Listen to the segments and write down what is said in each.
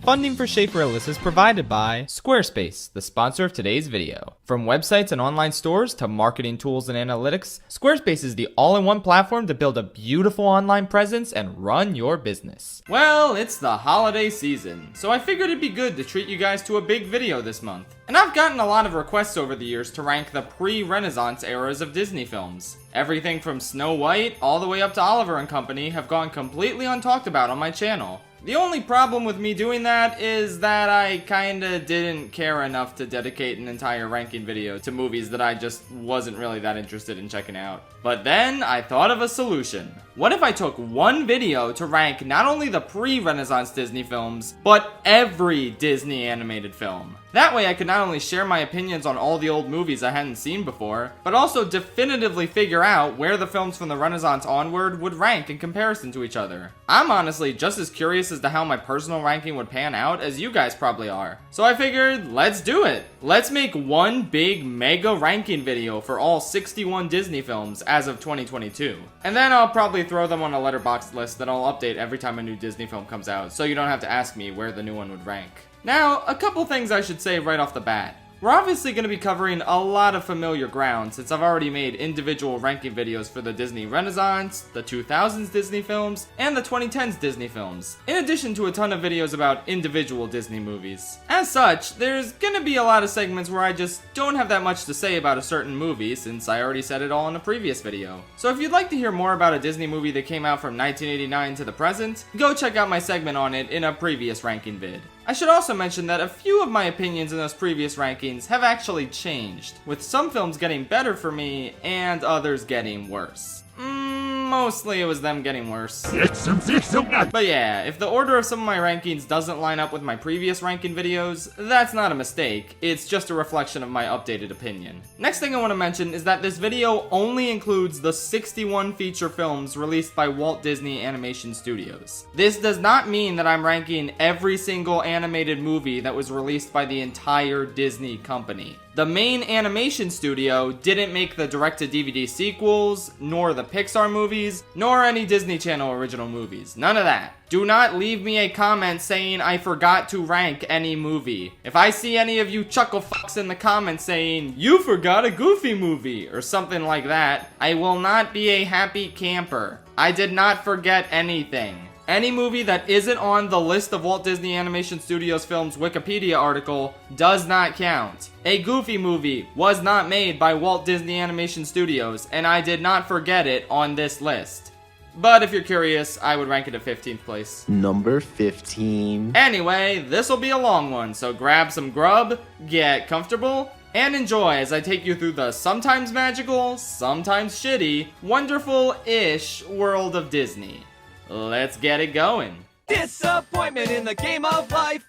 Funding for Shaperillis is provided by Squarespace, the sponsor of today's video. From websites and online stores to marketing tools and analytics, Squarespace is the all-in-one platform to build a beautiful online presence and run your business. Well, it's the holiday season, so I figured it'd be good to treat you guys to a big video this month. And I've gotten a lot of requests over the years to rank the pre-Renaissance eras of Disney films. Everything from Snow White all the way up to Oliver and Company have gone completely untalked about on my channel. The only problem with me doing that is that I kinda didn't care enough to dedicate an entire ranking video to movies that I just wasn't really that interested in checking out. But then I thought of a solution. What if I took one video to rank not only the pre-Renaissance Disney films, but every Disney animated film? That way I could not only share my opinions on all the old movies I hadn't seen before, but also definitively figure out where the films from the Renaissance onward would rank in comparison to each other. I'm honestly just as curious as to how my personal ranking would pan out as you guys probably are. So I figured, let's do it! Let's make one big mega ranking video for all 61 Disney films as of 2022. And then I'll probably throw them on a letterboxd list that I'll update every time a new Disney film comes out, so you don't have to ask me where the new one would rank. Now, a couple things I should say right off the bat. We're obviously going to be covering a lot of familiar ground since I've already made individual ranking videos for the Disney Renaissance, the 2000s Disney films, and the 2010s Disney films, in addition to a ton of videos about individual Disney movies. As such, there's going to be a lot of segments where I just don't have that much to say about a certain movie since I already said it all in a previous video. So if you'd like to hear more about a Disney movie that came out from 1989 to the present, go check out my segment on it in a previous ranking vid. I should also mention that a few of my opinions in those previous rankings have actually changed, with some films getting better for me and others getting worse. Mostly it was them getting worse. But yeah, if the order of some of my rankings doesn't line up with my previous ranking videos, that's not a mistake, it's just a reflection of my updated opinion. Next thing I want to mention is that this video only includes the 61 feature films released by Walt Disney Animation Studios. This does not mean that I'm ranking every single animated movie that was released by the entire Disney company. The main animation studio didn't make the direct-to-DVD sequels, nor the Pixar movies, nor any Disney Channel original movies. None of that. Do not leave me a comment saying I forgot to rank any movie. If I see any of you chuckle fucks in the comments saying, "You forgot a Goofy movie," or something like that, I will not be a happy camper. I did not forget anything. Any movie that isn't on the list of Walt Disney Animation Studios films Wikipedia article does not count. A Goofy movie was not made by Walt Disney Animation Studios, and I did not forget it on this list. But if you're curious, I would rank it at 15th place. Number 15. Anyway, this'll be a long one, so grab some grub, get comfortable, and enjoy as I take you through the sometimes magical, sometimes shitty, wonderful-ish world of Disney. Let's get it going. Disappointment in the game of life.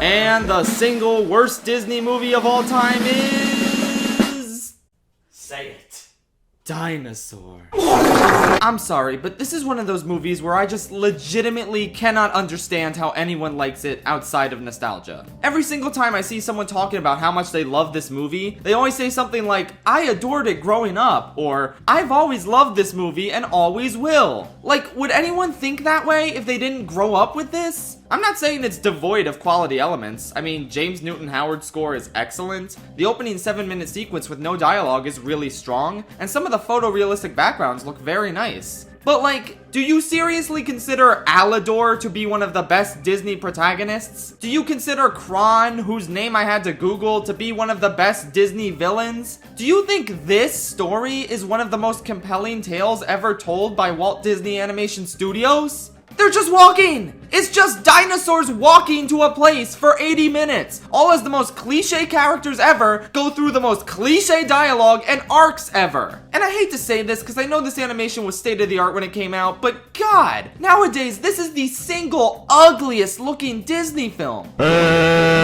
And the single worst Disney movie of all time is... Say it. Dinosaur. I'm sorry, but this is one of those movies where I just legitimately cannot understand how anyone likes it outside of nostalgia. Every single time I see someone talking about how much they love this movie, they always say something like, "I adored it growing up," or "I've always loved this movie and always will." Like, would anyone think that way if they didn't grow up with this? I'm not saying it's devoid of quality elements. I mean, James Newton Howard's score is excellent, the opening 7-minute sequence with no dialogue is really strong, and some of the photorealistic backgrounds look very nice. But like, do you seriously consider Alador to be one of the best Disney protagonists? Do you consider Kron, whose name I had to Google, to be one of the best Disney villains? Do you think this story is one of the most compelling tales ever told by Walt Disney Animation Studios? They're just walking! It's just dinosaurs walking to a place for 80 minutes, all as the most cliche characters ever go through the most cliche dialogue and arcs ever. And I hate to say this because I know this animation was state of the art when it came out, but God, nowadays this is the single ugliest looking Disney film.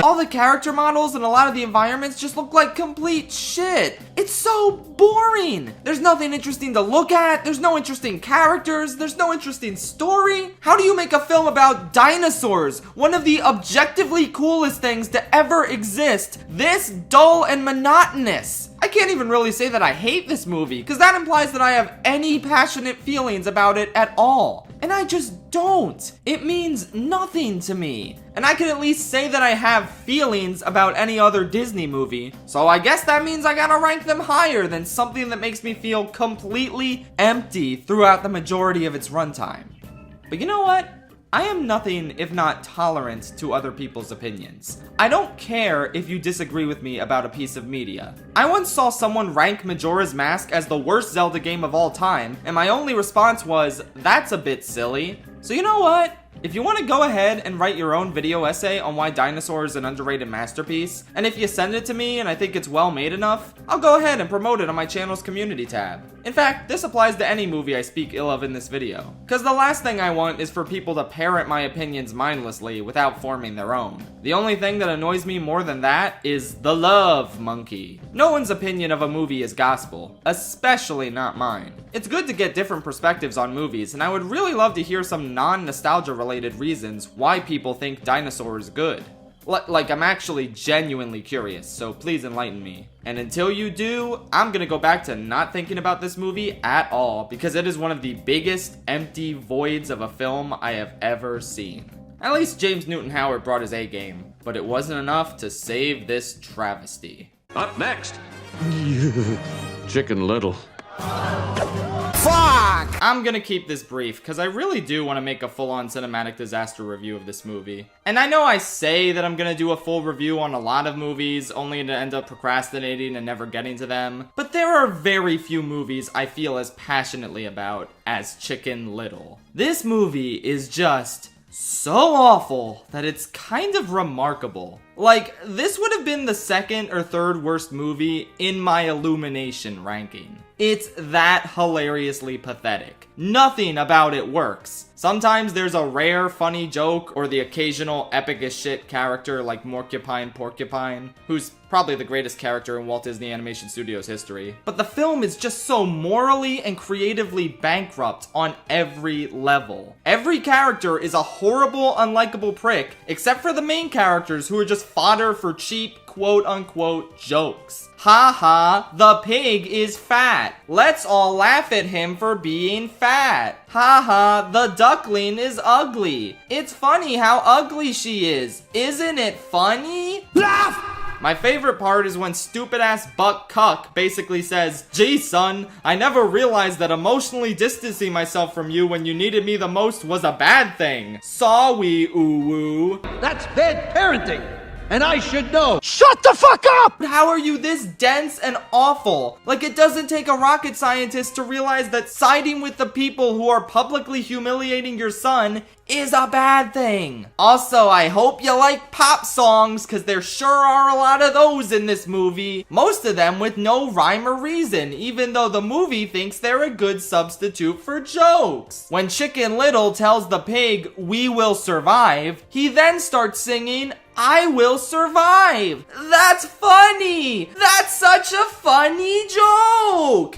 All the character models and a lot of the environments just look like complete shit. It's so boring. There's nothing interesting to look at, there's no interesting characters, there's no interesting story. How do you make a film about dinosaurs, one of the objectively coolest things to ever exist, this dull and monotonous? I can't even really say that I hate this movie, because that implies that I have any passionate feelings about it at all. And I just don't. It means nothing to me. And I can at least say that I have feelings about any other Disney movie. So I guess that means I gotta rank them higher than something that makes me feel completely empty throughout the majority of its runtime. But you know what? I am nothing if not tolerant to other people's opinions. I don't care if you disagree with me about a piece of media. I once saw someone rank Majora's Mask as the worst Zelda game of all time, and my only response was, that's a bit silly. So you know what? If you want to go ahead and write your own video essay on why Dinosaur is an underrated masterpiece, and if you send it to me and I think it's well made enough, I'll go ahead and promote it on my channel's community tab. In fact, this applies to any movie I speak ill of in this video, because the last thing I want is for people to parrot my opinions mindlessly without forming their own. The only thing that annoys me more than that is the love monkey. No one's opinion of a movie is gospel, especially not mine. It's good to get different perspectives on movies, and I would really love to hear some non-nostalgia related reasons why people think Dinosaur is good. Like, I'm actually genuinely curious, so please enlighten me. And until you do, I'm gonna go back to not thinking about this movie at all, because it is one of the biggest empty voids of a film I have ever seen. At least James Newton Howard brought his A game, but it wasn't enough to save this travesty. Up next, Chicken Little. Fuck! I'm gonna keep this brief, because I really do want to make a full-on cinematic disaster review of this movie. And I know I say that I'm gonna do a full review on a lot of movies, only to end up procrastinating and never getting to them. But there are very few movies I feel as passionately about as Chicken Little. This movie is just so awful that it's kind of remarkable. Like, this would have been the second or third worst movie in my Illumination ranking. It's that hilariously pathetic. Nothing about it works. Sometimes there's a rare funny joke or the occasional epic as shit character like Morcupine Porcupine, who's probably the greatest character in Walt Disney Animation Studios history. But the film is just so morally and creatively bankrupt on every level. Every character is a horrible, unlikable prick, except for the main characters who are just fodder for cheap, quote-unquote jokes. Ha ha, the pig is fat. Let's all laugh at him for being fat. Ha ha, the duckling is ugly. It's funny how ugly she is. Isn't it funny? Laugh! My favorite part is when stupid-ass Buck Cuck basically says, "Gee, son, I never realized that emotionally distancing myself from you when you needed me the most was a bad thing. Sorry, ooh-woo." That's bad parenting, and I should know. Shut the fuck up! How are you this dense and awful? Like, it doesn't take a rocket scientist to realize that siding with the people who are publicly humiliating your son is a bad thing. Also, I hope you like pop songs, cause there sure are a lot of those in this movie. Most of them with no rhyme or reason, even though the movie thinks they're a good substitute for jokes. When Chicken Little tells the pig, "We will survive," he then starts singing, "I will survive." That's funny. That's such a funny joke.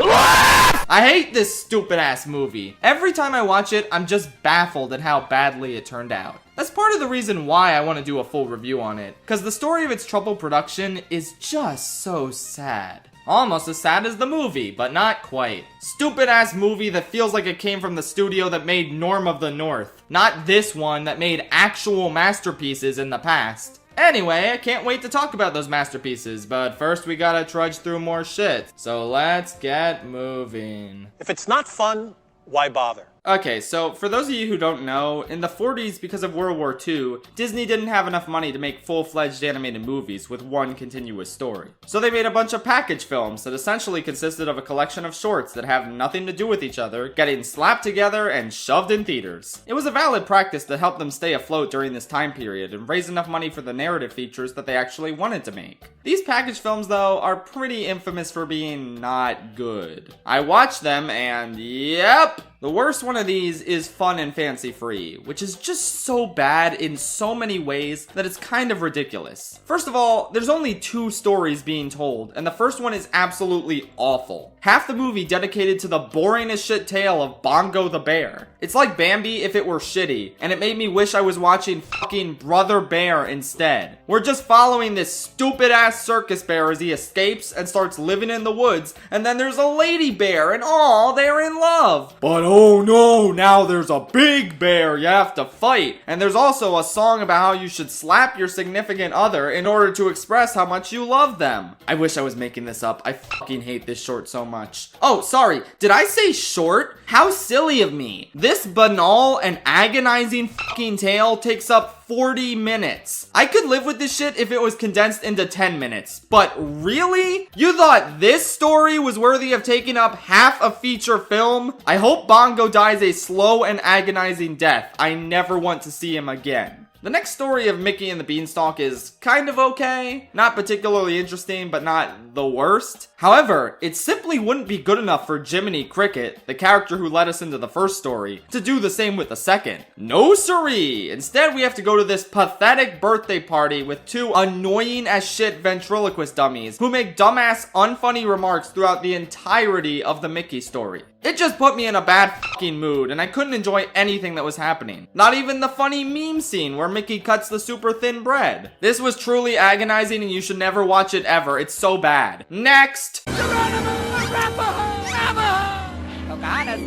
I hate this stupid ass movie. Every time I watch it, I'm just baffled at how badly it turned out. That's part of the reason why I want to do a full review on it, because the story of its troubled production is just so sad. Almost as sad as the movie, but not quite. Stupid ass movie that feels like it came from the studio that made Norm of the North, not this one that made actual masterpieces in the past. Anyway, I can't wait to talk about those masterpieces, but first we gotta trudge through more shit. So let's get moving. If it's not fun, why bother? Okay, so for those of you who don't know, in the 40s, because of World War II, Disney didn't have enough money to make full-fledged animated movies with one continuous story. So they made a bunch of package films that essentially consisted of a collection of shorts that have nothing to do with each other, getting slapped together and shoved in theaters. It was a valid practice that helped them stay afloat during this time period and raise enough money for the narrative features that they actually wanted to make. These package films, though, are pretty infamous for being not good. I watched them and yep! The worst one of these is Fun and Fancy Free, which is just so bad in so many ways that it's kind of ridiculous. First of all, there's only 2 stories being told, and the first one is absolutely awful. Half the movie dedicated to the boring as shit tale of Bongo the Bear. It's like Bambi if it were shitty, and it made me wish I was watching fucking Brother Bear instead. We're just following this stupid ass circus bear as he escapes and starts living in the woods, and then there's a lady bear and aw, they're in love. But oh no, now there's a big bear you have to fight. And there's also a song about how you should slap your significant other in order to express how much you love them. I wish I was making this up. I fucking hate this short so much. Oh, sorry. Did I say short? How silly of me. This banal and agonizing fucking tale takes up 40 minutes. I could live with this shit if it was condensed into 10 minutes. But really? You thought this story was worthy of taking up half a feature film? I hope Bongo dies a slow and agonizing death. I never want to see him again. The next story of Mickey and the Beanstalk is kind of okay. Not particularly interesting, but not the worst. However, it simply wouldn't be good enough for Jiminy Cricket, the character who led us into the first story, to do the same with the second. No siree! Instead, we have to go to this pathetic birthday party with two annoying as shit ventriloquist dummies who make dumbass, unfunny remarks throughout the entirety of the Mickey story. It just put me in a bad fucking mood, and I couldn't enjoy anything that was happening. Not even the funny meme scene where Mickey cuts the super thin bread. This was truly agonizing, and you should never watch it ever. It's so bad. Next!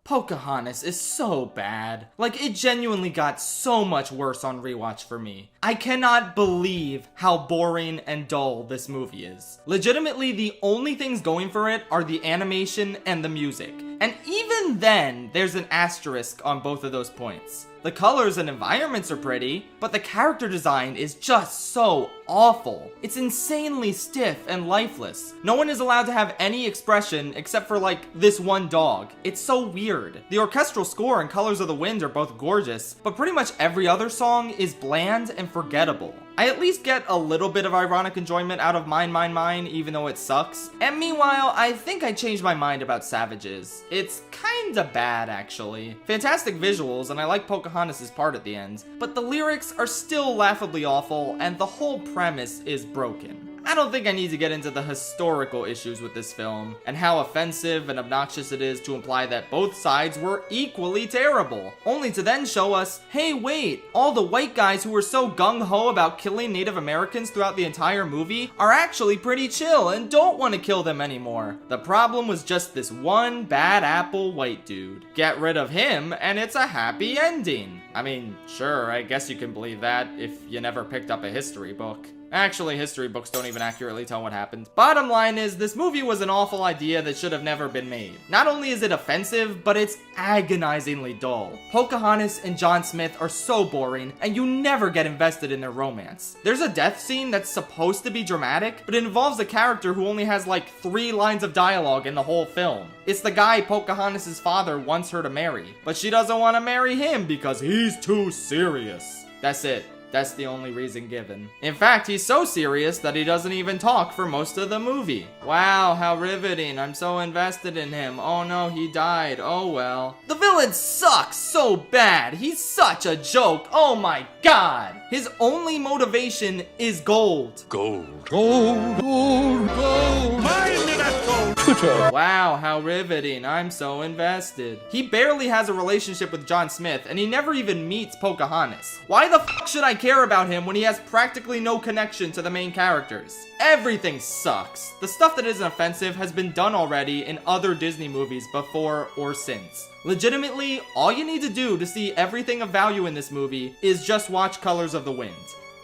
Pocahontas is so bad. Like, it genuinely got so much worse on rewatch for me. I cannot believe how boring and dull this movie is. Legitimately, the only things going for it are the animation and the music. And even then, there's an asterisk on both of those points. The colors and environments are pretty, but the character design is just so awful. It's insanely stiff and lifeless. No one is allowed to have any expression except for like this one dog. It's so weird. The orchestral score and Colors of the Wind are both gorgeous, but pretty much every other song is bland and forgettable. I at least get a little bit of ironic enjoyment out of Mine, Mine, Mine, even though it sucks. And meanwhile, I think I changed my mind about Savages. It's kinda bad, actually. Fantastic visuals, and I like Pocahontas' part at the end, but the lyrics are still laughably awful, and the whole premise is broken. I don't think I need to get into the historical issues with this film, and how offensive and obnoxious it is to imply that both sides were equally terrible, only to then show us, hey wait, all the white guys who were so gung-ho about killing Native Americans throughout the entire movie are actually pretty chill and don't want to kill them anymore. The problem was just this one bad apple white dude. Get rid of him and it's a happy ending. I mean, sure, I guess you can believe that if you never picked up a history book. Actually, history books don't even accurately tell what happened. Bottom line is, this movie was an awful idea that should have never been made. Not only is it offensive, but it's agonizingly dull. Pocahontas and John Smith are so boring, and you never get invested in their romance. There's a death scene that's supposed to be dramatic, but it involves a character who only has like 3 lines of dialogue in the whole film. It's the guy Pocahontas' father wants her to marry, but she doesn't want to marry him because he's too serious. That's it. That's the only reason given. In fact, he's so serious that he doesn't even talk for most of the movie. Wow, how riveting. I'm so invested in him. Oh no, he died. Oh well. The villain sucks so bad. He's such a joke. Oh my god. His only motivation is gold. Gold. Gold, gold, gold. Find me that gold. Wow, how riveting. I'm so invested. He barely has a relationship with John Smith, and he never even meets Pocahontas. Why the fuck should I care about him when he has practically no connection to the main characters? Everything sucks. The stuff that isn't offensive has been done already in other Disney movies before or since. Legitimately, all you need to do to see everything of value in this movie is just watch Colors of the Wind.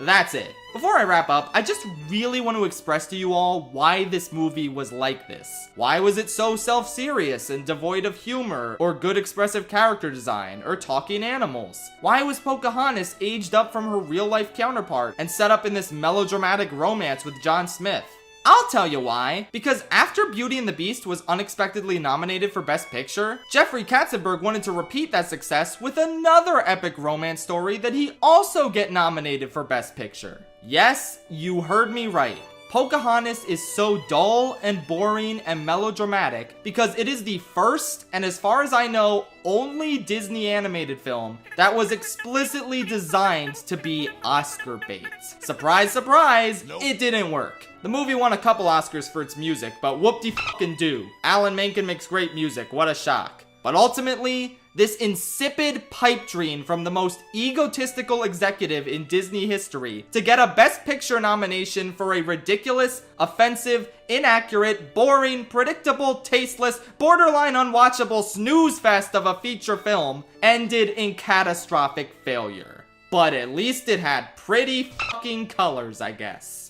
That's it. Before I wrap up, I just really want to express to you all why this movie was like this. Why was it so self-serious and devoid of humor, or good expressive character design, or talking animals? Why was Pocahontas aged up from her real-life counterpart and set up in this melodramatic romance with John Smith? I'll tell you why. Because after Beauty and the Beast was unexpectedly nominated for Best Picture, Jeffrey Katzenberg wanted to repeat that success with another epic romance story that he also get nominated for Best Picture. Yes, you heard me right. Pocahontas is so dull and boring and melodramatic because it is the first, and as far as I know, only Disney animated film that was explicitly designed to be Oscar bait. Surprise, surprise, it didn't work. The movie won a couple Oscars for its music, but whoop-de-fucking-do. Alan Menken makes great music, what a shock. But ultimately, this insipid pipe dream from the most egotistical executive in Disney history to get a Best Picture nomination for a ridiculous, offensive, inaccurate, boring, predictable, tasteless, borderline unwatchable snooze fest of a feature film ended in catastrophic failure. But at least it had pretty fucking colors, I guess.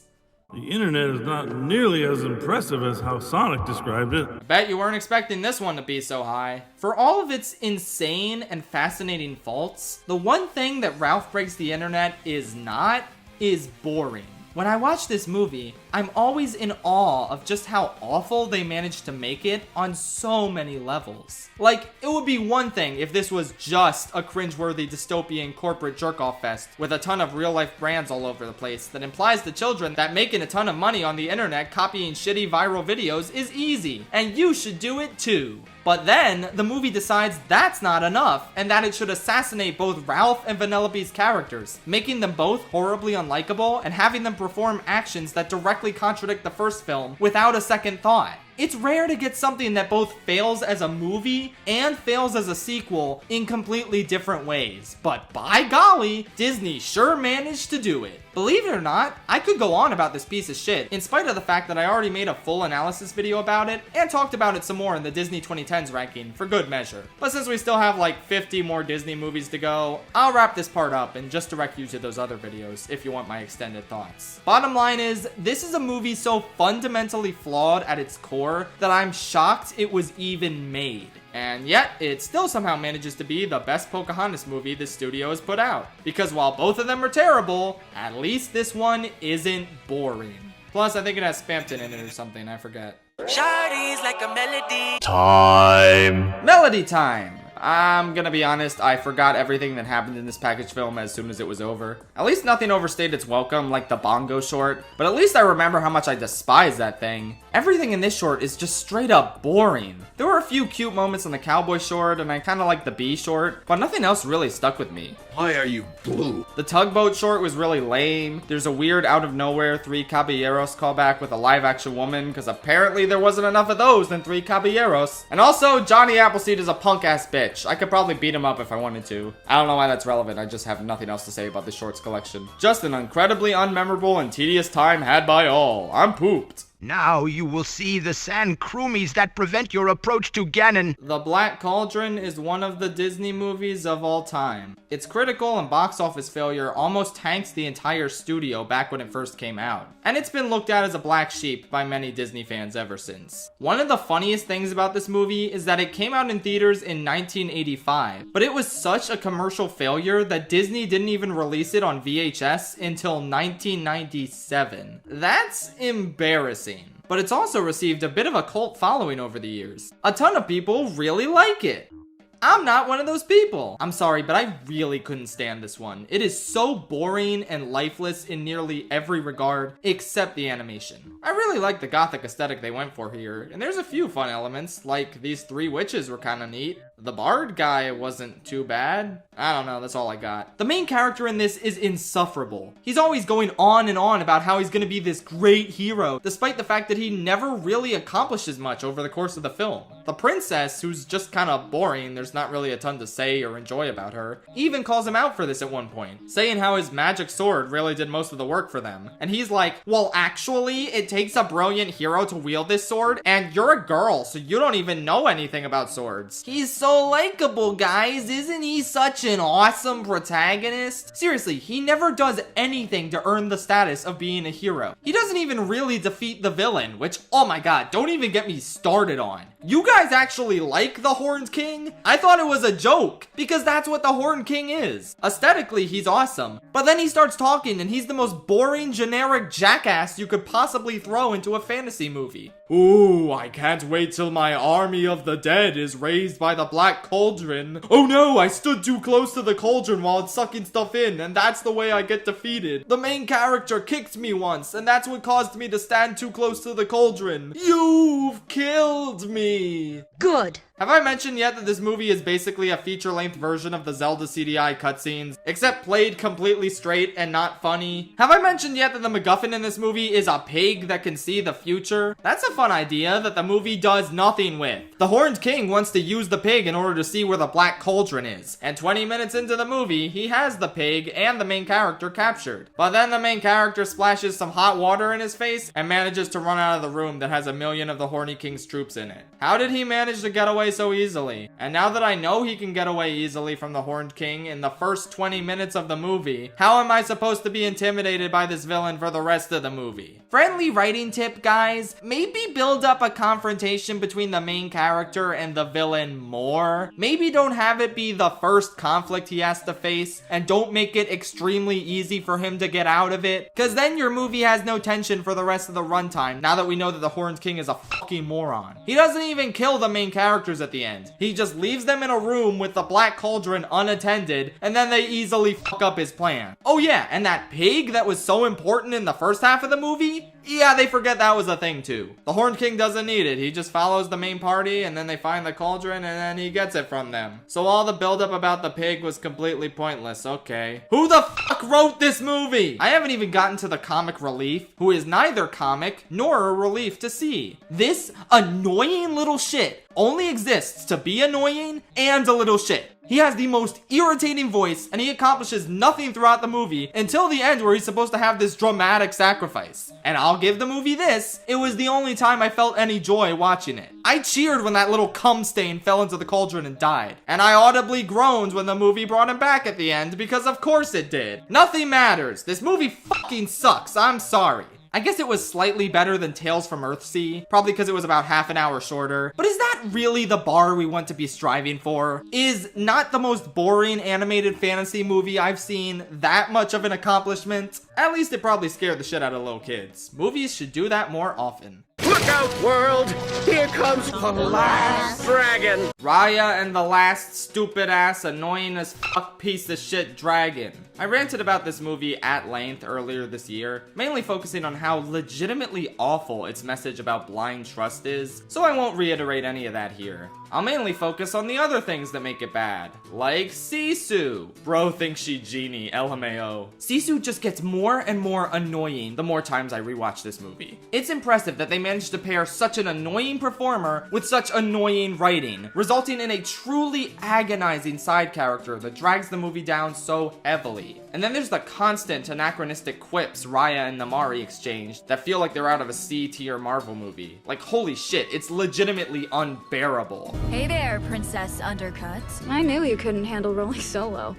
The internet is not nearly as impressive as how Sonic described it. I bet you weren't expecting this one to be so high. For all of its insane and fascinating faults, the one thing that Ralph Breaks the Internet is not is boring. When I watch this movie, I'm always in awe of just how awful they managed to make it on so many levels. Like, it would be one thing if this was just a cringeworthy dystopian corporate jerk-off fest with a ton of real-life brands all over the place that implies to children that making a ton of money on the internet copying shitty viral videos is easy, and you should do it too. But then, the movie decides that's not enough, and that it should assassinate both Ralph and Vanellope's characters, making them both horribly unlikable and having them perform actions that directly contradict the first film without a second thought. It's rare to get something that both fails as a movie and fails as a sequel in completely different ways. But by golly, Disney sure managed to do it. Believe it or not, I could go on about this piece of shit, in spite of the fact that I already made a full analysis video about it, and talked about it some more in the Disney 2010s ranking, for good measure. But since we still have like 50 more Disney movies to go, I'll wrap this part up and just direct you to those other videos if you want my extended thoughts. Bottom line is, this is a movie so fundamentally flawed at its core that I'm shocked it was even made. And yet, it still somehow manages to be the best Pocahontas movie the studio has put out. Because while both of them are terrible, at least this one isn't boring. Plus, I think it has Spampton in it or something, I forget. Shawty's like a melody. Time. Melody time! I'm gonna be honest, I forgot everything that happened in this package film as soon as it was over. At least nothing overstayed its welcome, like the bongo short, but at least I remember how much I despise that thing. Everything in this short is just straight up boring. There were a few cute moments in the cowboy short, and I kinda liked the bee short, but nothing else really stuck with me. Why are you blue? The tugboat short was really lame. There's a weird out-of-nowhere Three Caballeros callback with a live-action woman, because apparently there wasn't enough of those in Three Caballeros. And also, Johnny Appleseed is a punk-ass bitch. I could probably beat him up if I wanted to. I don't know why that's relevant, I just have nothing else to say about the shorts collection. Just an incredibly unmemorable and tedious time had by all. I'm pooped. Now you will see the sand kroomies that prevent your approach to Ganon. The Black Cauldron is one of the Disney movies of all time. Its critical and box office failure almost tanked the entire studio back when it first came out. And it's been looked at as a black sheep by many Disney fans ever since. One of the funniest things about this movie is that it came out in theaters in 1985, but it was such a commercial failure that Disney didn't even release it on VHS until 1997. That's embarrassing. But it's also received a bit of a cult following over the years. A ton of people really like it. I'm not one of those people. I'm sorry, but I really couldn't stand this one. It is so boring and lifeless in nearly every regard, except the animation. I really like the gothic aesthetic they went for here, and there's a few fun elements, like these three witches were kinda neat. The bard guy wasn't too bad. I don't know, that's all I got. The main character in this is insufferable. He's always going on and on about how he's gonna be this great hero, despite the fact that he never really accomplishes much over the course of the film. The princess, who's just kinda boring, there's not really a ton to say or enjoy about her, even calls him out for this at one point, saying how his magic sword really did most of the work for them. And he's like, well, actually, it takes a brilliant hero to wield this sword, and you're a girl, so you don't even know anything about swords. He's so likable, guys. Isn't he such an awesome protagonist? Seriously, he never does anything to earn the status of being a hero. He doesn't even really defeat the villain, which, oh my god, don't even get me started on. You guys actually like the Horned King? I thought it was a joke, because that's what the Horned King is. Aesthetically, he's awesome, but then he starts talking and he's the most boring, generic jackass you could possibly throw into a fantasy movie. Ooh, I can't wait till my army of the dead is raised by the Black black cauldron. Oh no, I stood too close to the cauldron while it's sucking stuff in, and that's the way I get defeated. The main character kicked me once, and that's what caused me to stand too close to the cauldron. You've killed me. Good. Have I mentioned yet that this movie is basically a feature-length version of the Zelda CDI cutscenes, except played completely straight and not funny? Have I mentioned yet that the MacGuffin in this movie is a pig that can see the future? That's a fun idea that the movie does nothing with. The Horned King wants to use the pig in order to see where the Black Cauldron is, and 20 minutes into the movie, he has the pig and the main character captured. But then the main character splashes some hot water in his face and manages to run out of the room that has 1 million of the Horny King's troops in it. How did he manage to get away so easily? And now that I know he can get away easily from the Horned King in the first 20 minutes of the movie, how am I supposed to be intimidated by this villain for the rest of the movie? Friendly writing tip, guys, maybe build up a confrontation between the main character and the villain more. Maybe don't have it be the first conflict he has to face, and don't make it extremely easy for him to get out of it, cause then your movie has no tension for the rest of the runtime, now that we know that the Horned King is a fucking moron. He doesn't even kill the main characters at the end. He just leaves them in a room with the Black Cauldron unattended, and then they easily fuck up his plan. Oh yeah, and that pig that was so important in the first half of the movie? Yeah, they forget that was a thing too. The Horned King doesn't need it. He just follows the main party, and then they find the cauldron, and then he gets it from them. So all the buildup about the pig was completely pointless. Okay. Who the fuck wrote this movie? I haven't even gotten to the comic relief, who is neither comic nor a relief to see. This annoying little shit only exists to be annoying and a little shit. He has the most irritating voice, and he accomplishes nothing throughout the movie until the end where he's supposed to have this dramatic sacrifice. And I'll give the movie this, it was the only time I felt any joy watching it. I cheered when that little cum stain fell into the cauldron and died. And I audibly groaned when the movie brought him back at the end, because of course it did. Nothing matters. This movie fucking sucks. I'm sorry. I guess it was slightly better than Tales from Earthsea, probably because it was about half an hour shorter. But is that really the bar we want to be striving for? Is not the most boring animated fantasy movie I've seen that much of an accomplishment? At least it probably scared the shit out of little kids. Movies should do that more often. Look out, world! Here comes the last dragon! Raya and the last stupid ass annoying as fuck piece of shit dragon. I ranted about this movie at length earlier this year, mainly focusing on how legitimately awful its message about blind trust is, so I won't reiterate any of that here. I'll mainly focus on the other things that make it bad, like Sisu. Bro thinks she genie, LMAO. Sisu just gets more and more annoying the more times I rewatch this movie. It's impressive that they managed to pair such an annoying performer with such annoying writing, resulting in a truly agonizing side character that drags the movie down so heavily. And then there's the constant anachronistic quips Raya and Namari exchange that feel like they're out of a C-tier Marvel movie. Like, holy shit, it's legitimately unbearable. Hey there, Princess Undercut. I knew you couldn't handle rolling solo.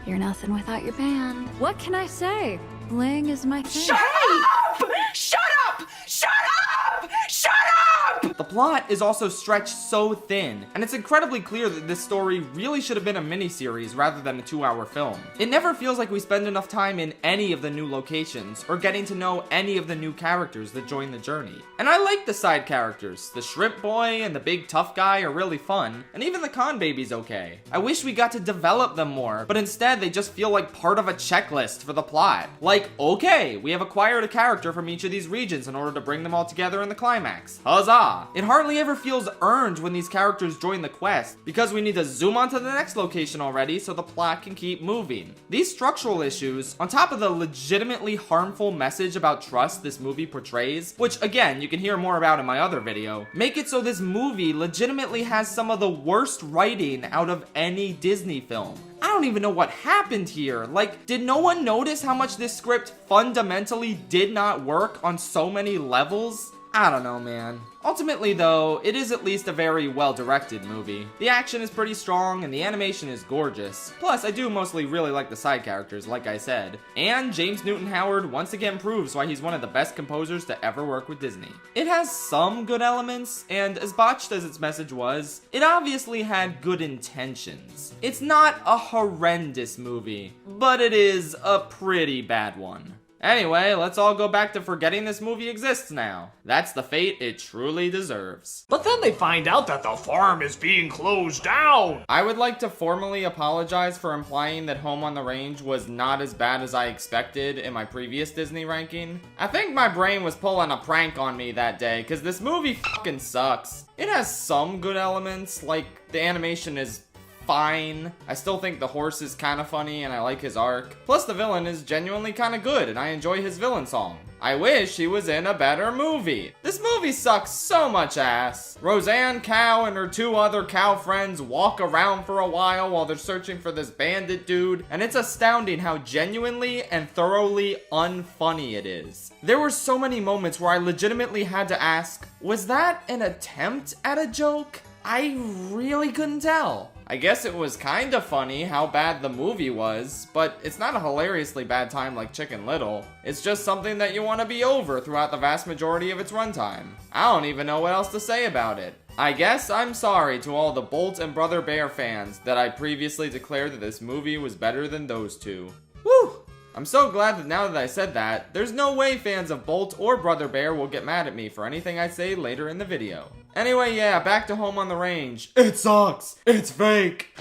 You're nothing without your band. What can I say? Bling is my thing. Shut up! Shut up! Shut up! Shut up! The plot is also stretched so thin, and it's incredibly clear that this story really should have been a miniseries rather than a 2-hour film. It never feels like we spend enough time in any of the new locations, or getting to know any of the new characters that join the journey. And I like the side characters. The shrimp boy and the big tough guy are really fun, and even the con baby's okay. I wish we got to develop them more, but instead they just feel like part of a checklist for the plot. Like, okay, we have acquired a character from each of these regions in order to bring them all together in the climax. Huzzah! It hardly ever feels earned when these characters join the quest, because we need to zoom on to the next location already so the plot can keep moving. These structural issues, on top of the legitimately harmful message about trust this movie portrays, which again, you can hear more about in my other video, make it so this movie legitimately has some of the worst writing out of any Disney film. I don't even know what happened here. Like, did no one notice how much this script fundamentally did not work on so many levels? I don't know, man. Ultimately, though, it is at least a very well-directed movie. The action is pretty strong, and the animation is gorgeous. Plus, I do mostly really like the side characters, like I said. And James Newton Howard once again proves why he's one of the best composers to ever work with Disney. It has some good elements, and as botched as its message was, it obviously had good intentions. It's not a horrendous movie, but it is a pretty bad one. Anyway, let's all go back to forgetting this movie exists now. That's the fate it truly deserves. But then they find out that the farm is being closed down. I would like to formally apologize for implying that Home on the Range was not as bad as I expected in my previous Disney ranking. I think my brain was pulling a prank on me that day, cause this movie fucking sucks. It has some good elements, like the animation is fine. I still think the horse is kind of funny and I like his arc. Plus the villain is genuinely kind of good and I enjoy his villain song. I wish he was in a better movie. This movie sucks so much ass. Roseanne Cow and her 2 other cow friends walk around for a while they're searching for this bandit dude, and it's astounding how genuinely and thoroughly unfunny it is. There were so many moments where I legitimately had to ask, was that an attempt at a joke? I really couldn't tell. I guess it was kind of funny how bad the movie was, but it's not a hilariously bad time like Chicken Little. It's just something that you want to be over throughout the vast majority of its runtime. I don't even know what else to say about it. I guess I'm sorry to all the Bolt and Brother Bear fans that I previously declared that this movie was better than those two. Woo! I'm so glad that now that I said that, there's no way fans of Bolt or Brother Bear will get mad at me for anything I say later in the video. Anyway, yeah, back to Home on the Range. It sucks! It's fake!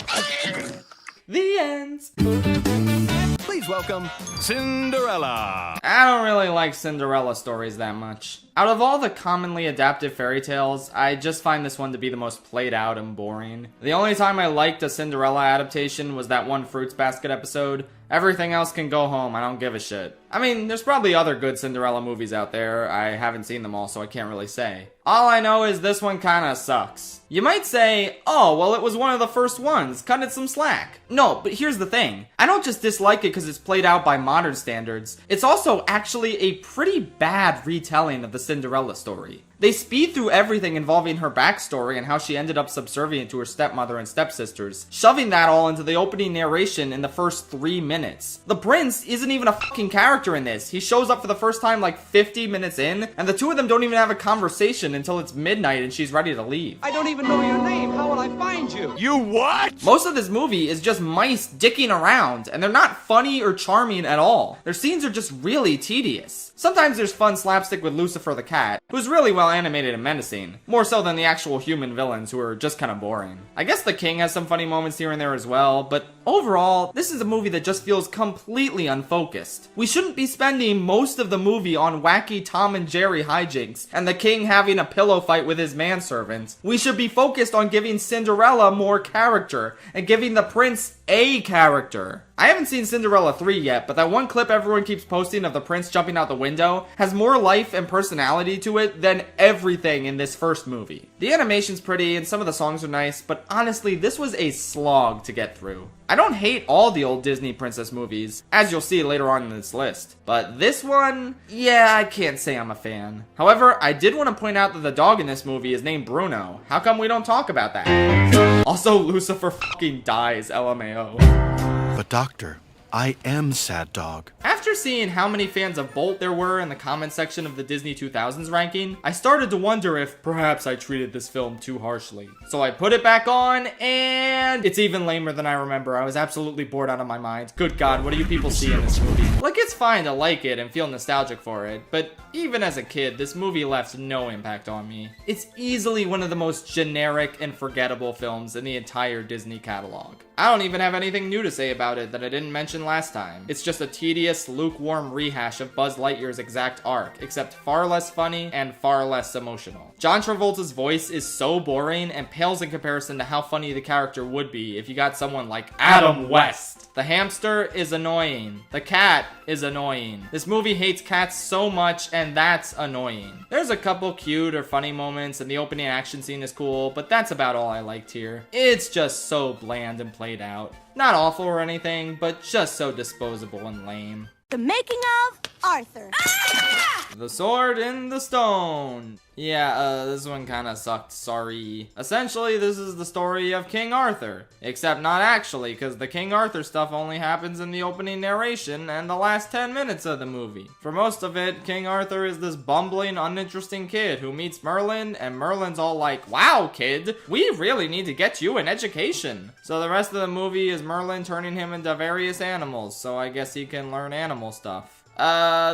The end! Please welcome Cinderella. I don't really like Cinderella stories that much. Out of all the commonly adapted fairy tales, I just find this one to be the most played out and boring. The only time I liked a Cinderella adaptation was that one Fruits Basket episode. Everything else can go home, I don't give a shit. I mean, there's probably other good Cinderella movies out there. I haven't seen them all, so I can't really say. All I know is this one kinda sucks. You might say, oh, well it was one of the first ones, cut it some slack. No, but here's the thing. I don't just dislike it because it's played out by modern standards. It's also actually a pretty bad retelling of the Cinderella story. They speed through everything involving her backstory and how she ended up subservient to her stepmother and stepsisters, shoving that all into the opening narration in the first 3 minutes. The prince isn't even a fucking character in this. He shows up for the first time like 50 minutes in, and the two of them don't even have a conversation until it's midnight and she's ready to leave. I don't even know your name. How will I find you? You what? Most of this movie is just mice dicking around, and they're not funny or charming at all. Their scenes are just really tedious. Sometimes there's fun slapstick with Lucifer the cat, who's really well animated and menacing, more so than the actual human villains who are just kind of boring. I guess the king has some funny moments here and there as well, but overall, this is a movie that just feels completely unfocused. We shouldn't be spending most of the movie on wacky Tom and Jerry hijinks and the king having a pillow fight with his manservant. We should be focused on giving Cinderella more character and giving the prince a character. I haven't seen Cinderella 3 yet, but that one clip everyone keeps posting of the prince jumping out the window has more life and personality to it than everything in this first movie. The animation's pretty and some of the songs are nice, but honestly, this was a slog to get through. I don't hate all the old Disney princess movies, as you'll see later on in this list, but this one, yeah, I can't say I'm a fan. However, I did want to point out that the dog in this movie is named Bruno. How come we don't talk about that? Also, Lucifer fucking dies, LMAO. But doctor, I am Sad Dog. After seeing how many fans of Bolt there were in the comment section of the Disney 2000s ranking, I started to wonder if perhaps I treated this film too harshly. So I put it back on, and it's even lamer than I remember. I was absolutely bored out of my mind. Good God, what do you people see in this movie? Like, it's fine to like it and feel nostalgic for it, but even as a kid, this movie left no impact on me. It's easily one of the most generic and forgettable films in the entire Disney catalog. I don't even have anything new to say about it that I didn't mention last time. It's just a tedious, lukewarm rehash of Buzz Lightyear's exact arc, except far less funny and far less emotional. John Travolta's voice is so boring and pales in comparison to how funny the character would be if you got someone like Adam West. The hamster is annoying. The cat is annoying. This movie hates cats so much, and that's annoying. There's a couple cute or funny moments, and the opening action scene is cool, but that's about all I liked here. It's just so bland and played out. Not awful or anything, but just so disposable and lame. The making of Arthur. The Sword in the Stone. Yeah, this one kinda sucked, sorry. Essentially, this is the story of King Arthur. Except not actually, because the King Arthur stuff only happens in the opening narration and the last 10 minutes of the movie. For most of it, King Arthur is this bumbling, uninteresting kid who meets Merlin, and Merlin's all like, "Wow, kid, we really need to get you an education." So the rest of the movie is Merlin turning him into various animals, so I guess he can learn animal stuff.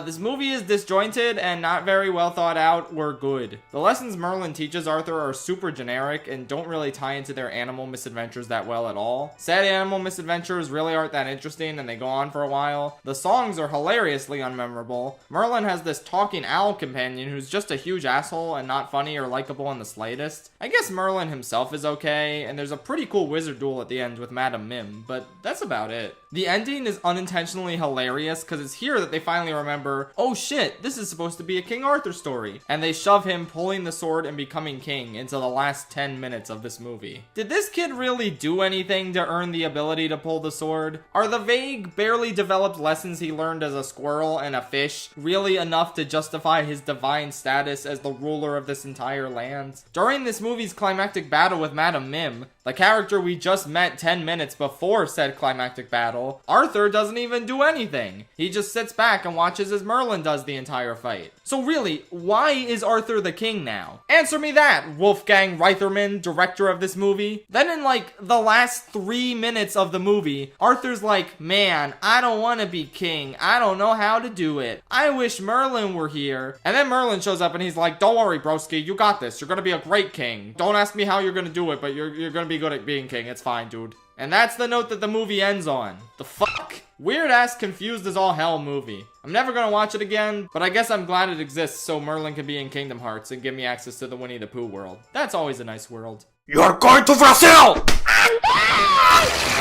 This movie is disjointed and not very well thought out or good. The lessons Merlin teaches Arthur are super generic and don't really tie into their animal misadventures that well at all. Sad animal misadventures really aren't that interesting and they go on for a while. The songs are hilariously unmemorable. Merlin has this talking owl companion who's just a huge asshole and not funny or likable in the slightest. I guess Merlin himself is okay, and there's a pretty cool wizard duel at the end with Madame Mim, but that's about it. The ending is unintentionally hilarious because it's here that they finally remember, oh shit, this is supposed to be a King Arthur story. And they shove him pulling the sword and becoming king into the last 10 minutes of this movie. Did this kid really do anything to earn the ability to pull the sword? Are the vague, barely developed lessons he learned as a squirrel and a fish really enough to justify his divine status as the ruler of this entire land? During this movie's climactic battle with Madame Mim, the character we just met 10 minutes before said climactic battle, Arthur doesn't even do anything. He just sits back and watches as Merlin does the entire fight. So really, why is Arthur the king now? Answer me that, Wolfgang Reitherman, director of this movie. Then in like the last 3 minutes of the movie, Arthur's like, man, I don't want to be king. I don't know how to do it. I wish Merlin were here. And then Merlin shows up and he's like, don't worry, broski, you got this. You're gonna be a great king. Don't ask me how you're gonna do it, but you're gonna be good at being king. It's fine, dude. And that's the note that the movie ends on. The fuck? Weird ass confused as all hell movie. I'm never gonna watch it again, but I guess I'm glad it exists so Merlin can be in Kingdom Hearts and give me access to the Winnie the Pooh world. That's always a nice world. You're going to Brazil!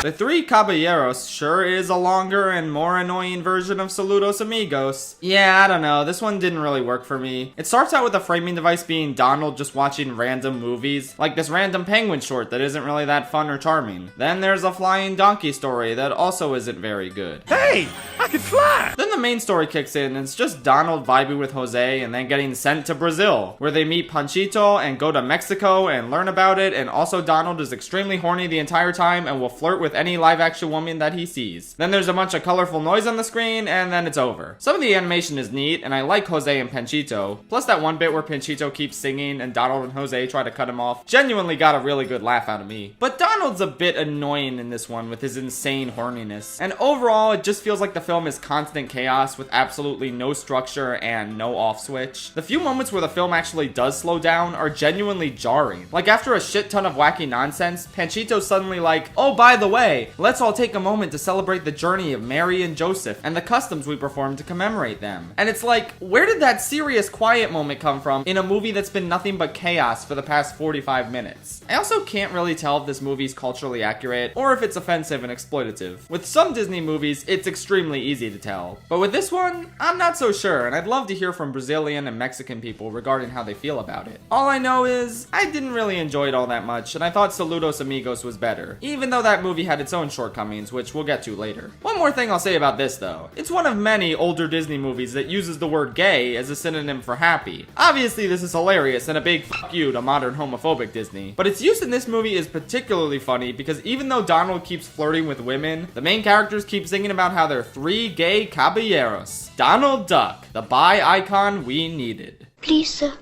The Three Caballeros sure is a longer and more annoying version of Saludos Amigos. Yeah, I don't know, this one didn't really work for me. It starts out with the framing device being Donald just watching random movies, like this random penguin short that isn't really that fun or charming. Then there's a flying donkey story that also isn't very good. Hey, I can fly! Then the main story kicks in and it's just Donald vibing with Jose and then getting sent to Brazil, where they meet Panchito and go to Mexico and learn about it, and also Donald is extremely horny the entire time and will flirt with any live action woman that he sees. Then there's a bunch of colorful noise on the screen and then it's over. Some of the animation is neat and I like Jose and Panchito, plus that one bit where Panchito keeps singing and Donald and Jose try to cut him off genuinely got a really good laugh out of me. But Donald's a bit annoying in this one with his insane horniness, and overall it just feels like the film is constant chaos with absolutely no structure and no off switch. The few moments where the film actually does slow down are genuinely jarring. Like after a shit ton of wacky nonsense, Panchito's suddenly like, oh by the way, let's all take a moment to celebrate the journey of Mary and Joseph and the customs we perform to commemorate them. And it's like, where did that serious quiet moment come from in a movie that's been nothing but chaos for the past 45 minutes? I also can't really tell if this movie's culturally accurate or if it's offensive and exploitative. With some Disney movies, it's extremely easy to tell. But with this one, I'm not so sure, and I'd love to hear from Brazilian and Mexican people regarding how they feel about it. All I know is, I didn't really enjoy it all that much, and I thought Saludos Amigos was better, even though that movie had its own shortcomings, which we'll get to later. One more thing I'll say about this though. It's one of many older Disney movies that uses the word gay as a synonym for happy. Obviously this is hilarious and a big fuck you to modern homophobic Disney, but its use in this movie is particularly funny because even though Donald keeps flirting with women, the main characters keep singing about how they're three gay caballeros. Donald Duck, the bi icon we needed. Please, sir,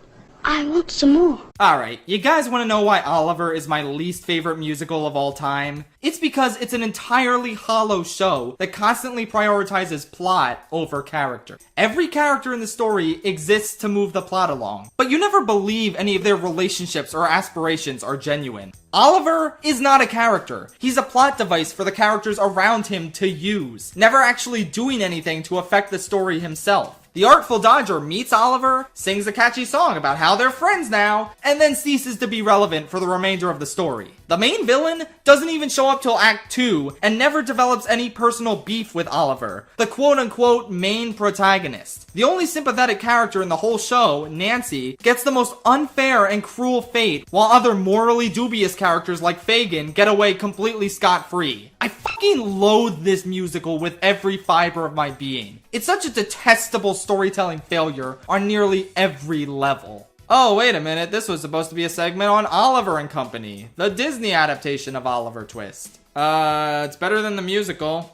I want some more. Alright, you guys want to know why Oliver is my least favorite musical of all time? It's because it's an entirely hollow show that constantly prioritizes plot over character. Every character in the story exists to move the plot along, but you never believe any of their relationships or aspirations are genuine. Oliver is not a character. He's a plot device for the characters around him to use, never actually doing anything to affect the story himself. The Artful Dodger meets Oliver, sings a catchy song about how they're friends now, and then ceases to be relevant for the remainder of the story. The main villain doesn't even show up till Act 2 and never develops any personal beef with Oliver, the quote-unquote main protagonist. The only sympathetic character in the whole show, Nancy, gets the most unfair and cruel fate, while other morally dubious characters like Fagin get away completely scot-free. I fucking loathe this musical with every fiber of my being. It's such a detestable storytelling failure on nearly every level. Oh, wait a minute, this was supposed to be a segment on Oliver and Company, the Disney adaptation of Oliver Twist. It's better than the musical.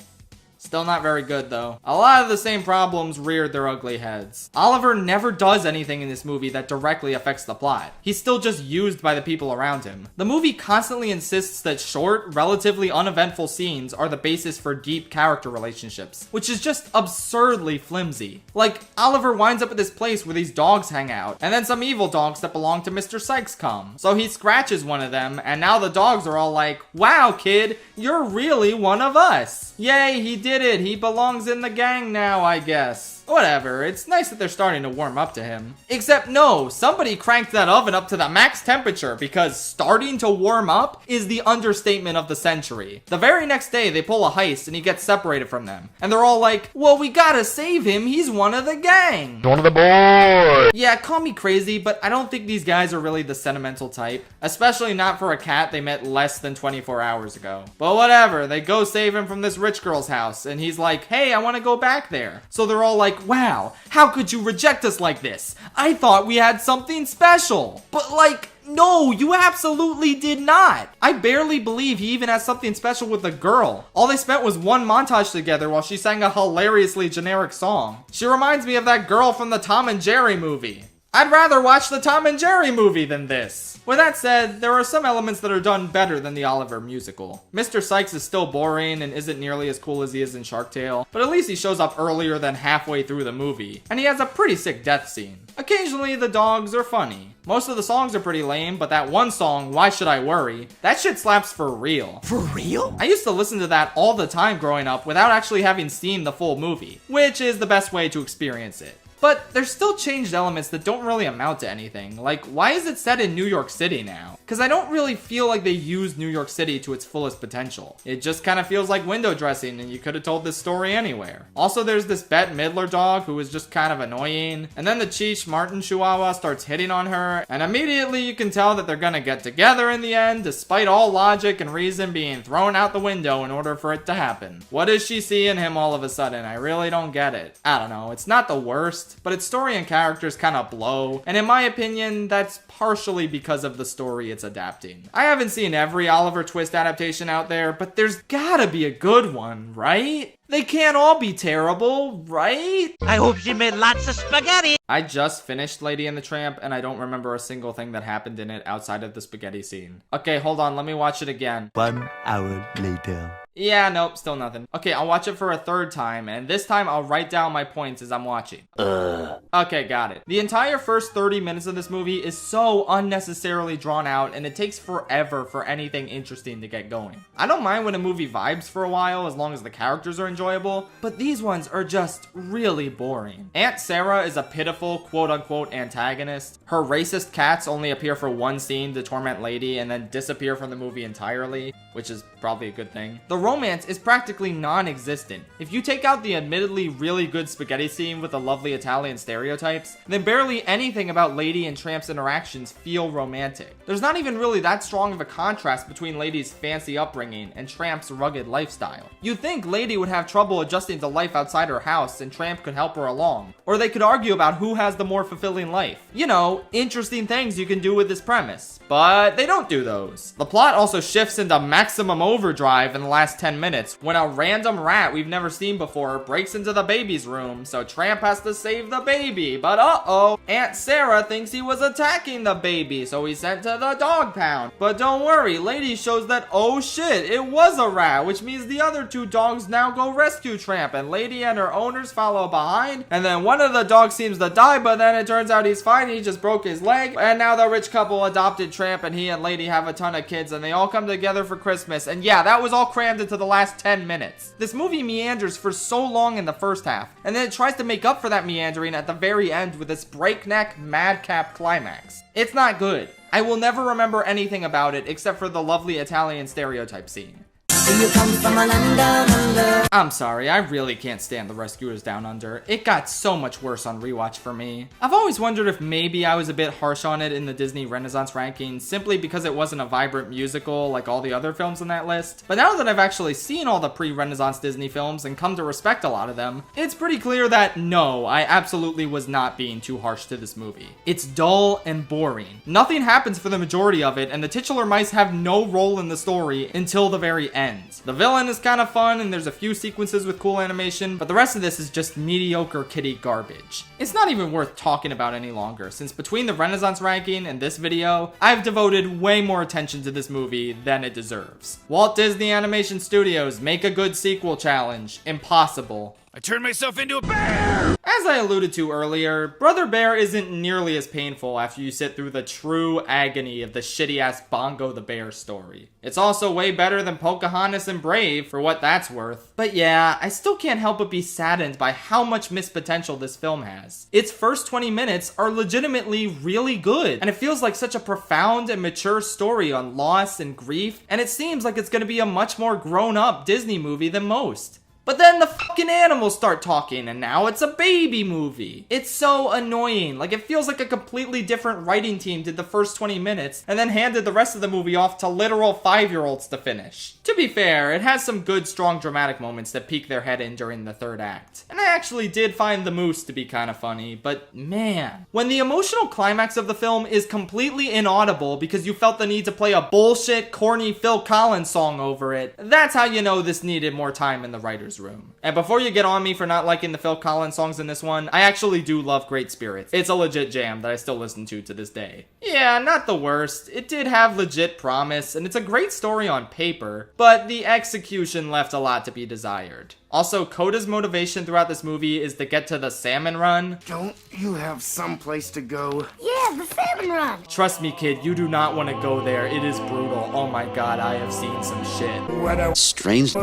Still not very good though. A lot of the same problems reared their ugly heads. Oliver never does anything in this movie that directly affects the plot. He's still just used by the people around him. The movie constantly insists that short, relatively uneventful scenes are the basis for deep character relationships, which is just absurdly flimsy. Like, Oliver winds up at this place where these dogs hang out, and then some evil dogs that belong to Mr. Sykes come. So he scratches one of them, and now the dogs are all like, "Wow, kid, you're really one of us. Yay, he did it. He belongs in the gang now, I guess." Whatever, it's nice that they're starting to warm up to him. Except no, somebody cranked that oven up to the max temperature, because starting to warm up is the understatement of the century. The very next day, they pull a heist and he gets separated from them. And they're all like, "Well, we gotta save him, he's one of the gang." One of the boys. Yeah, call me crazy, but I don't think these guys are really the sentimental type. Especially not for a cat they met less than 24 hours ago. But whatever, they go save him from this rich girl's house, and he's like, "Hey, I wanna go back there." So they're all like, "Wow, how could you reject us like this? I thought we had something special." But like, no, you absolutely did not. I barely believe he even has something special with the girl. All they spent was one montage together while she sang a hilariously generic song. She reminds me of that girl from the Tom and Jerry movie. I'd rather watch the Tom and Jerry movie than this. With that said, there are some elements that are done better than the Oliver musical. Mr. Sykes is still boring and isn't nearly as cool as he is in Shark Tale, but at least he shows up earlier than halfway through the movie, and he has a pretty sick death scene. Occasionally, the dogs are funny. Most of the songs are pretty lame, but that one song, "Why Should I Worry?" that shit slaps for real. For real? I used to listen to that all the time growing up without actually having seen the full movie, which is the best way to experience it. But there's still changed elements that don't really amount to anything. Like, why is it set in New York City now? Because I don't really feel like they used New York City to its fullest potential. It just kind of feels like window dressing, and you could have told this story anywhere. Also, there's this Bette Midler dog who is just kind of annoying. And then the Cheech Martin Chihuahua starts hitting on her, and immediately you can tell that they're gonna get together in the end, despite all logic and reason being thrown out the window in order for it to happen. What does she see in him all of a sudden? I really don't get it. I don't know, it's not the worst, but its story and characters kind of blow, and in my opinion, that's partially because of the story it's adapting. I haven't seen every Oliver Twist adaptation out there, but there's gotta be a good one, right? They can't all be terrible, right? I hope she made lots of spaghetti. I just finished Lady and the Tramp, and I don't remember a single thing that happened in it outside of the spaghetti scene. Okay, hold on, let me watch it again. 1 hour later. Yeah, nope, still nothing. Okay, I'll watch it for a third time, and this time I'll write down my points as I'm watching. Okay, got it. The entire first 30 minutes of this movie is so unnecessarily drawn out, and it takes forever for anything interesting to get going. I don't mind when a movie vibes for a while as long as the characters are enjoyable, but these ones are just really boring. Aunt Sarah is a pitiful quote-unquote antagonist. Her racist cats only appear for one scene to torment Lady and then disappear from the movie entirely, which is probably a good thing. The romance is practically non-existent. If you take out the admittedly really good spaghetti scene with the lovely Italian stereotypes, then barely anything about Lady and Tramp's interactions feel romantic. There's not even really that strong of a contrast between Lady's fancy upbringing and Tramp's rugged lifestyle. You'd think Lady would have trouble adjusting to life outside her house and Tramp could help her along. Or they could argue about who has the more fulfilling life. You know, interesting things you can do with this premise. But they don't do those. The plot also shifts into maximum overdrive in the last 10 minutes when a random rat we've never seen before breaks into the baby's room, so Tramp has to save the baby. But uh-oh, Aunt Sarah thinks he was attacking the baby, so he's sent to the dog pound. But don't worry, Lady shows that, oh shit, it was a rat, which means the other two dogs now go rescue Tramp, and Lady and her owners follow behind. And then one of the dogs seems to die, but then it turns out he's fine, he just broke his leg. And now the rich couple adopted Tramp, and he and Lady have a ton of kids, and they all come together for Christmas. And yeah, that was all crammed into the last 10 minutes. This movie meanders for so long in the first half, and then it tries to make up for that meandering at the very end with its breakneck, madcap climax. It's not good. I will never remember anything about it except for the lovely Italian stereotype scene. Do you come from a land down under? I'm sorry, I really can't stand The Rescuers Down Under. It got so much worse on rewatch for me. I've always wondered if maybe I was a bit harsh on it in the Disney Renaissance rankings simply because it wasn't a vibrant musical like all the other films on that list. But now that I've actually seen all the pre-Renaissance Disney films and come to respect a lot of them, it's pretty clear that no, I absolutely was not being too harsh to this movie. It's dull and boring. Nothing happens for the majority of it, and the titular mice have no role in the story until the very end. end. The villain is kind of fun and there's a few sequences with cool animation, but the rest of this is just mediocre kiddie garbage. It's not even worth talking about any longer, since between the Renaissance ranking and this video, I've devoted way more attention to this movie than it deserves. Walt Disney Animation Studios, make a good sequel challenge. Impossible. I turned myself into a bear! As I alluded to earlier, Brother Bear isn't nearly as painful after you sit through the true agony of the shitty-ass Bongo the Bear story. It's also way better than Pocahontas and Brave, for what that's worth. But yeah, I still can't help but be saddened by how much missed potential this film has. Its first 20 minutes are legitimately really good, and it feels like such a profound and mature story on loss and grief, and it seems like it's gonna be a much more grown-up Disney movie than most. But then the fucking animals start talking and now it's a baby movie. It's so annoying. Like, it feels like a completely different writing team did the first 20 minutes and then handed the rest of the movie off to literal 5-year-olds to finish. To be fair, it has some good, strong dramatic moments that peek their head in during the third act. And I actually did find the moose to be kind of funny, but man. When the emotional climax of the film is completely inaudible because you felt the need to play a bullshit, corny Phil Collins song over it, that's how you know this needed more time in the writer's room. And before you get on me for not liking the Phil Collins songs in this one, I actually do love Great Spirits. It's a legit jam that I still listen to this day. Yeah, not the worst. It did have legit promise, and it's a great story on paper, but the execution left a lot to be desired. Also, Coda's motivation throughout this movie is to get to the salmon run. Don't you have someplace to go? Yeah, the salmon run. Trust me, kid, you do not want to go there. It is brutal. Oh my god, I have seen some shit. What a Strange.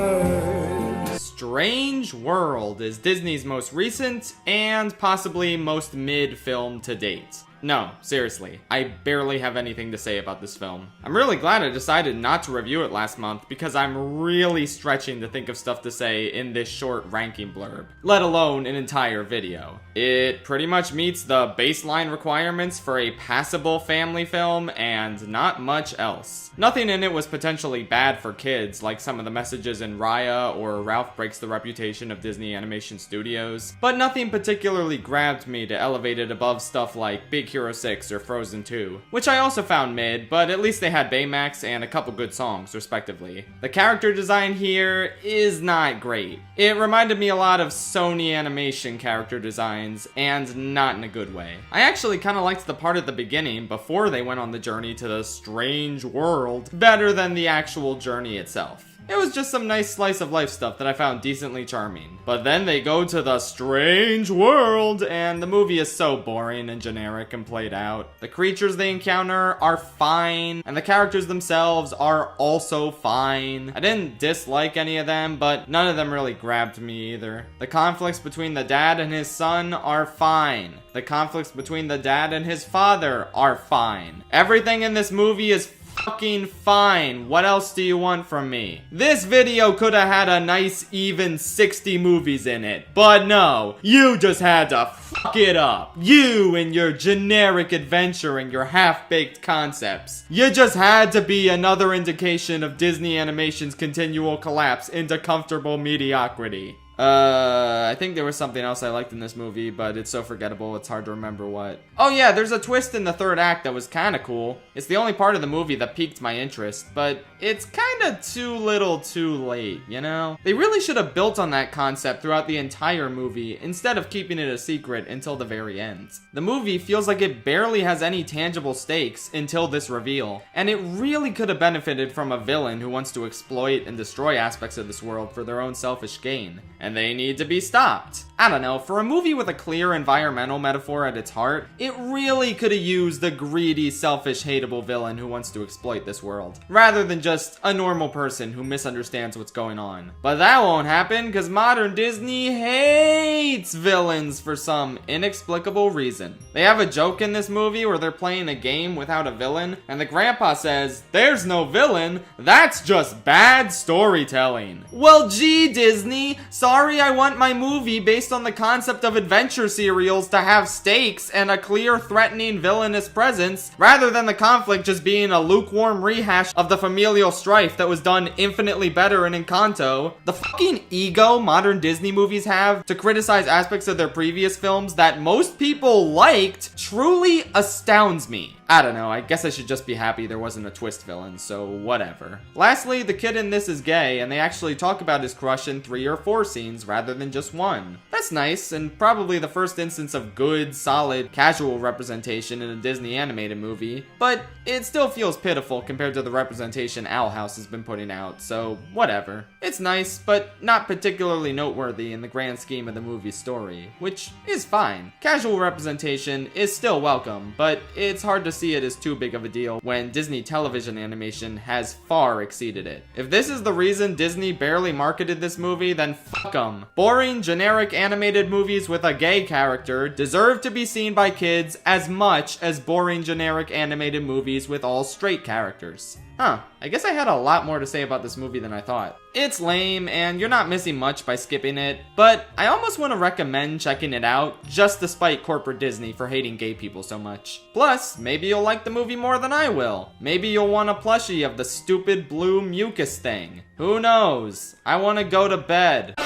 Strange World is Disney's most recent and possibly most mid film to date. No, seriously, I barely have anything to say about this film. I'm really glad I decided not to review it last month because I'm really stretching to think of stuff to say in this short ranking blurb, let alone an entire video. It pretty much meets the baseline requirements for a passable family film and not much else. Nothing in it was potentially bad for kids, like some of the messages in Raya or Ralph Breaks the Reputation of Disney Animation Studios, but nothing particularly grabbed me to elevate it above stuff like Big Hero 6 or Frozen 2, which I also found mid, but at least they had Baymax and a couple good songs, respectively. The character design here is not great. It reminded me a lot of Sony Animation character designs, and not in a good way. I actually kind of liked the part at the beginning, before they went on the journey to the strange world, better than the actual journey itself. It was just some nice slice of life stuff that I found decently charming. But then they go to the strange world, and the movie is so boring and generic and played out. The creatures they encounter are fine, and the characters themselves are also fine. I didn't dislike any of them, but none of them really grabbed me either. The conflicts between the dad and his son are fine. The conflicts between the dad and his father are fine. Everything in this movie is fucking fine. What else do you want from me? This video could have had a nice even 60 movies in it, but no, you just had to fuck it up. You and your generic adventure and your half-baked concepts. You just had to be another indication of Disney Animation's continual collapse into comfortable mediocrity. I think there was something else I liked in this movie, but it's so forgettable it's hard to remember what. Oh yeah, there's a twist in the third act that was kinda cool. It's the only part of the movie that piqued my interest, but it's kinda too little too late, you know? They really should have built on that concept throughout the entire movie, instead of keeping it a secret until the very end. The movie feels like it barely has any tangible stakes until this reveal, and it really could have benefited from a villain who wants to exploit and destroy aspects of this world for their own selfish gain. And they need to be stopped. I don't know, for a movie with a clear environmental metaphor at its heart, it really could have used a greedy, selfish, hateable villain who wants to exploit this world, rather than just a normal person who misunderstands what's going on. But that won't happen, because modern Disney hates villains for some inexplicable reason. They have a joke in this movie where they're playing a game without a villain, and the grandpa says, "There's no villain, that's just bad storytelling." Well, gee, Disney, sorry I want my movie based on the concept of adventure serials to have stakes and a clear, threatening, villainous presence, rather than the conflict just being a lukewarm rehash of the familial strife that was done infinitely better in Encanto. The fucking ego modern Disney movies have to criticize aspects of their previous films that most people liked truly astounds me. I don't know, I guess I should just be happy there wasn't a twist villain, so whatever. Lastly, the kid in this is gay, and they actually talk about his crush in 3 or 4 scenes rather than just 1. That's nice, and probably the first instance of good, solid, casual representation in a Disney animated movie, but it still feels pitiful compared to the representation Owl House has been putting out, so whatever. It's nice, but not particularly noteworthy in the grand scheme of the movie's story, which is fine. Casual representation is still welcome, but it's hard to see it as too big of a deal when Disney television animation has far exceeded it. If this is the reason Disney barely marketed this movie, then fuck 'em. Boring, generic animated movies with a gay character deserve to be seen by kids as much as boring, generic animated movies with all straight characters. Huh, I guess I had a lot more to say about this movie than I thought. It's lame, and you're not missing much by skipping it, but I almost want to recommend checking it out, just to spite corporate Disney for hating gay people so much. Plus, maybe you'll like the movie more than I will. Maybe you'll want a plushie of the stupid blue mucus thing. Who knows? I want to go to bed.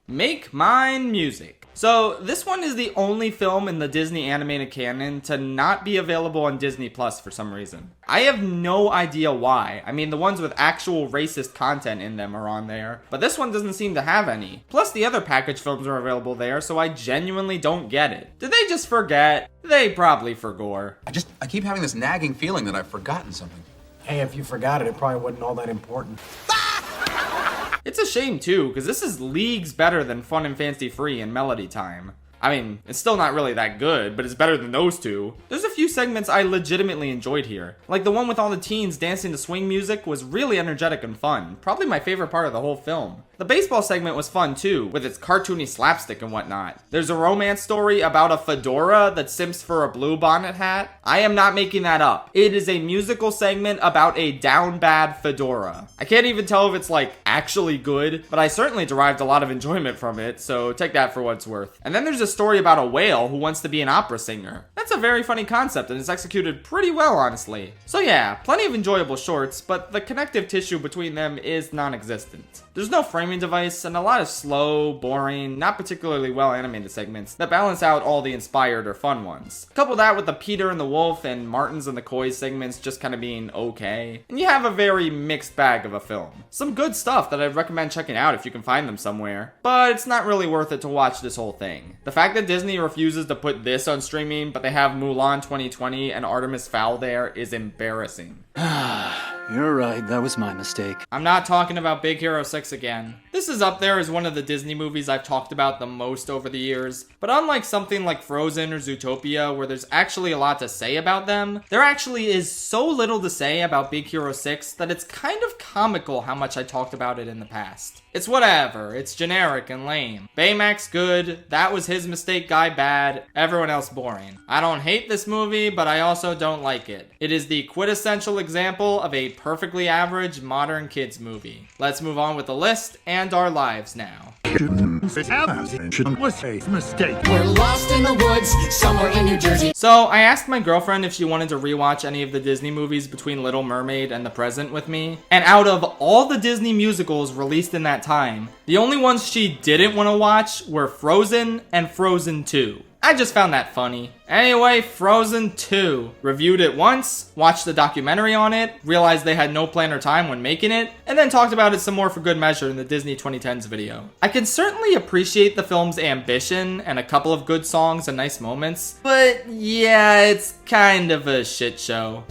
Make mine music. So, this one is the only film in the Disney animated canon to not be available on Disney Plus for some reason. I have no idea why. I mean, the ones with actual racist content in them are on there, but this one doesn't seem to have any. Plus, the other package films are available there, so I genuinely don't get it. Did they just forget? They probably forgore. I keep having this nagging feeling that I've forgotten something. Hey, if you forgot it, it probably wasn't all that important. It's a shame too, because this is leagues better than Fun and Fancy Free and Melody Time. I mean, it's still not really that good, but it's better than those two. There's a few segments I legitimately enjoyed here. Like the one with all the teens dancing to swing music was really energetic and fun. Probably my favorite part of the whole film. The baseball segment was fun too, with its cartoony slapstick and whatnot. There's a romance story about a fedora that simps for a blue bonnet hat. I am not making that up. It is a musical segment about a down bad fedora. I can't even tell if it's like actually good, but I certainly derived a lot of enjoyment from it, so take that for what it's worth. And then there's a story about a whale who wants to be an opera singer. That's a very funny concept and it's executed pretty well, honestly. So yeah, plenty of enjoyable shorts, but the connective tissue between them is non-existent. There's no framing device and a lot of slow, boring, not particularly well animated segments that balance out all the inspired or fun ones. Couple that with the Peter and the Wolf and Martins and the Koi segments just kind of being okay, and you have a very mixed bag of a film. Some good stuff that I'd recommend checking out if you can find them somewhere, but it's not really worth it to watch this whole thing. The fact that Disney refuses to put this on streaming, but they have Mulan 2020 and Artemis Fowl there is embarrassing. You're right, that was my mistake. I'm not talking about Big Hero 6 again. This is up there as one of the Disney movies I've talked about the most over the years, but unlike something like Frozen or Zootopia where there's actually a lot to say about them, there actually is so little to say about Big Hero 6 that it's kind of comical how much I talked about it in the past. It's whatever, it's generic and lame. Baymax good, that was his mistake guy bad, everyone else boring. I don't hate this movie, but I also don't like it. It is the quintessential example of a perfectly average modern kids movie. Let's move on with the list and our lives now. Was a mistake. We're lost in the woods, somewhere in New Jersey. So I asked my girlfriend if she wanted to rewatch any of the Disney movies between Little Mermaid and The Present with me. And out of all the Disney musicals released in that time, the only ones she didn't want to watch were Frozen and Frozen 2. I just found that funny. Anyway, Frozen 2. Reviewed it once, watched the documentary on it, realized they had no plan or time when making it, and then talked about it some more for good measure in the Disney 2010s video. I can certainly appreciate the film's ambition and a couple of good songs and nice moments, but yeah, it's kind of a shit show.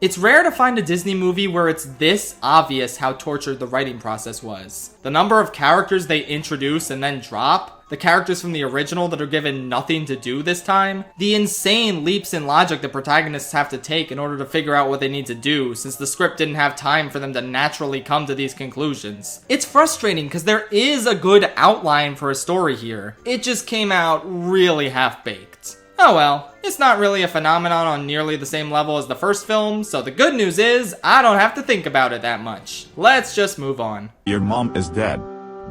It's rare to find a Disney movie where it's this obvious how tortured the writing process was. The number of characters they introduce and then drop, the characters from the original that are given nothing to do this time, the insane leaps in logic the protagonists have to take in order to figure out what they need to do since the script didn't have time for them to naturally come to these conclusions. It's frustrating because there is a good outline for a story here. It just came out really half-baked. Oh well, it's not really a phenomenon on nearly the same level as the first film, so the good news is, I don't have to think about it that much. Let's just move on. Your mom is dead.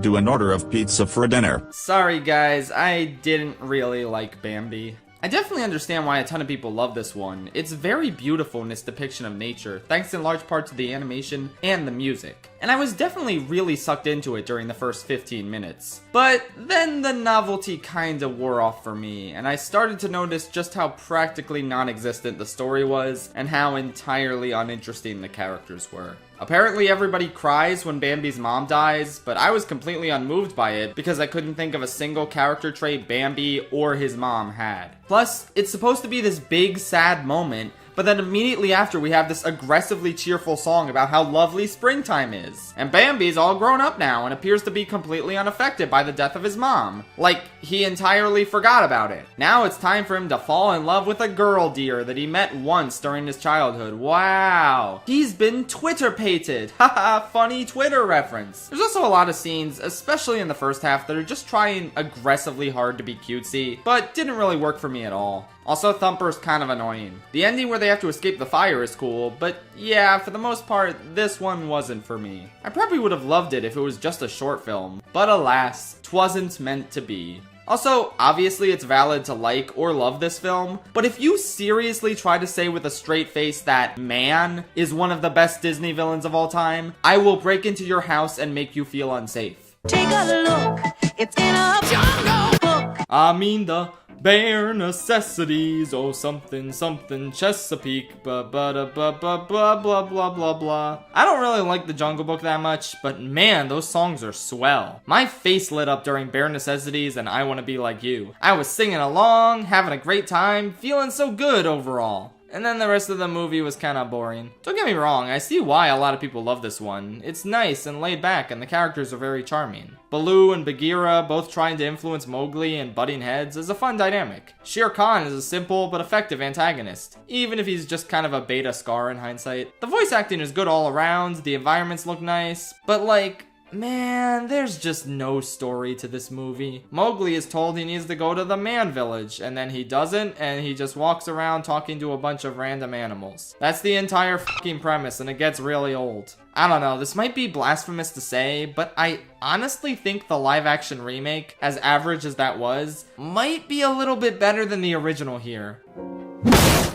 Do an order of pizza for dinner. Sorry guys, I didn't really like Bambi. I definitely understand why a ton of people love this one. It's very beautiful in its depiction of nature, thanks in large part to the animation and the music. and I was definitely really sucked into it during the first 15 minutes. But then the novelty kinda wore off for me, and I started to notice just how practically non-existent the story was, and how entirely uninteresting the characters were. Apparently everybody cries when Bambi's mom dies, but I was completely unmoved by it because I couldn't think of a single character trait Bambi or his mom had. Plus, it's supposed to be this big sad moment, but then immediately after we have this aggressively cheerful song about how lovely springtime is. And Bambi's all grown up now and appears to be completely unaffected by the death of his mom. Like, he entirely forgot about it. Now it's time for him to fall in love with a girl deer that he met once during his childhood. Wow. He's been Twitter-pated. Haha, funny Twitter reference. There's also a lot of scenes, especially in the first half, that are just trying aggressively hard to be cutesy, but didn't really work for me at all. Also, Thumper's kind of annoying. The ending where they have to escape the fire is cool, but yeah, for the most part, this one wasn't for me. I probably would have loved it if it was just a short film, but alas, 'twasn't meant to be. Also, obviously it's valid to like or love this film, but if you seriously try to say with a straight face that Man is one of the best Disney villains of all time, I will break into your house and make you feel unsafe. Take a look, it's in a jungle book. I mean the bare necessities, oh something something Chesapeake, blah blah blah blah blah blah blah blah blah. I don't really like the Jungle Book that much, but man, those songs are swell. My face lit up during Bare Necessities and I Wanna Be Like You. I was singing along, having a great time, feeling so good overall. And then the rest of the movie was kinda boring. Don't get me wrong, I see why a lot of people love this one. It's nice and laid back and the characters are very charming. Baloo and Bagheera both trying to influence Mowgli and butting heads is a fun dynamic. Shere Khan is a simple but effective antagonist, even if he's just kind of a beta Scar in hindsight. The voice acting is good all around, the environments look nice, but like, man, there's just no story to this movie. Mowgli is told he needs to go to the man village, and then he doesn't, and he just walks around talking to a bunch of random animals. That's the entire fucking premise, and it gets really old. I don't know, this might be blasphemous to say, but I honestly think the live-action remake, as average as that was, might be a little bit better than the original here.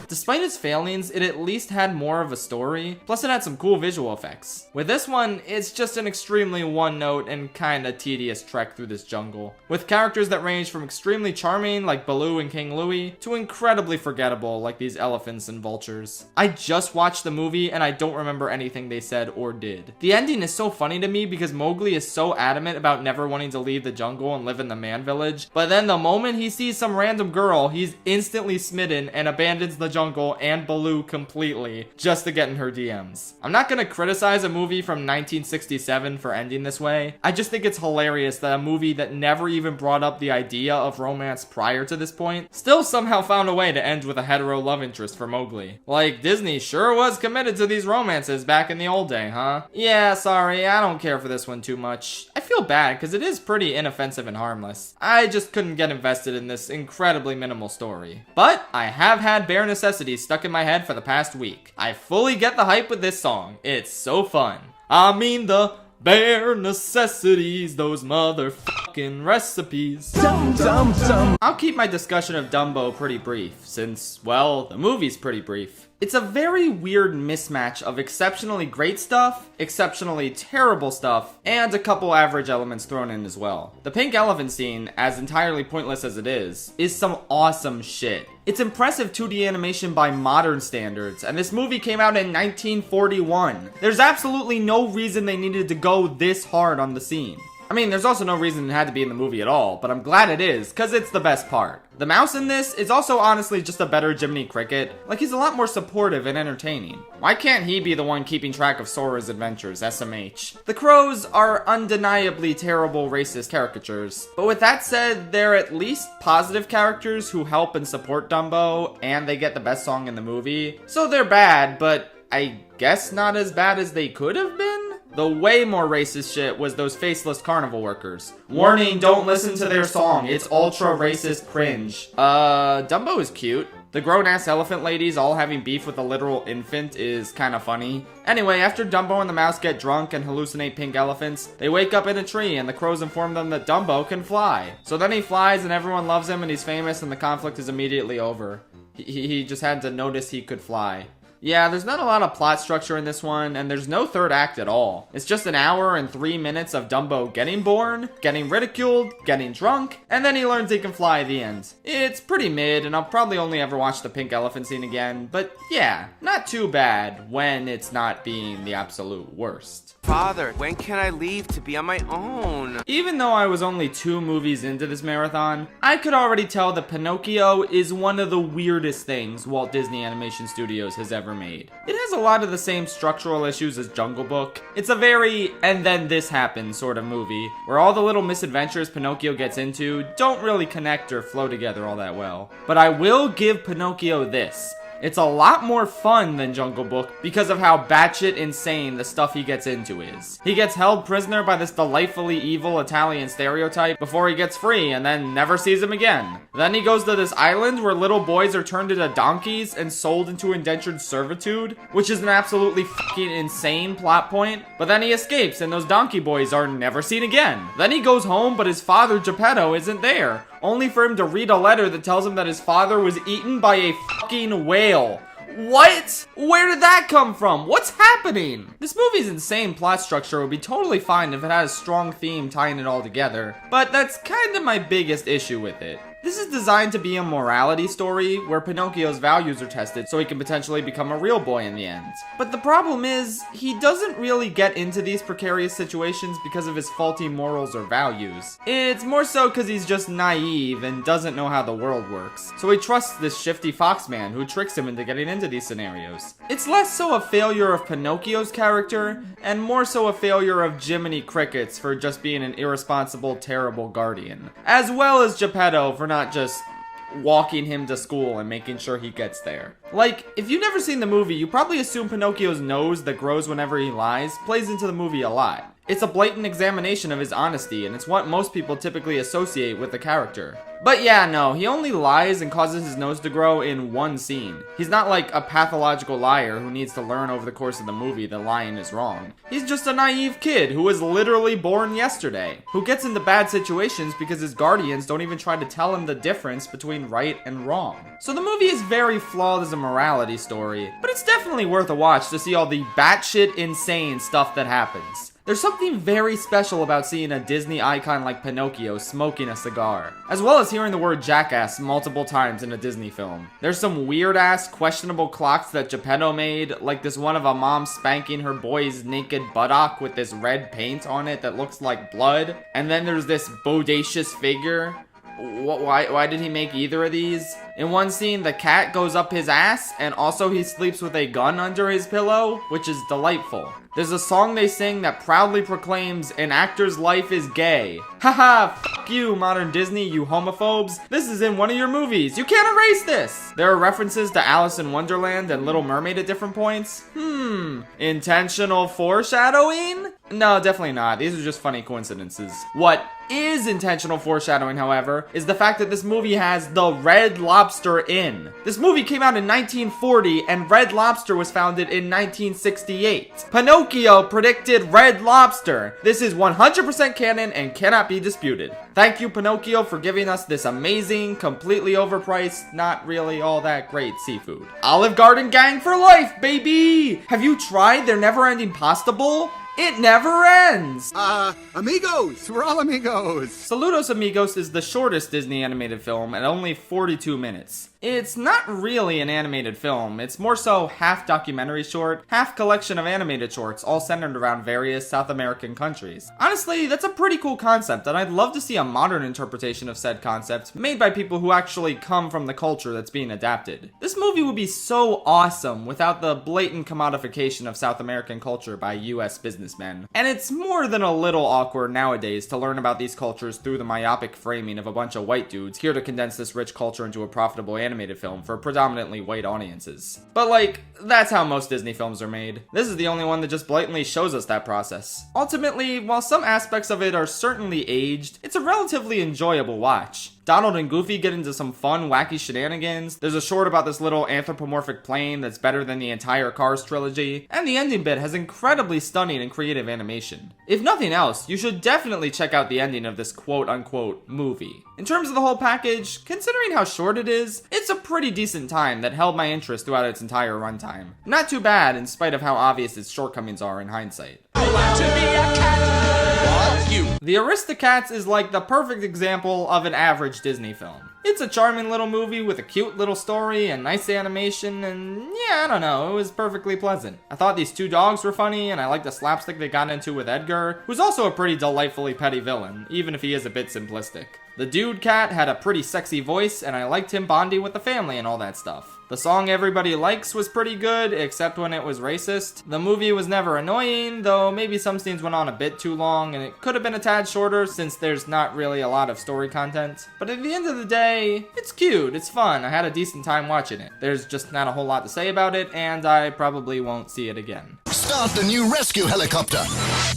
Despite its failings, it at least had more of a story, plus it had some cool visual effects. With this one, it's just an extremely one-note and kinda tedious trek through this jungle, with characters that range from extremely charming like Baloo and King Louie, to incredibly forgettable like these elephants and vultures. I just watched the movie and I don't remember anything they said or did. The ending is so funny to me because Mowgli is so adamant about never wanting to leave the jungle and live in the man village, but then the moment he sees some random girl, he's instantly smitten and abandons the jungle and Baloo completely just to get in her DMs. I'm not gonna criticize a movie from 1967 for ending this way. I just think it's hilarious that a movie that never even brought up the idea of romance prior to this point still somehow found a way to end with a hetero love interest for Mowgli. Like, Disney sure was committed to these romances back in the old day, huh? Yeah, sorry, I don't care for this one too much. I feel bad because it is pretty inoffensive and harmless. I just couldn't get invested in this incredibly minimal story. But I have had Bare Necessities stuck in my head for the past week. I fully get the hype with this song. It's so fun. I mean the bare necessities, those motherfucking recipes. I'll keep my discussion of Dumbo pretty brief, since, well, the movie's pretty brief. It's a very weird mismatch of exceptionally great stuff, exceptionally terrible stuff, and a couple average elements thrown in as well. The pink elephant scene, as entirely pointless as it is some awesome shit. It's impressive 2D animation by modern standards, and this movie came out in 1941. There's absolutely no reason they needed to go this hard on the scene. I mean, there's also no reason it had to be in the movie at all, but I'm glad it is, cause it's the best part. The mouse in this is also honestly just a better Jiminy Cricket. Like, he's a lot more supportive and entertaining. Why can't he be the one keeping track of Sora's adventures, SMH? The crows are undeniably terrible racist caricatures, but with that said, they're at least positive characters who help and support Dumbo, and they get the best song in the movie. So they're bad, but I guess not as bad as they could have been? The way more racist shit was those faceless carnival workers. Warning, don't listen to their song. It's ultra racist cringe. Dumbo is cute. The grown-ass elephant ladies all having beef with a literal infant is kinda funny. Anyway, after Dumbo and the mouse get drunk and hallucinate pink elephants, they wake up in a tree and the crows inform them that Dumbo can fly. So then he flies and everyone loves him and he's famous and the conflict is immediately over. He just had to notice he could fly. Yeah, there's not a lot of plot structure in this one, and there's no third act at all. It's just an hour and 3 minutes of Dumbo getting born, getting ridiculed, getting drunk, and then he learns he can fly at the end. It's pretty mid, and I'll probably only ever watch the pink elephant scene again, but yeah, not too bad when it's not being the absolute worst. Father, when can I leave to be on my own? Even though I was only 2 movies into this marathon, I could already tell that Pinocchio is one of the weirdest things Walt Disney Animation Studios has ever made. It has a lot of the same structural issues as Jungle Book. It's a very and then this happens sort of movie, where all the little misadventures Pinocchio gets into don't really connect or flow together all that well. But I will give Pinocchio this. It's a lot more fun than Jungle Book because of how batshit insane the stuff he gets into is. He gets held prisoner by this delightfully evil Italian stereotype before he gets free and then never sees him again. Then he goes to this island where little boys are turned into donkeys and sold into indentured servitude, which is an absolutely fucking insane plot point. But then he escapes and those donkey boys are never seen again. Then he goes home but his father Geppetto isn't there, only for him to read a letter that tells him that his father was eaten by a fucking whale. What? Where did that come from? What's happening? This movie's insane plot structure would be totally fine if it had a strong theme tying it all together, but that's kind of my biggest issue with it. This is designed to be a morality story where Pinocchio's values are tested so he can potentially become a real boy in the end. But the problem is, he doesn't really get into these precarious situations because of his faulty morals or values. It's more so because he's just naive and doesn't know how the world works. So he trusts this shifty fox man who tricks him into getting into these scenarios. It's less so a failure of Pinocchio's character and more so a failure of Jiminy Crickets for just being an irresponsible, terrible guardian. As well as Geppetto for not just walking him to school and making sure he gets there. Like, if you've never seen the movie, you probably assume Pinocchio's nose that grows whenever he lies plays into the movie a lot. It's a blatant examination of his honesty, and it's what most people typically associate with the character. But yeah, no, he only lies and causes his nose to grow in one scene. He's not like a pathological liar who needs to learn over the course of the movie that lying is wrong. He's just a naive kid who was literally born yesterday, who gets into bad situations because his guardians don't even try to tell him the difference between right and wrong. So the movie is very flawed as a morality story, but it's definitely worth a watch to see all the batshit insane stuff that happens. There's something very special about seeing a Disney icon like Pinocchio smoking a cigar, as well as hearing the word jackass multiple times in a Disney film. There's some weird-ass, questionable clocks that Geppetto made, like this one of a mom spanking her boy's naked buttock with this red paint on it that looks like blood. And then there's this bodacious figure. Why did he make either of these? In one scene, the cat goes up his ass, and also he sleeps with a gun under his pillow, which is delightful. There's a song they sing that proudly proclaims an actor's life is gay. Haha, fuck you, modern Disney, you homophobes. This is in one of your movies. You can't erase this. There are references to Alice in Wonderland and Little Mermaid at different points. Intentional foreshadowing? No, definitely not. These are just funny coincidences. What is intentional foreshadowing, however, is the fact that this movie has the Red Lobster in. This movie came out in 1940 and Red Lobster was founded in 1968. Pinocchio predicted Red Lobster. This is 100% canon and cannot be disputed. Thank you, Pinocchio, for giving us this amazing, completely overpriced, not really all that great seafood. Olive Garden gang for life, baby! Have you tried their never-ending pasta bowl? It never ends! Amigos! We're all amigos! Saludos Amigos is the shortest Disney animated film at only 42 minutes. It's not really an animated film, it's more so half documentary short, half collection of animated shorts, all centered around various South American countries. Honestly, that's a pretty cool concept, and I'd love to see a modern interpretation of said concept, made by people who actually come from the culture that's being adapted. This movie would be so awesome without the blatant commodification of South American culture by US businessmen. And it's more than a little awkward nowadays to learn about these cultures through the myopic framing of a bunch of white dudes here to condense this rich culture into a profitable animated film for predominantly white audiences. But like, that's how most Disney films are made. This is the only one that just blatantly shows us that process. Ultimately, while some aspects of it are certainly aged, it's a relatively enjoyable watch. Donald and Goofy get into some fun, wacky shenanigans. There's a short about this little anthropomorphic plane that's better than the entire Cars trilogy, and the ending bit has incredibly stunning and creative animation. If nothing else, you should definitely check out the ending of this quote-unquote movie. In terms of the whole package, considering how short it is, it's a pretty decent time that held my interest throughout its entire runtime. Not too bad in spite of how obvious its shortcomings are in hindsight. The Aristocats is like the perfect example of an average Disney film. It's a charming little movie with a cute little story and nice animation, and yeah, I don't know, it was perfectly pleasant. I thought these two dogs were funny, and I liked the slapstick they got into with Edgar, who's also a pretty delightfully petty villain, even if he is a bit simplistic. The dude cat had a pretty sexy voice, and I liked him bonding with the family and all that stuff. The song Everybody Likes was pretty good, except when it was racist. The movie was never annoying, though maybe some scenes went on a bit too long, and it could have been a tad shorter since there's not really a lot of story content. But at the end of the day, it's cute, it's fun, I had a decent time watching it. There's just not a whole lot to say about it, and I probably won't see it again. Start the new rescue helicopter!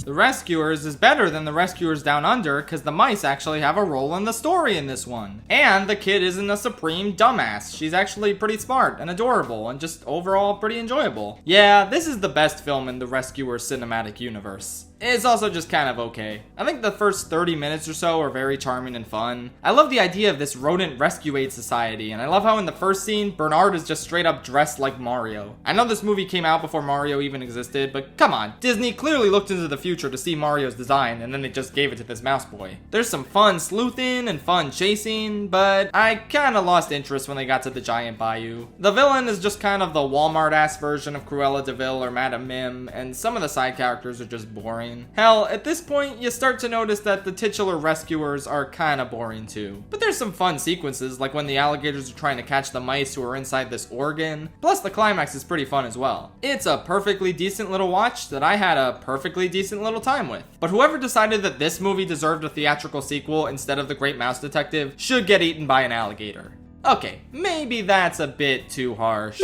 The Rescuers is better than the Rescuers Down Under because the mice actually have a role in the story in this one. And the kid isn't a supreme dumbass. She's actually pretty smart and adorable and just overall pretty enjoyable. Yeah, this is the best film in the Rescuers cinematic universe. It's also just kind of okay. I think the first 30 minutes or so are very charming and fun. I love the idea of this rodent rescue aid society, and I love how in the first scene, Bernard is just straight up dressed like Mario. I know this movie came out before Mario even existed, but come on, Disney clearly looked into the future to see Mario's design, and then they just gave it to this mouse boy. There's some fun sleuthing and fun chasing, but I kinda lost interest when they got to the giant bayou. The villain is just kind of the Walmart-ass version of Cruella de Vil or Madame Mim, and some of the side characters are just boring. Hell, at this point, you start to notice that the titular rescuers are kinda boring too. But there's some fun sequences, like when the alligators are trying to catch the mice who are inside this organ. Plus, the climax is pretty fun as well. It's a perfectly decent little watch that I had a perfectly decent little time with. But whoever decided that this movie deserved a theatrical sequel instead of The Great Mouse Detective should get eaten by an alligator. Okay, maybe that's a bit too harsh.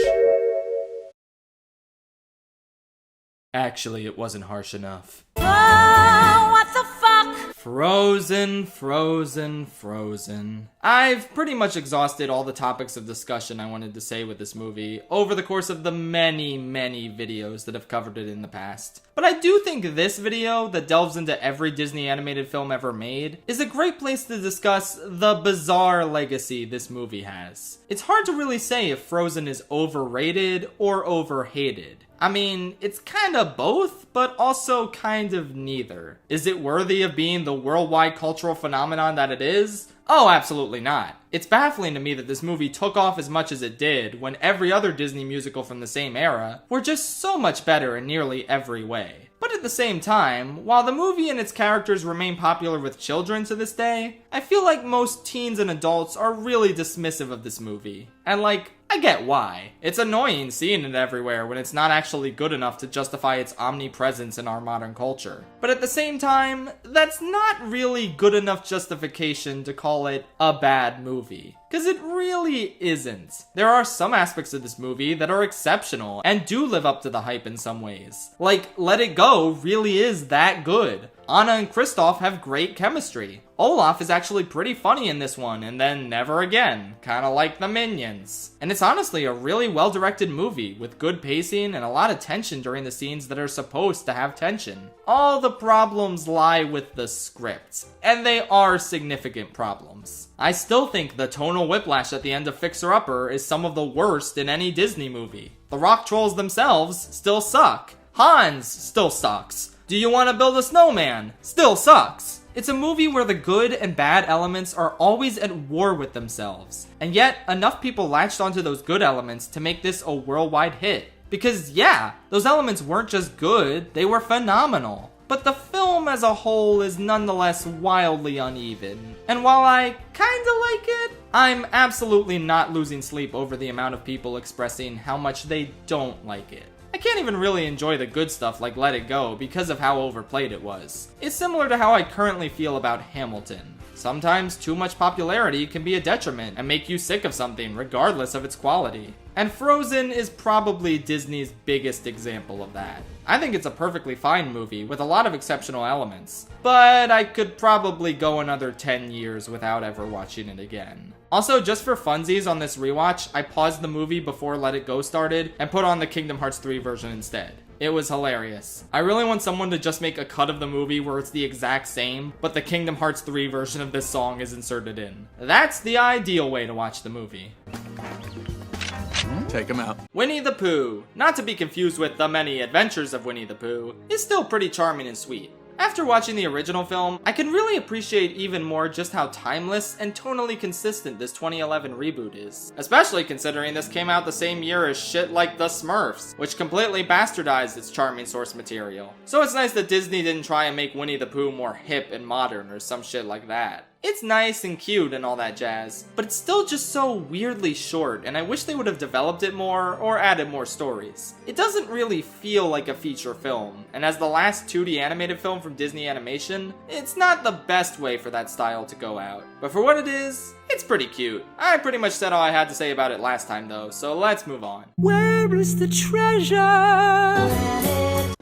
Actually, it wasn't harsh enough. Oh, what the fuck? Frozen, Frozen, Frozen. I've pretty much exhausted all the topics of discussion I wanted to say with this movie over the course of the many videos that have covered it in the past. But I do think this video, that delves into every Disney animated film ever made, is a great place to discuss the bizarre legacy this movie has. It's hard to really say if Frozen is overrated or overhated. I mean, it's kind of both, but also kind of neither. Is it worthy of being the worldwide cultural phenomenon that it is? Oh, absolutely not. It's baffling to me that this movie took off as much as it did when every other Disney musical from the same era were just so much better in nearly every way. But at the same time, while the movie and its characters remain popular with children to this day, I feel like most teens and adults are really dismissive of this movie. And like, I get why. It's annoying seeing it everywhere when it's not actually good enough to justify its omnipresence in our modern culture. But at the same time, that's not really good enough justification to call it a bad movie. Because it really isn't. There are some aspects of this movie that are exceptional and do live up to the hype in some ways. Like, Let It Go really is that good. Anna and Kristoff have great chemistry. Olaf is actually pretty funny in this one, and then never again, kinda like the Minions. And it's honestly a really well-directed movie, with good pacing and a lot of tension during the scenes that are supposed to have tension. All the problems lie with the script, and they are significant problems. I still think the tonal whiplash at the end of Fixer Upper is some of the worst in any Disney movie. The rock trolls themselves still suck. Hans still sucks. Do You Want to Build a Snowman still sucks. It's a movie where the good and bad elements are always at war with themselves. And yet, enough people latched onto those good elements to make this a worldwide hit. Because yeah, those elements weren't just good, they were phenomenal. But the film as a whole is nonetheless wildly uneven. And while I kinda like it, I'm absolutely not losing sleep over the amount of people expressing how much they don't like it. I can't even really enjoy the good stuff like Let It Go because of how overplayed it was. It's similar to how I currently feel about Hamilton. Sometimes too much popularity can be a detriment and make you sick of something regardless of its quality. And Frozen is probably Disney's biggest example of that. I think it's a perfectly fine movie with a lot of exceptional elements, but I could probably go another 10 years without ever watching it again. Also, just for funsies on this rewatch, I paused the movie before Let It Go started and put on the Kingdom Hearts 3 version instead. It was hilarious. I really want someone to just make a cut of the movie where it's the exact same, but the Kingdom Hearts 3 version of this song is inserted in. That's the ideal way to watch the movie. Take him out. Winnie the Pooh, not to be confused with The Many Adventures of Winnie the Pooh, is still pretty charming and sweet. After watching the original film, I can really appreciate even more just how timeless and tonally consistent this 2011 reboot is. Especially considering this came out the same year as shit like The Smurfs, which completely bastardized its charming source material. So it's nice that Disney didn't try and make Winnie the Pooh more hip and modern or some shit like that. It's nice and cute and all that jazz, but it's still just so weirdly short, and I wish they would have developed it more or added more stories. It doesn't really feel like a feature film, and as the last 2D animated film from Disney Animation, it's not the best way for that style to go out. But for what it is, it's pretty cute. I pretty much said all I had to say about it last time though, so let's move on. Where is the treasure?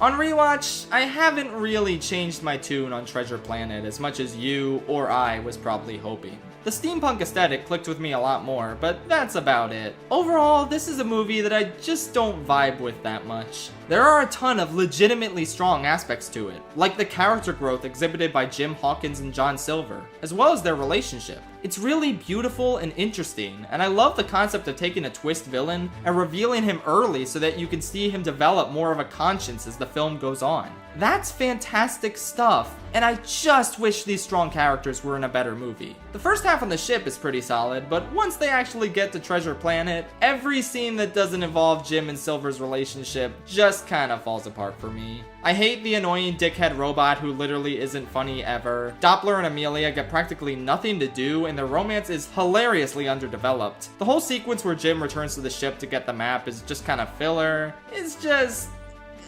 On rewatch, I haven't really changed my tune on Treasure Planet as much as you or I was probably hoping. The steampunk aesthetic clicked with me a lot more, but that's about it. Overall, this is a movie that I just don't vibe with that much. There are a ton of legitimately strong aspects to it, like the character growth exhibited by Jim Hawkins and John Silver, as well as their relationship. It's really beautiful and interesting, and I love the concept of taking a twist villain and revealing him early so that you can see him develop more of a conscience as the film goes on. That's fantastic stuff, and I just wish these strong characters were in a better movie. The first half on the ship is pretty solid, but once they actually get to Treasure Planet, every scene that doesn't involve Jim and Silver's relationship just kinda falls apart for me. I hate the annoying dickhead robot who literally isn't funny ever. Doppler and Amelia get practically nothing to do, and their romance is hilariously underdeveloped. The whole sequence where Jim returns to the ship to get the map is just kind of filler. It's just...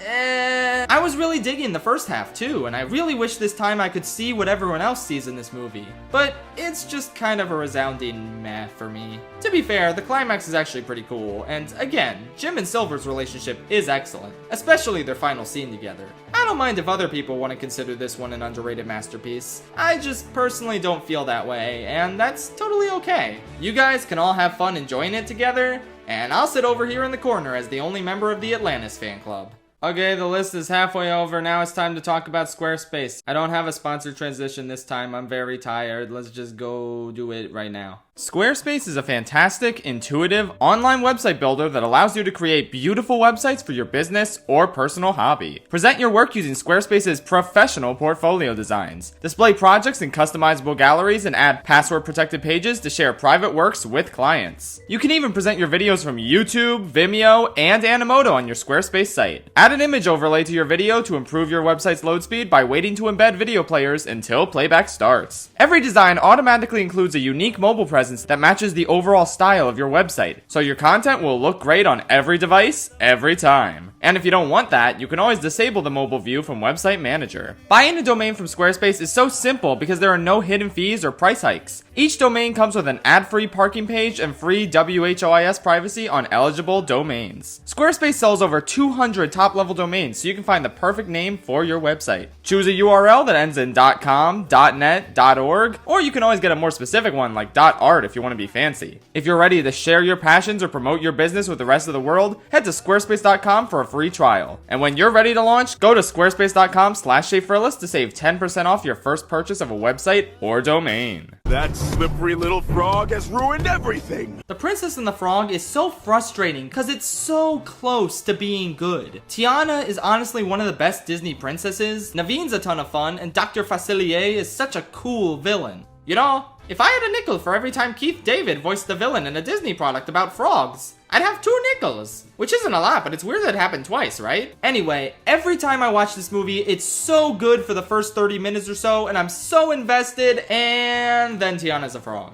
I was really digging the first half too, and I really wish this time I could see what everyone else sees in this movie. But it's just kind of a resounding meh for me. To be fair, the climax is actually pretty cool, and again, Jim and Silver's relationship is excellent, especially their final scene together. I don't mind if other people want to consider this one an underrated masterpiece. I just personally don't feel that way, and that's totally okay. You guys can all have fun enjoying it together, and I'll sit over here in the corner as the only member of the Atlantis fan club. Okay, the list is halfway over. Now it's time to talk about Squarespace. I don't have a sponsored transition this time. I'm very tired. Let's just go do it right now. Squarespace is a fantastic, intuitive, online website builder that allows you to create beautiful websites for your business or personal hobby. Present your work using Squarespace's professional portfolio designs. Display projects in customizable galleries and add password-protected pages to share private works with clients. You can even present your videos from YouTube, Vimeo, and Animoto on your Squarespace site. Add an image overlay to your video to improve your website's load speed by waiting to embed video players until playback starts. Every design automatically includes a unique mobile presence that matches the overall style of your website, so your content will look great on every device, every time. And if you don't want that, you can always disable the mobile view from Website Manager. Buying a domain from Squarespace is so simple because there are no hidden fees or price hikes. Each domain comes with an ad-free parking page and free WHOIS privacy on eligible domains. Squarespace sells over 200 top-level domains, so you can find the perfect name for your website. Choose a URL that ends in .com, .net, .org, or you can always get a more specific one like .art if you want to be fancy. If you're ready to share your passions or promote your business with the rest of the world, head to squarespace.com for a free trial. And when you're ready to launch, go to squarespace.com/ShayFrillis to save 10% off your first purchase of a website or domain. That slippery little frog has ruined everything! The Princess and the Frog is so frustrating because it's so close to being good. Tiana is honestly one of the best Disney princesses, Naveen's a ton of fun, and Dr. Facilier is such a cool villain. You know, if I had a nickel for every time Keith David voiced the villain in a Disney product about frogs, I'd have 2 nickels. Which isn't a lot, but it's weird that it happened twice, right? Anyway, every time I watch this movie, it's so good for the first 30 minutes or so, and I'm so invested, and then Tiana's a frog.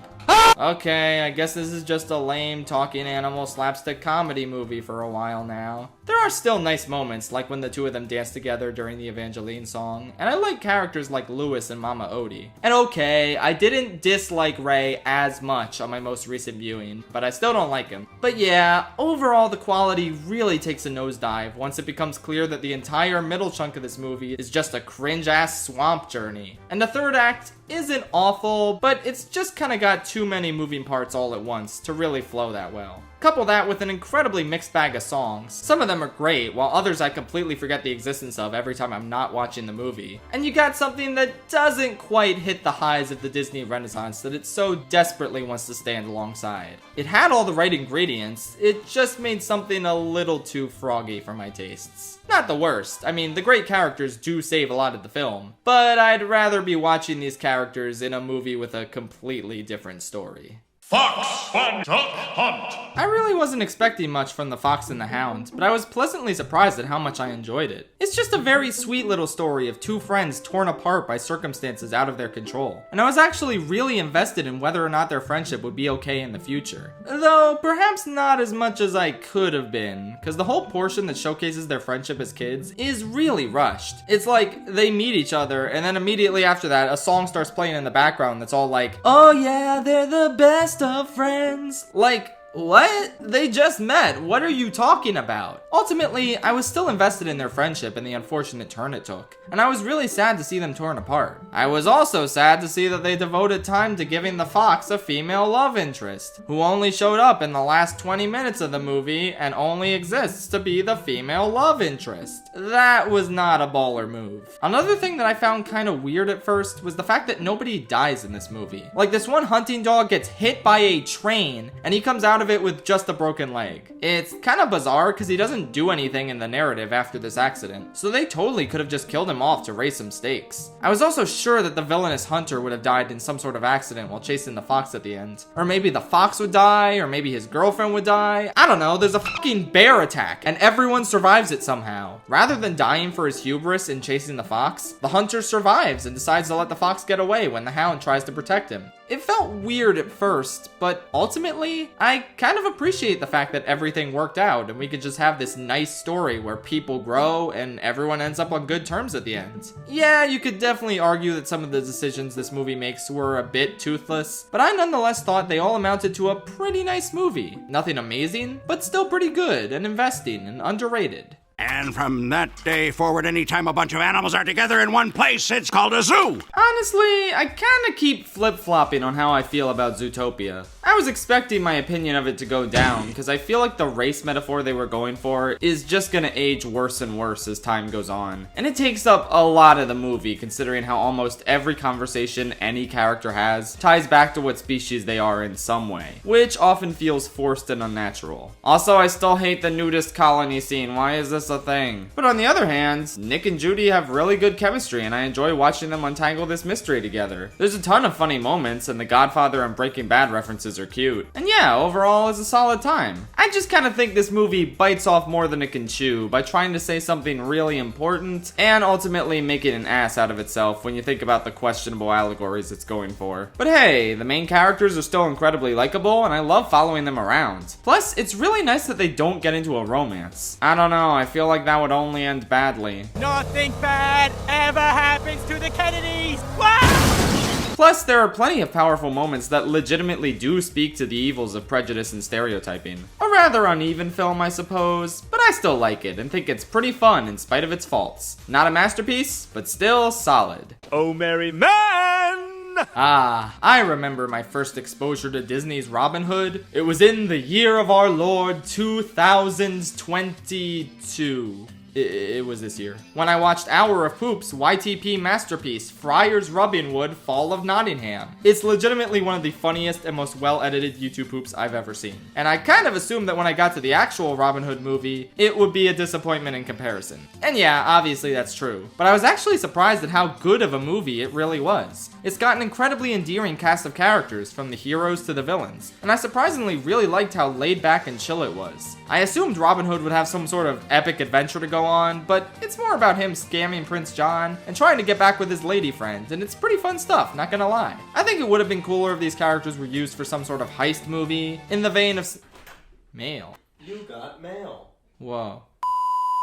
Okay, I guess this is just a lame talking animal slapstick comedy movie for a while now. There are still nice moments, like when the two of them dance together during the Evangeline song, and I like characters like Lewis and Mama Odie. And okay, I didn't dislike Ray as much on my most recent viewing, but I still don't like him. But yeah, overall the quality really takes a nosedive once it becomes clear that the entire middle chunk of this movie is just a cringe-ass swamp journey. And the third act isn't awful, but it's just kinda got too many moving parts all at once to really flow that well. Couple that with an incredibly mixed bag of songs. Some of them are great, while others I completely forget the existence of every time I'm not watching the movie. And you got something that doesn't quite hit the highs of the Disney Renaissance that it so desperately wants to stand alongside. It had all the right ingredients, it just made something a little too froggy for my tastes. Not the worst, I mean the great characters do save a lot of the film, but I'd rather be watching these characters in a movie with a completely different story. Fox and Duck Hunt! I really wasn't expecting much from The Fox and the Hound, but I was pleasantly surprised at how much I enjoyed it. It's just a very sweet little story of two friends torn apart by circumstances out of their control, and I was actually really invested in whether or not their friendship would be okay in the future. Though, perhaps not as much as I could have been, because the whole portion that showcases their friendship as kids is really rushed. It's like, they meet each other, and then immediately after that, a song starts playing in the background that's all like, "Oh yeah, they're the best of friends." Like, what? They just met. What are you talking about? Ultimately, I was still invested in their friendship and the unfortunate turn it took, and I was really sad to see them torn apart. I was also sad to see that they devoted time to giving the fox a female love interest, who only showed up in the last 20 minutes of the movie and only exists to be the female love interest. That was not a baller move. Another thing that I found kind of weird at first was the fact that nobody dies in this movie. Like, this one hunting dog gets hit by a train, and he comes out of it with just a broken leg. It's kind of bizarre because he doesn't do anything in the narrative after this accident, so they totally could have just killed him off to raise some stakes. I was also sure that the villainous hunter would have died in some sort of accident while chasing the fox at the end. Or maybe the fox would die, or maybe his girlfriend would die. I don't know, there's a fucking bear attack, and everyone survives it somehow. Rather than dying for his hubris in chasing the fox, the hunter survives and decides to let the fox get away when the hound tries to protect him. It felt weird at first, but ultimately, I kind of appreciate the fact that everything worked out and we could just have this nice story where people grow and everyone ends up on good terms at the end. Yeah, you could definitely argue that some of the decisions this movie makes were a bit toothless, but I nonetheless thought they all amounted to a pretty nice movie. Nothing amazing, but still pretty good and investing and underrated. And from that day forward, anytime a bunch of animals are together in one place, it's called a zoo! Honestly, I kinda keep flip-flopping on how I feel about Zootopia. I was expecting my opinion of it to go down, because I feel like the race metaphor they were going for is just gonna age worse and worse as time goes on. And it takes up a lot of the movie, considering how almost every conversation any character has ties back to what species they are in some way, which often feels forced and unnatural. Also, I still hate the nudist colony scene. Why is this a thing? But on the other hand, Nick and Judy have really good chemistry and I enjoy watching them untangle this mystery together. There's a ton of funny moments and the Godfather and Breaking Bad references are cute. And yeah, overall it's a solid time. I just kind of think this movie bites off more than it can chew by trying to say something really important and ultimately making an ass out of itself when you think about the questionable allegories it's going for. But hey, the main characters are still incredibly likable and I love following them around. Plus, it's really nice that they don't get into a romance. I don't know, I feel like that would only end badly. Nothing bad ever happens to the Kennedys! Plus, there are plenty of powerful moments that legitimately do speak to the evils of prejudice and stereotyping. A rather uneven film, I suppose, but I still like it and think it's pretty fun in spite of its faults. Not a masterpiece, but still solid. Oh, merry man! Ah, I remember my first exposure to Disney's Robin Hood. It was in the year of our Lord 2022. It was this year. When I watched Hour of Poop's YTP masterpiece, Friar's Rubbing Wood, Fall of Nottingham. It's legitimately one of the funniest and most well-edited YouTube poops I've ever seen. And I kind of assumed that when I got to the actual Robin Hood movie, it would be a disappointment in comparison. And yeah, obviously that's true. But I was actually surprised at how good of a movie it really was. It's got an incredibly endearing cast of characters, from the heroes to the villains. And I surprisingly really liked how laid back and chill it was. I assumed Robin Hood would have some sort of epic adventure to go go on, but it's more about him scamming Prince John and trying to get back with his lady friend, and it's pretty fun stuff, not gonna lie. I think it would have been cooler if these characters were used for some sort of heist movie, in the vein of... Mail. You got mail. Whoa.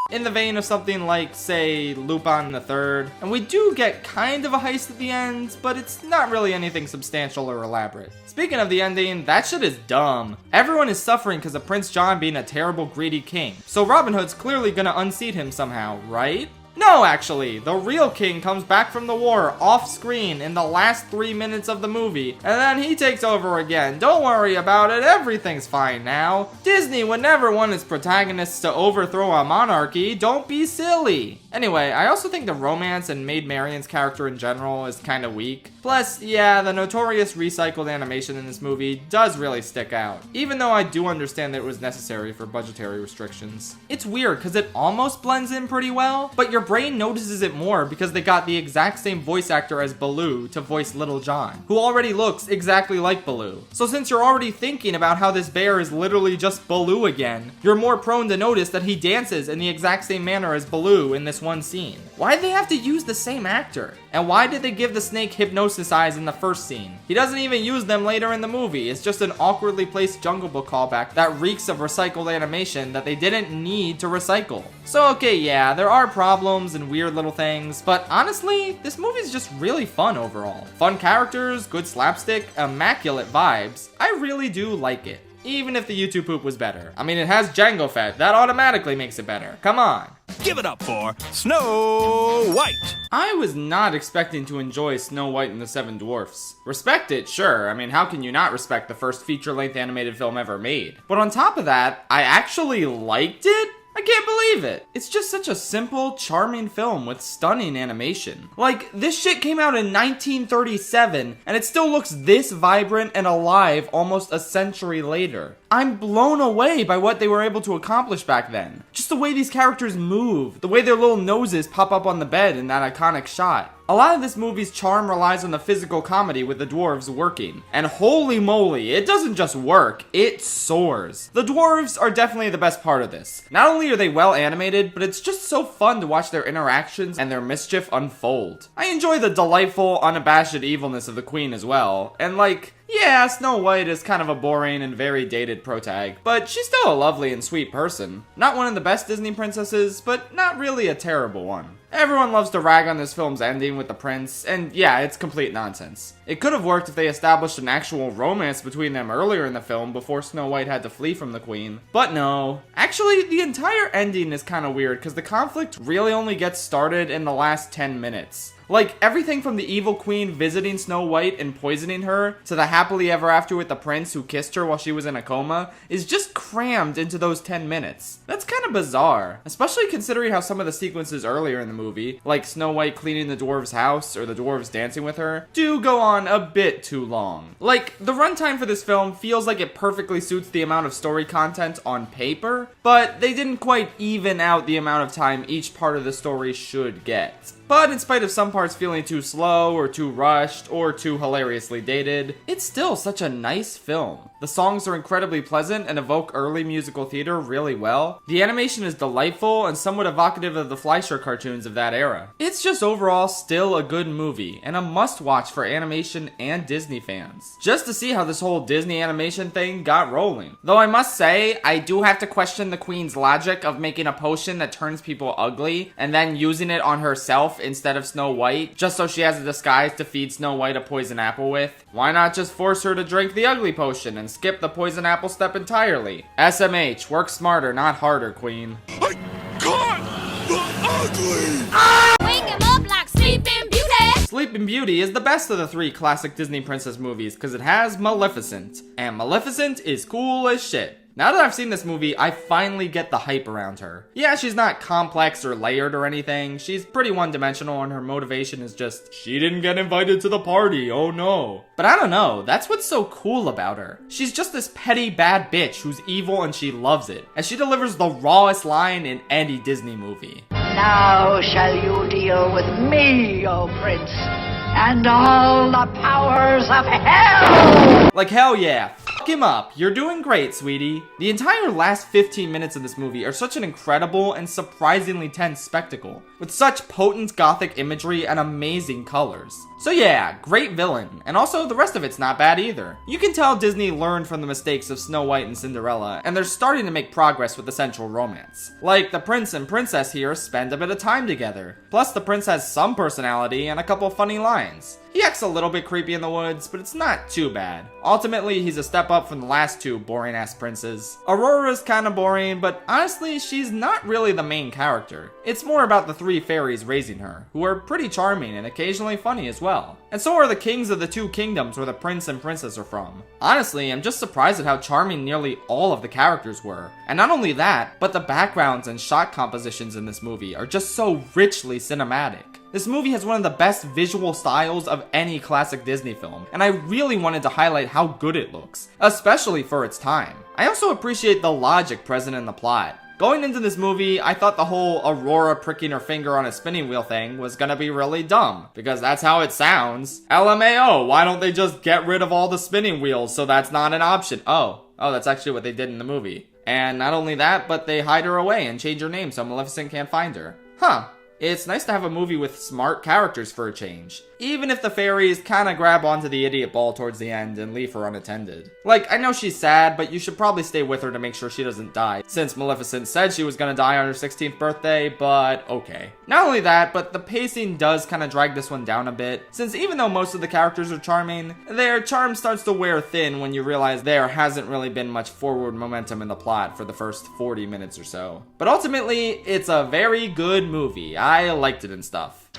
In the vein of something like, say, Lupin III. And we do get kind of a heist at the end, but it's not really anything substantial or elaborate. Speaking of the ending, that shit is dumb. Everyone is suffering because of Prince John being a terrible, greedy king. So Robin Hood's clearly gonna unseat him somehow, right? No, actually, the real king comes back from the war off screen in the last 3 minutes of the movie, and then he takes over again. Don't worry about it, everything's fine now. Disney would never want its protagonists to overthrow a monarchy, don't be silly. Anyway, I also think the romance and Maid Marian's character in general is kinda weak. Plus, yeah, the notorious recycled animation in this movie does really stick out, even though I do understand that it was necessary for budgetary restrictions. It's weird, cause it almost blends in pretty well, but your brain notices it more because they got the exact same voice actor as Baloo to voice Little John, who already looks exactly like Baloo. So since you're already thinking about how this bear is literally just Baloo again, you're more prone to notice that he dances in the exact same manner as Baloo in this one scene. Why did they have to use the same actor? And why did they give the snake hypnosis eyes in the first scene? He doesn't even use them later in the movie. It's just an awkwardly placed Jungle Book callback that reeks of recycled animation that they didn't need to recycle. So okay, yeah, there are problems and weird little things, but honestly, this movie's just really fun overall. Fun characters, good slapstick, immaculate vibes. I really do like it. Even if the YouTube poop was better. I mean, it has Jango Fett. That automatically makes it better. Come on. Give it up for Snow White! I was not expecting to enjoy Snow White and the Seven Dwarfs. Respect it, sure. I mean, how can you not respect the first feature-length animated film ever made? But on top of that, I actually liked it? I can't believe it. It's just such a simple, charming film with stunning animation. Like, this shit came out in 1937, and it still looks this vibrant and alive almost a century later. I'm blown away by what they were able to accomplish back then. Just the way these characters move, the way their little noses pop up on the bed in that iconic shot. A lot of this movie's charm relies on the physical comedy with the dwarves working. And holy moly, it doesn't just work, it soars. The dwarves are definitely the best part of this. Not only are they well animated, but it's just so fun to watch their interactions and their mischief unfold. I enjoy the delightful, unabashed evilness of the queen as well. And like, yeah, Snow White is kind of a boring and very dated protag, but she's still a lovely and sweet person. Not one of the best Disney princesses, but not really a terrible one. Everyone loves to rag on this film's ending with the prince, and yeah, it's complete nonsense. It could have worked if they established an actual romance between them earlier in the film before Snow White had to flee from the queen. But no. Actually, the entire ending is kind of weird because the conflict really only gets started in the last 10 minutes. Like, everything from the evil queen visiting Snow White and poisoning her, to the happily ever after with the prince who kissed her while she was in a coma, is just crammed into those 10 minutes. That's kind of bizarre, especially considering how some of the sequences earlier in the movie, like Snow White cleaning the dwarves' house or the dwarves dancing with her, do go on a bit too long. Like, the runtime for this film feels like it perfectly suits the amount of story content on paper, but they didn't quite even out the amount of time each part of the story should get. But in spite of some parts feeling too slow, or too rushed, or too hilariously dated, it's still such a nice film. The songs are incredibly pleasant and evoke early musical theater really well. The animation is delightful and somewhat evocative of the Fleischer cartoons of that era. It's just overall still a good movie, and a must-watch for animation and Disney fans. Just to see how this whole Disney animation thing got rolling. Though I must say, I do have to question the queen's logic of making a potion that turns people ugly, and then using it on herself instead of Snow White, just so she has a disguise to feed Snow White a poison apple with. Why not just force her to drink the ugly potion and skip the poison apple step entirely? SMH, work smarter, not harder, queen. I got the ugly! Wake him up like Sleeping Beauty! Sleeping Beauty is the best of the 3 classic Disney princess movies because it has Maleficent, and Maleficent is cool as shit. Now that I've seen this movie, I finally get the hype around her. Yeah, she's not complex or layered or anything. She's pretty one-dimensional and her motivation is just, she didn't get invited to the party, oh no. But I don't know, that's what's so cool about her. She's just this petty bad bitch who's evil and she loves it. And she delivers the rawest line in any Disney movie. Now shall you deal with me, O prince, and all the powers of hell! Like, hell yeah, fuck him up. You're doing great, sweetie. The entire last 15 minutes of this movie are such an incredible and surprisingly tense spectacle, with such potent gothic imagery and amazing colors. So yeah, great villain, and also the rest of it's not bad either. You can tell Disney learned from the mistakes of Snow White and Cinderella, and they're starting to make progress with the central romance. Like, the prince and princess here spend a bit of time together. Plus, the prince has some personality and a couple funny lines. He acts a little bit creepy in the woods, but it's not too bad. Ultimately, he's a step up from the last two boring-ass princes. Aurora's kinda boring, but honestly, she's not really the main character. It's more about the three fairies raising her, who are pretty charming and occasionally funny as well. And so are the kings of the two kingdoms where the prince and princess are from. Honestly, I'm just surprised at how charming nearly all of the characters were. And not only that, but the backgrounds and shot compositions in this movie are just so richly cinematic. This movie has one of the best visual styles of any classic Disney film, and I really wanted to highlight how good it looks, especially for its time. I also appreciate the logic present in the plot. Going into this movie, I thought the whole Aurora pricking her finger on a spinning wheel thing was gonna be really dumb, because that's how it sounds. LMAO, why don't they just get rid of all the spinning wheels so that's not an option? Oh, that's actually what they did in the movie. And not only that, but they hide her away and change her name so Maleficent can't find her. Huh. It's nice to have a movie with smart characters for a change, even if the fairies kinda grab onto the idiot ball towards the end and leave her unattended. Like, I know she's sad, but you should probably stay with her to make sure she doesn't die, since Maleficent said she was gonna die on her 16th birthday, but okay. Not only that, but the pacing does kinda drag this one down a bit, since even though most of the characters are charming, their charm starts to wear thin when you realize there hasn't really been much forward momentum in the plot for the first 40 minutes or so. But ultimately, it's a very good movie. I liked it and stuff.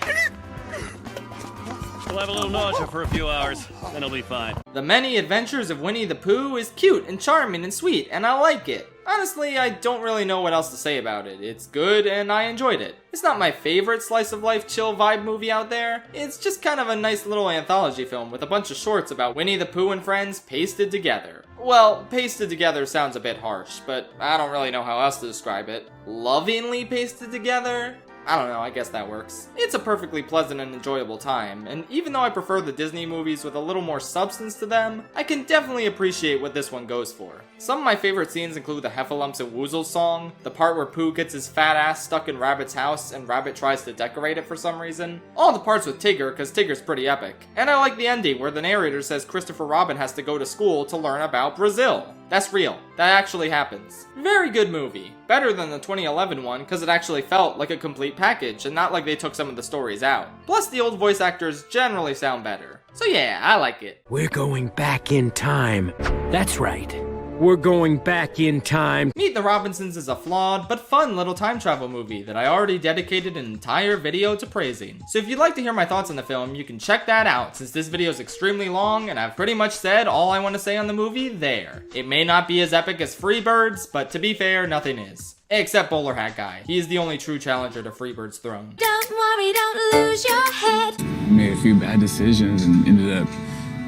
We'll have a little nausea for a few hours, then it'll be fine. The Many Adventures of Winnie the Pooh is cute and charming and sweet, and I like it. Honestly, I don't really know what else to say about it. It's good, and I enjoyed it. It's not my favorite slice-of-life chill vibe movie out there. It's just kind of a nice little anthology film with a bunch of shorts about Winnie the Pooh and friends pasted together. Well, pasted together sounds a bit harsh, but I don't really know how else to describe it. Lovingly pasted together? I don't know, I guess that works. It's a perfectly pleasant and enjoyable time, and even though I prefer the Disney movies with a little more substance to them, I can definitely appreciate what this one goes for. Some of my favorite scenes include the Heffalumps and Woozles song, the part where Pooh gets his fat ass stuck in Rabbit's house and Rabbit tries to decorate it for some reason, all the parts with Tigger cause Tigger's pretty epic, and I like the ending where the narrator says Christopher Robin has to go to school to learn about Brazil. That's real. That actually happens. Very good movie. Better than the 2011 one, because it actually felt like a complete package, and not like they took some of the stories out. Plus, the old voice actors generally sound better. So yeah, I like it. We're going back in time. That's right. We're going back in time. Meet the Robinsons is a flawed but fun little time travel movie that I already dedicated an entire video to praising. So if you'd like to hear my thoughts on the film, you can check that out since this video is extremely long and I've pretty much said all I want to say on the movie there. It may not be as epic as Freebirds, but to be fair, nothing is. Except Bowler Hat Guy. He is the only true challenger to Freebird's throne. Don't worry, don't lose your head. I made a few bad decisions and ended up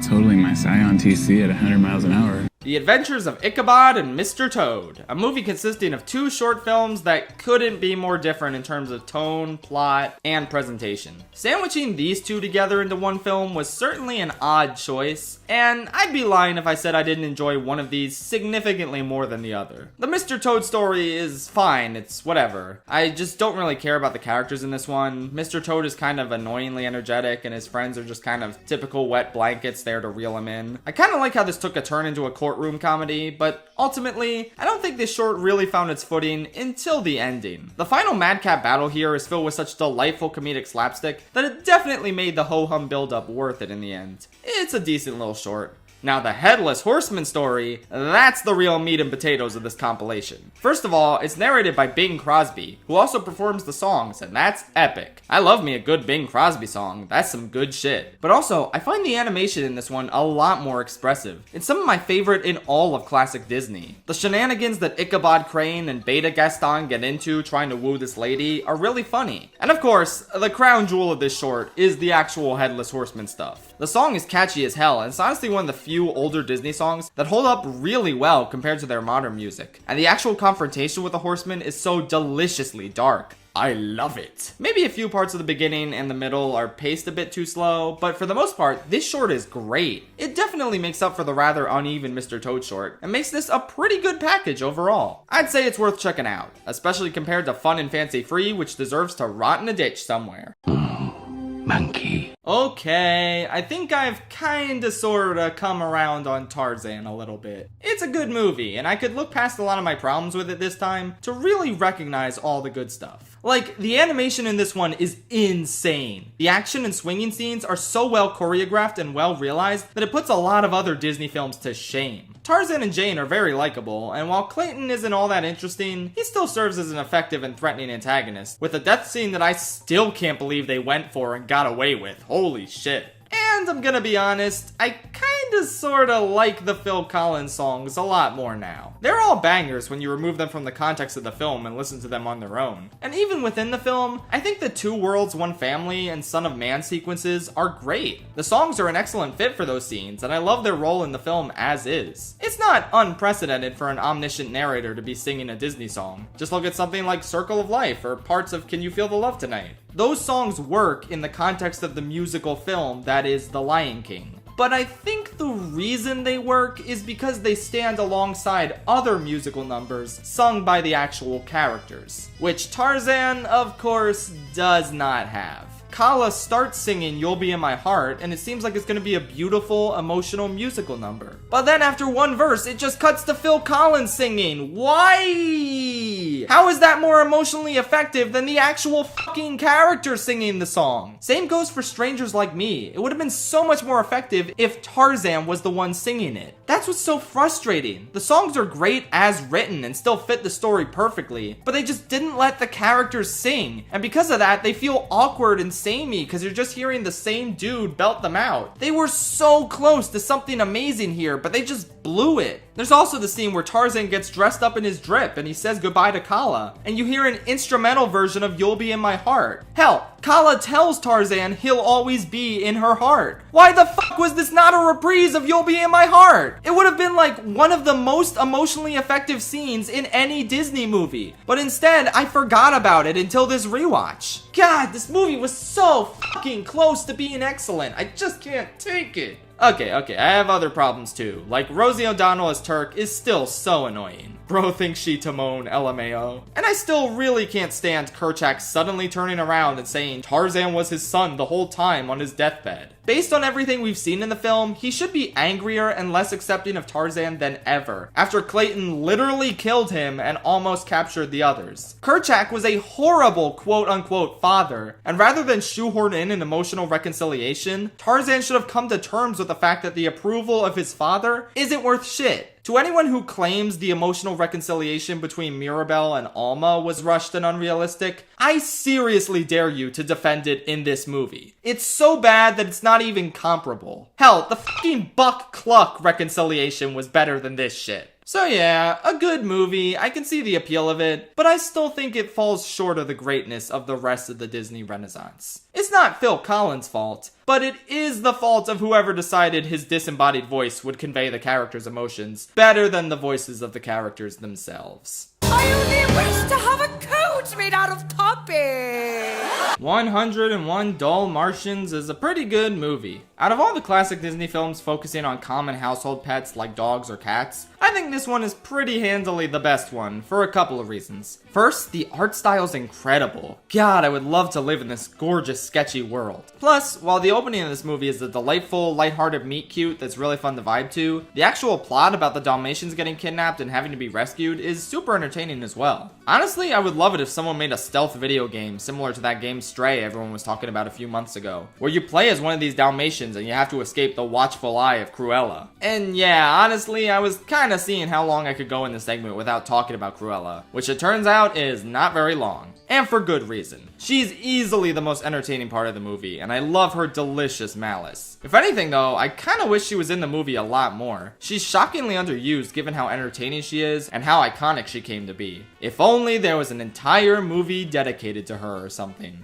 totaling my Scion TC at 100 miles an hour. The Adventures of Ichabod and Mr. Toad, a movie consisting of two short films that couldn't be more different in terms of tone, plot, and presentation. Sandwiching these two together into one film was certainly an odd choice, and I'd be lying if I said I didn't enjoy one of these significantly more than the other. The Mr. Toad story is fine, it's whatever. I just don't really care about the characters in this one. Mr. Toad is kind of annoyingly energetic, and his friends are just kind of typical wet blankets there to reel him in. I kind of like how this took a turn into a courtroom comedy, but ultimately, I don't think this short really found its footing until the ending. The final madcap battle here is filled with such delightful comedic slapstick that it definitely made the ho-hum build-up worth it in the end. It's a decent little short. Now the Headless Horseman story, that's the real meat and potatoes of this compilation. First of all, it's narrated by Bing Crosby, who also performs the songs, and that's epic. I love me a good Bing Crosby song, that's some good shit. But also, I find the animation in this one a lot more expressive. It's some of my favorite in all of classic Disney. The shenanigans that Ichabod Crane and Beta Gaston get into trying to woo this lady are really funny. And of course, the crown jewel of this short is the actual Headless Horseman stuff. The song is catchy as hell, and it's honestly one of the few older Disney songs that hold up really well compared to their modern music. And the actual confrontation with the horseman is so deliciously dark. I love it. Maybe a few parts of the beginning and the middle are paced a bit too slow, but for the most part, this short is great. It definitely makes up for the rather uneven Mr. Toad short, and makes this a pretty good package overall. I'd say it's worth checking out, especially compared to Fun and Fancy Free, which deserves to rot in a ditch somewhere. Monkey. Okay, I think I've kinda sorta come around on Tarzan a little bit. It's a good movie, and I could look past a lot of my problems with it this time to really recognize all the good stuff. Like, the animation in this one is insane. The action and swinging scenes are so well choreographed and well realized that it puts a lot of other Disney films to shame. Tarzan and Jane are very likable, and while Clayton isn't all that interesting, he still serves as an effective and threatening antagonist, with a death scene that I still can't believe they went for and got away with. Holy shit. And I'm gonna be honest, I kinda sorta like the Phil Collins songs a lot more now. They're all bangers when you remove them from the context of the film and listen to them on their own. And even within the film, I think the Two Worlds, One Family and Son of Man sequences are great. The songs are an excellent fit for those scenes, and I love their role in the film as is. It's not unprecedented for an omniscient narrator to be singing a Disney song. Just look at something like Circle of Life or parts of Can You Feel the Love Tonight? Those songs work in the context of the musical film that is The Lion King. But I think the reason they work is because they stand alongside other musical numbers sung by the actual characters, which Tarzan, of course, does not have. Kala starts singing You'll Be in My Heart, and it seems like it's gonna be a beautiful, emotional musical number. But then after one verse, it just cuts to Phil Collins singing. Why? How is that more emotionally effective than the actual fucking character singing the song? Same goes for Strangers Like Me. It would have been so much more effective if Tarzan was the one singing it. That's what's so frustrating. The songs are great as written and still fit the story perfectly, but they just didn't let the characters sing. And because of that, they feel awkward and samey because you're just hearing the same dude belt them out. They were so close to something amazing here, but they just blew it. There's also the scene where Tarzan gets dressed up in his drip and he says goodbye to Kala, and you hear an instrumental version of You'll Be in My Heart. Hell, Kala tells Tarzan he'll always be in her heart. Why the fuck was this not a reprise of You'll Be in My Heart? It would have been like one of the most emotionally effective scenes in any Disney movie. But instead, I forgot about it until this rewatch. God, this movie was so fucking close to being excellent. I just can't take it. Okay, I have other problems too. Like, Rosie O'Donnell as Turk is still so annoying. Bro thinks she Timon, LMAO. And I still really can't stand Kerchak suddenly turning around and saying Tarzan was his son the whole time on his deathbed. Based on everything we've seen in the film, he should be angrier and less accepting of Tarzan than ever, after Clayton literally killed him and almost captured the others. Kerchak was a horrible quote-unquote father, and rather than shoehorn in an emotional reconciliation, Tarzan should have come to terms with the fact that the approval of his father isn't worth shit. To anyone who claims the emotional reconciliation between Mirabel and Alma was rushed and unrealistic, I seriously dare you to defend it in this movie. It's so bad that it's not even comparable. Hell, the fucking Buck Cluck reconciliation was better than this shit. So yeah, a good movie, I can see the appeal of it, but I still think it falls short of the greatness of the rest of the Disney Renaissance. It's not Phil Collins' fault, but it is the fault of whoever decided his disembodied voice would convey the characters' emotions better than the voices of the characters themselves. I only wish to have a coat made out of topping. 101 Dull Martians is a pretty good movie. Out of all the classic Disney films focusing on common household pets like dogs or cats, I think this one is pretty handily the best one for a couple of reasons. First, the art style's incredible. God, I would love to live in this gorgeous, sketchy world. Plus, while the opening of this movie is a delightful, lighthearted meet cute that's really fun to vibe to, the actual plot about the Dalmatians getting kidnapped and having to be rescued is super entertaining as well. Honestly, I would love it if someone made a stealth video game similar to that game Stray everyone was talking about a few months ago, where you play as one of these Dalmatians and you have to escape the watchful eye of Cruella. And yeah, honestly, I was kinda seeing how long I could go in this segment without talking about Cruella, which it turns out is not very long. And for good reason. She's easily the most entertaining part of the movie, and I love her delicious malice. If anything though, I kinda wish she was in the movie a lot more. She's shockingly underused given how entertaining she is and how iconic she came to be. If only there was an entire movie dedicated to her or something.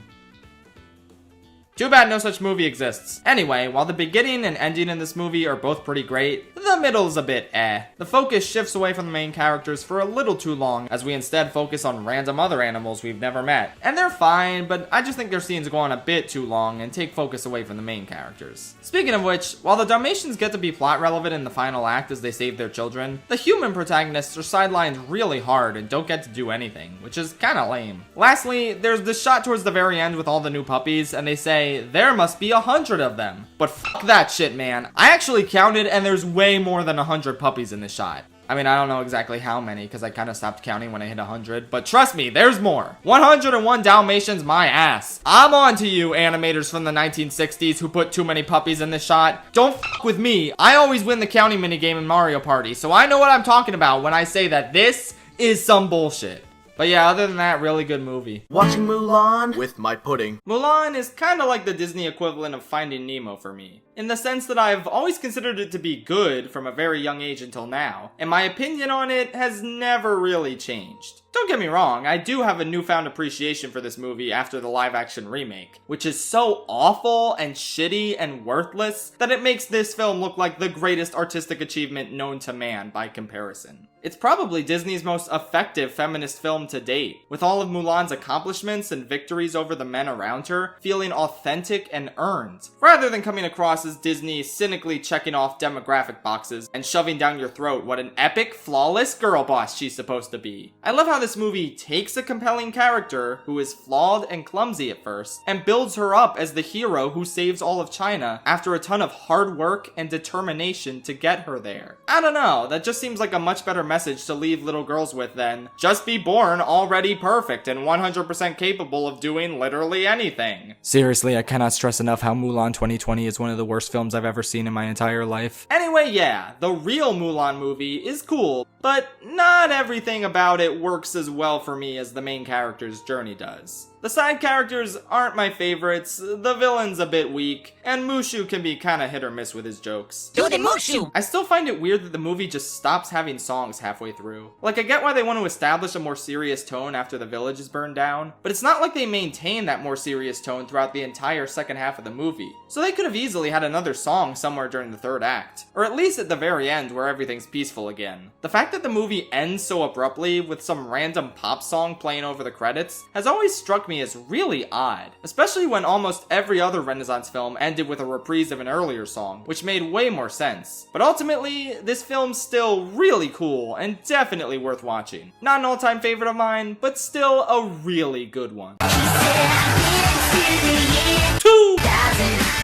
Too bad no such movie exists. Anyway, while the beginning and ending in this movie are both pretty great, the middle's a bit eh. The focus shifts away from the main characters for a little too long, as we instead focus on random other animals we've never met. And they're fine, but I just think their scenes go on a bit too long and take focus away from the main characters. Speaking of which, while the Dalmatians get to be plot relevant in the final act as they save their children, the human protagonists are sidelined really hard and don't get to do anything, which is kinda lame. Lastly, there's this shot towards the very end with all the new puppies, and they say, there must be 100 of them. But fuck that shit, man. I actually counted, and there's way more than 100 puppies in this shot. I mean, I don't know exactly how many, because I kind of stopped counting when I hit 100, but trust me, there's more. 101 Dalmatians, my ass. I'm on to you, animators from the 1960s who put too many puppies in this shot. Don't fuck with me. I always win the counting minigame in Mario Party, so I know what I'm talking about when I say that this is some bullshit. But yeah, other than that, really good movie. Watching Mulan with my pudding. Mulan is kind of like the Disney equivalent of Finding Nemo for me, in the sense that I've always considered it to be good from a very young age until now, and my opinion on it has never really changed. Don't get me wrong, I do have a newfound appreciation for this movie after the live-action remake, which is so awful and shitty and worthless that it makes this film look like the greatest artistic achievement known to man by comparison. It's probably Disney's most effective feminist film to date, with all of Mulan's accomplishments and victories over the men around her feeling authentic and earned, rather than coming across as Disney cynically checking off demographic boxes and shoving down your throat what an epic, flawless girl boss she's supposed to be. I love how this movie takes a compelling character who is flawed and clumsy at first, and builds her up as the hero who saves all of China after a ton of hard work and determination to get her there. I don't know, that just seems like a much better message to leave little girls with than just be born already perfect and 100% capable of doing literally anything. Seriously, I cannot stress enough how Mulan 2020 is one of the worst films I've ever seen in my entire life. Anyway, yeah, the real Mulan movie is cool, but not everything about it works as well for me as the main character's journey does. The side characters aren't my favorites, the villain's a bit weak, and Mushu can be kinda hit or miss with his jokes. Do the Mushu! I still find it weird that the movie just stops having songs halfway through. Like, I get why they want to establish a more serious tone after the village is burned down, but it's not like they maintain that more serious tone throughout the entire second half of the movie. So they could have easily had another song somewhere during the third act, or at least at the very end where everything's peaceful again. The fact that the movie ends so abruptly with some random pop song playing over the credits has always struck me as really odd, especially when almost every other Renaissance film ended with a reprise of an earlier song, which made way more sense. But ultimately, this film's still really cool and definitely worth watching. Not an all-time favorite of mine, but still a really good one.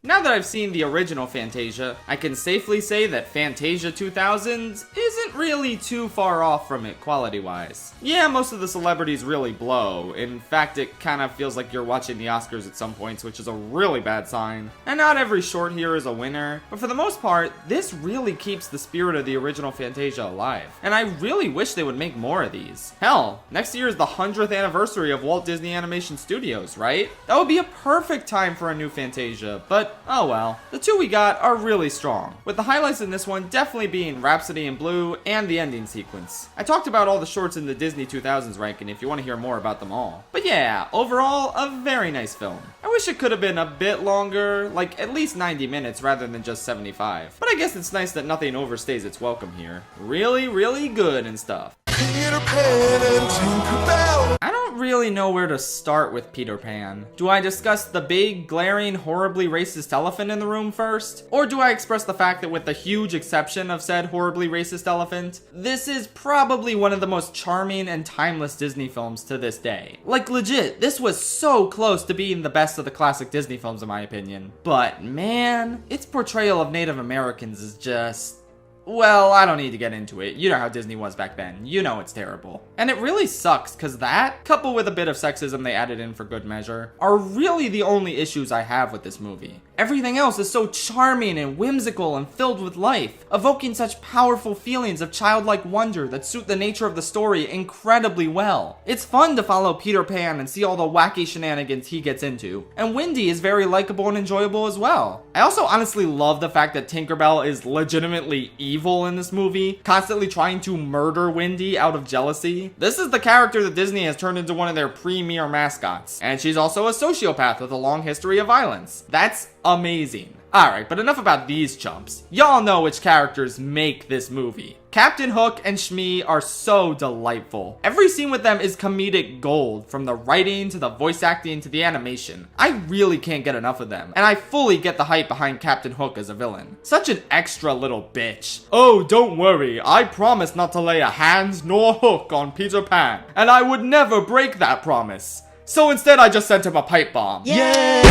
Now that I've seen the original Fantasia, I can safely say that Fantasia 2000 isn't really too far off from it quality-wise. Yeah, most of the celebrities really blow. In fact, it kind of feels like you're watching the Oscars at some points, which is a really bad sign. And not every short here is a winner, but for the most part, this really keeps the spirit of the original Fantasia alive. And I really wish they would make more of these. Hell, next year is the 100th anniversary of Walt Disney Animation Studios, right? That would be a perfect time for a new Fantasia, but oh well. The two we got are really strong, with the highlights in this one definitely being Rhapsody in Blue and the ending sequence. I talked about all the shorts in the Disney 2000s ranking if you want to hear more about them all. But yeah, overall, a very nice film. I wish it could have been a bit longer, like at least 90 minutes rather than just 75. But I guess it's nice that nothing overstays its welcome here. Really, really good and stuff. Peter Pan and Tinkerbell. I don't really know where to start with Peter Pan. Do I discuss the big, glaring, horribly racist elephant in the room first? Or do I express the fact that with the huge exception of said horribly racist elephant, this is probably one of the most charming and timeless Disney films to this day. Like legit, this was so close to being the best of the classic Disney films in my opinion. But man, its portrayal of Native Americans is just... well, I don't need to get into it. You know how Disney was back then. You know it's terrible. And it really sucks, because that, coupled with a bit of sexism they added in for good measure, are really the only issues I have with this movie. Everything else is so charming and whimsical and filled with life, evoking such powerful feelings of childlike wonder that suit the nature of the story incredibly well. It's fun to follow Peter Pan and see all the wacky shenanigans he gets into, and Wendy is very likable and enjoyable as well. I also honestly love the fact that Tinkerbell is legitimately evil in this movie, constantly trying to murder Wendy out of jealousy. This is the character that Disney has turned into one of their premier mascots, and she's also a sociopath with a long history of violence. That's amazing. Alright, but enough about these chumps. Y'all know which characters make this movie. Captain Hook and Shmi are so delightful. Every scene with them is comedic gold, from the writing to the voice acting to the animation. I really can't get enough of them, and I fully get the hype behind Captain Hook as a villain. Such an extra little bitch. Oh, don't worry, I promised not to lay a hand nor hook on Peter Pan, and I would never break that promise. So instead I just sent him a pipe bomb. Yay!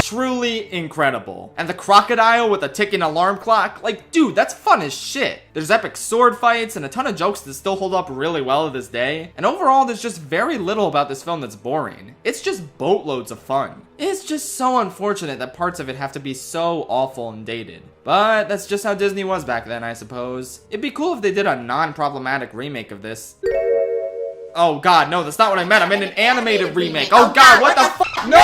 Truly incredible. And the crocodile with a ticking alarm clock, like dude, that's fun as shit. There's epic sword fights and a ton of jokes that still hold up really well to this day. And overall there's just very little about this film that's boring. It's just boatloads of fun. It's just so unfortunate that parts of it have to be so awful and dated. But that's just how Disney was back then, I suppose. It'd be cool if they did a non-problematic remake of this. Oh god, no, that's not what I meant. I meant an animated remake. Oh god, what the fuck? No!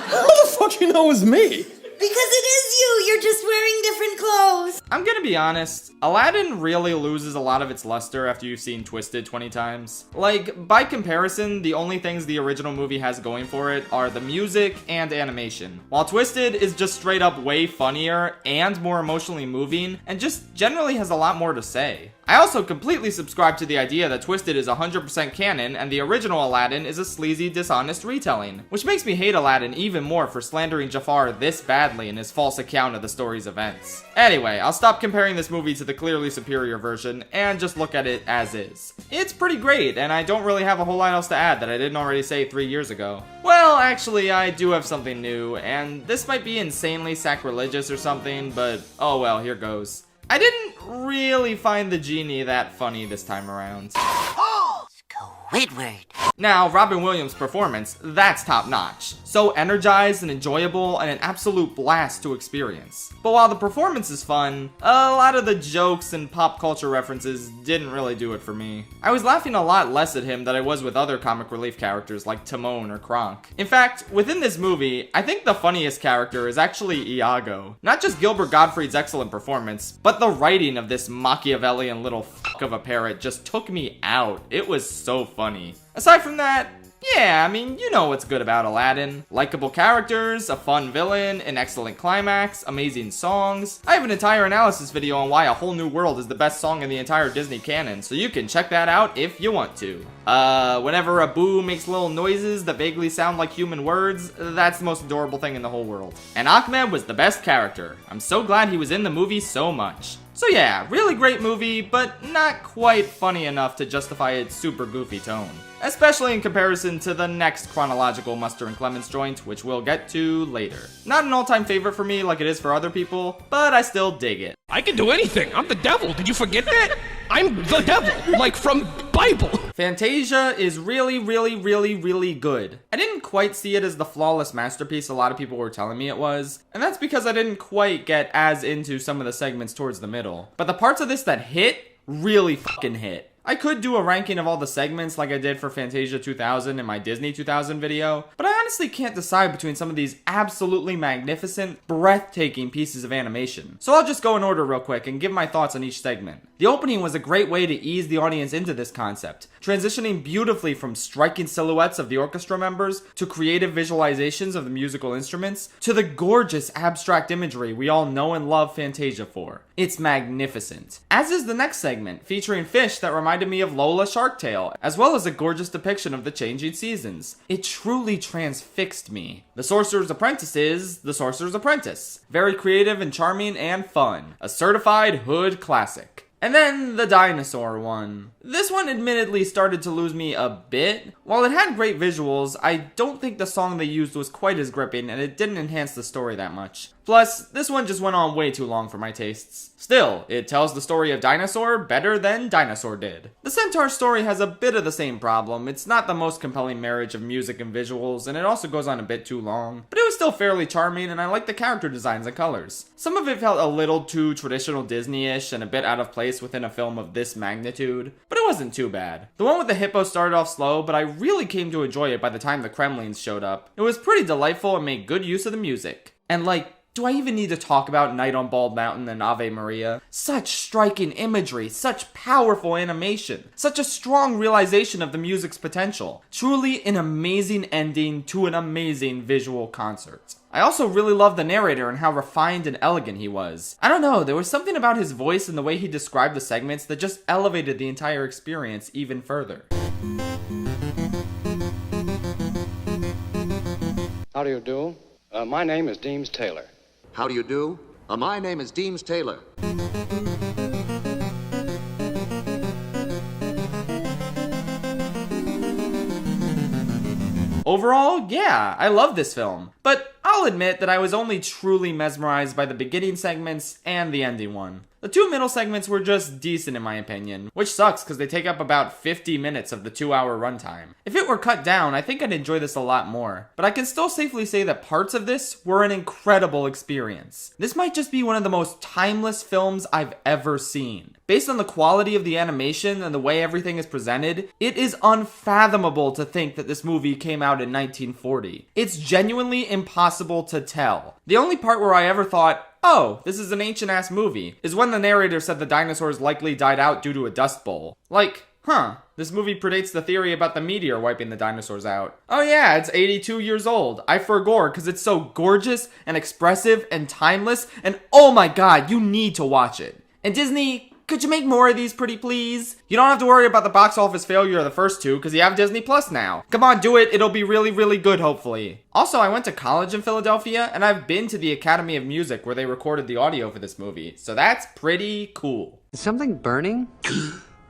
How the fuck you know it was me? Because it is you! You're just wearing different clothes! I'm gonna be honest, Aladdin really loses a lot of its luster after you've seen Twisted 20 times. Like, by comparison, the only things the original movie has going for it are the music and animation, while Twisted is just straight up way funnier and more emotionally moving, and just generally has a lot more to say. I also completely subscribe to the idea that Twisted is 100% canon and the original Aladdin is a sleazy, dishonest retelling, which makes me hate Aladdin even more for slandering Jafar this badly in his false account of the story's events. Anyway, I'll stop comparing this movie to the clearly superior version and just look at it as is. It's pretty great, and I don't really have a whole lot else to add that I didn't already say 3 years ago. Well, actually, I do have something new, and this might be insanely sacrilegious or something, but oh well, here goes. I didn't really find the genie that funny this time around. Squidward. Now, Robin Williams' performance, that's top notch. So energized and enjoyable and an absolute blast to experience. But while the performance is fun, a lot of the jokes and pop culture references didn't really do it for me. I was laughing a lot less at him than I was with other comic relief characters like Timon or Kronk. In fact, within this movie, I think the funniest character is actually Iago. Not just Gilbert Gottfried's excellent performance, but the writing of this Machiavellian little fuck of a parrot just took me out. It was so funny. Aside from that, yeah, I mean, you know what's good about Aladdin. Likeable characters, a fun villain, an excellent climax, amazing songs. I have an entire analysis video on why A Whole New World is the best song in the entire Disney canon, so you can check that out if you want to. Whenever Abu makes little noises that vaguely sound like human words, that's the most adorable thing in the whole world. And Ahmed was the best character. I'm so glad he was in the movie so much. So yeah, really great movie, but not quite funny enough to justify its super goofy tone. Especially in comparison to the next chronological Mustard and Clements joint, which we'll get to later. Not an all-time favorite for me like it is for other people, but I still dig it. I can do anything. I'm the devil. Did you forget that? I'm the devil, like from Bible. Fantasia is really good. I didn't quite see it as the flawless masterpiece a lot of people were telling me it was, and that's because I didn't quite get as into some of the segments towards the middle. But the parts of this that hit, really fucking hit. I could do a ranking of all the segments like I did for Fantasia 2000 in my Disney 2000 video, but I honestly can't decide between some of these absolutely magnificent, breathtaking pieces of animation. So I'll just go in order real quick and give my thoughts on each segment. The opening was a great way to ease the audience into this concept, transitioning beautifully from striking silhouettes of the orchestra members, to creative visualizations of the musical instruments, to the gorgeous abstract imagery we all know and love Fantasia for. It's magnificent. As is the next segment, featuring fish that reminded me of Lola Shark Tale, as well as a gorgeous depiction of the changing seasons. It truly transfixed me. The Sorcerer's Apprentice is The Sorcerer's Apprentice. Very creative and charming and fun. A certified hood classic. And then the dinosaur one. This one admittedly started to lose me a bit. While it had great visuals, I don't think the song they used was quite as gripping, and it didn't enhance the story that much. Plus, this one just went on way too long for my tastes. Still, it tells the story of Dinosaur better than Dinosaur did. The Centaur story has a bit of the same problem. It's not the most compelling marriage of music and visuals, and it also goes on a bit too long. But it was still fairly charming, and I liked the character designs and colors. Some of it felt a little too traditional Disney-ish and a bit out of place within a film of this magnitude, but it wasn't too bad. The one with the hippo started off slow, but I really came to enjoy it by the time the Kremlings showed up. It was pretty delightful and made good use of the music. And do I even need to talk about Night on Bald Mountain and Ave Maria? Such striking imagery, such powerful animation, such a strong realization of the music's potential. Truly an amazing ending to an amazing visual concert. I also really loved the narrator and how refined and elegant he was. I don't know, there was something about his voice and the way he described the segments that just elevated the entire experience even further. How do you do? My name is Deems Taylor. How do you do? My name is Deems Taylor. Overall, yeah, I love this film. But I'll admit that I was only truly mesmerized by the beginning segments and the ending one. The two middle segments were just decent in my opinion, which sucks because they take up about 50 minutes of the 2-hour runtime. If it were cut down, I think I'd enjoy this a lot more, but I can still safely say that parts of this were an incredible experience. This might just be one of the most timeless films I've ever seen. Based on the quality of the animation and the way everything is presented, it is unfathomable to think that this movie came out in 1940. It's genuinely impossible to tell. The only part where I ever thought, oh, this is an ancient-ass movie, is when the narrator said the dinosaurs likely died out due to a dust bowl. This movie predates the theory about the meteor wiping the dinosaurs out. Oh yeah, it's 82 years old. I forgore because it's so gorgeous and expressive and timeless, and oh my god, you need to watch it. And Disney, could you make more of these pretty please? You don't have to worry about the box office failure of the first two because you have Disney Plus now. Come on, do it. It'll be really, really good, hopefully. Also, I went to college in Philadelphia and I've been to the Academy of Music where they recorded the audio for this movie. So that's pretty cool. Is something burning?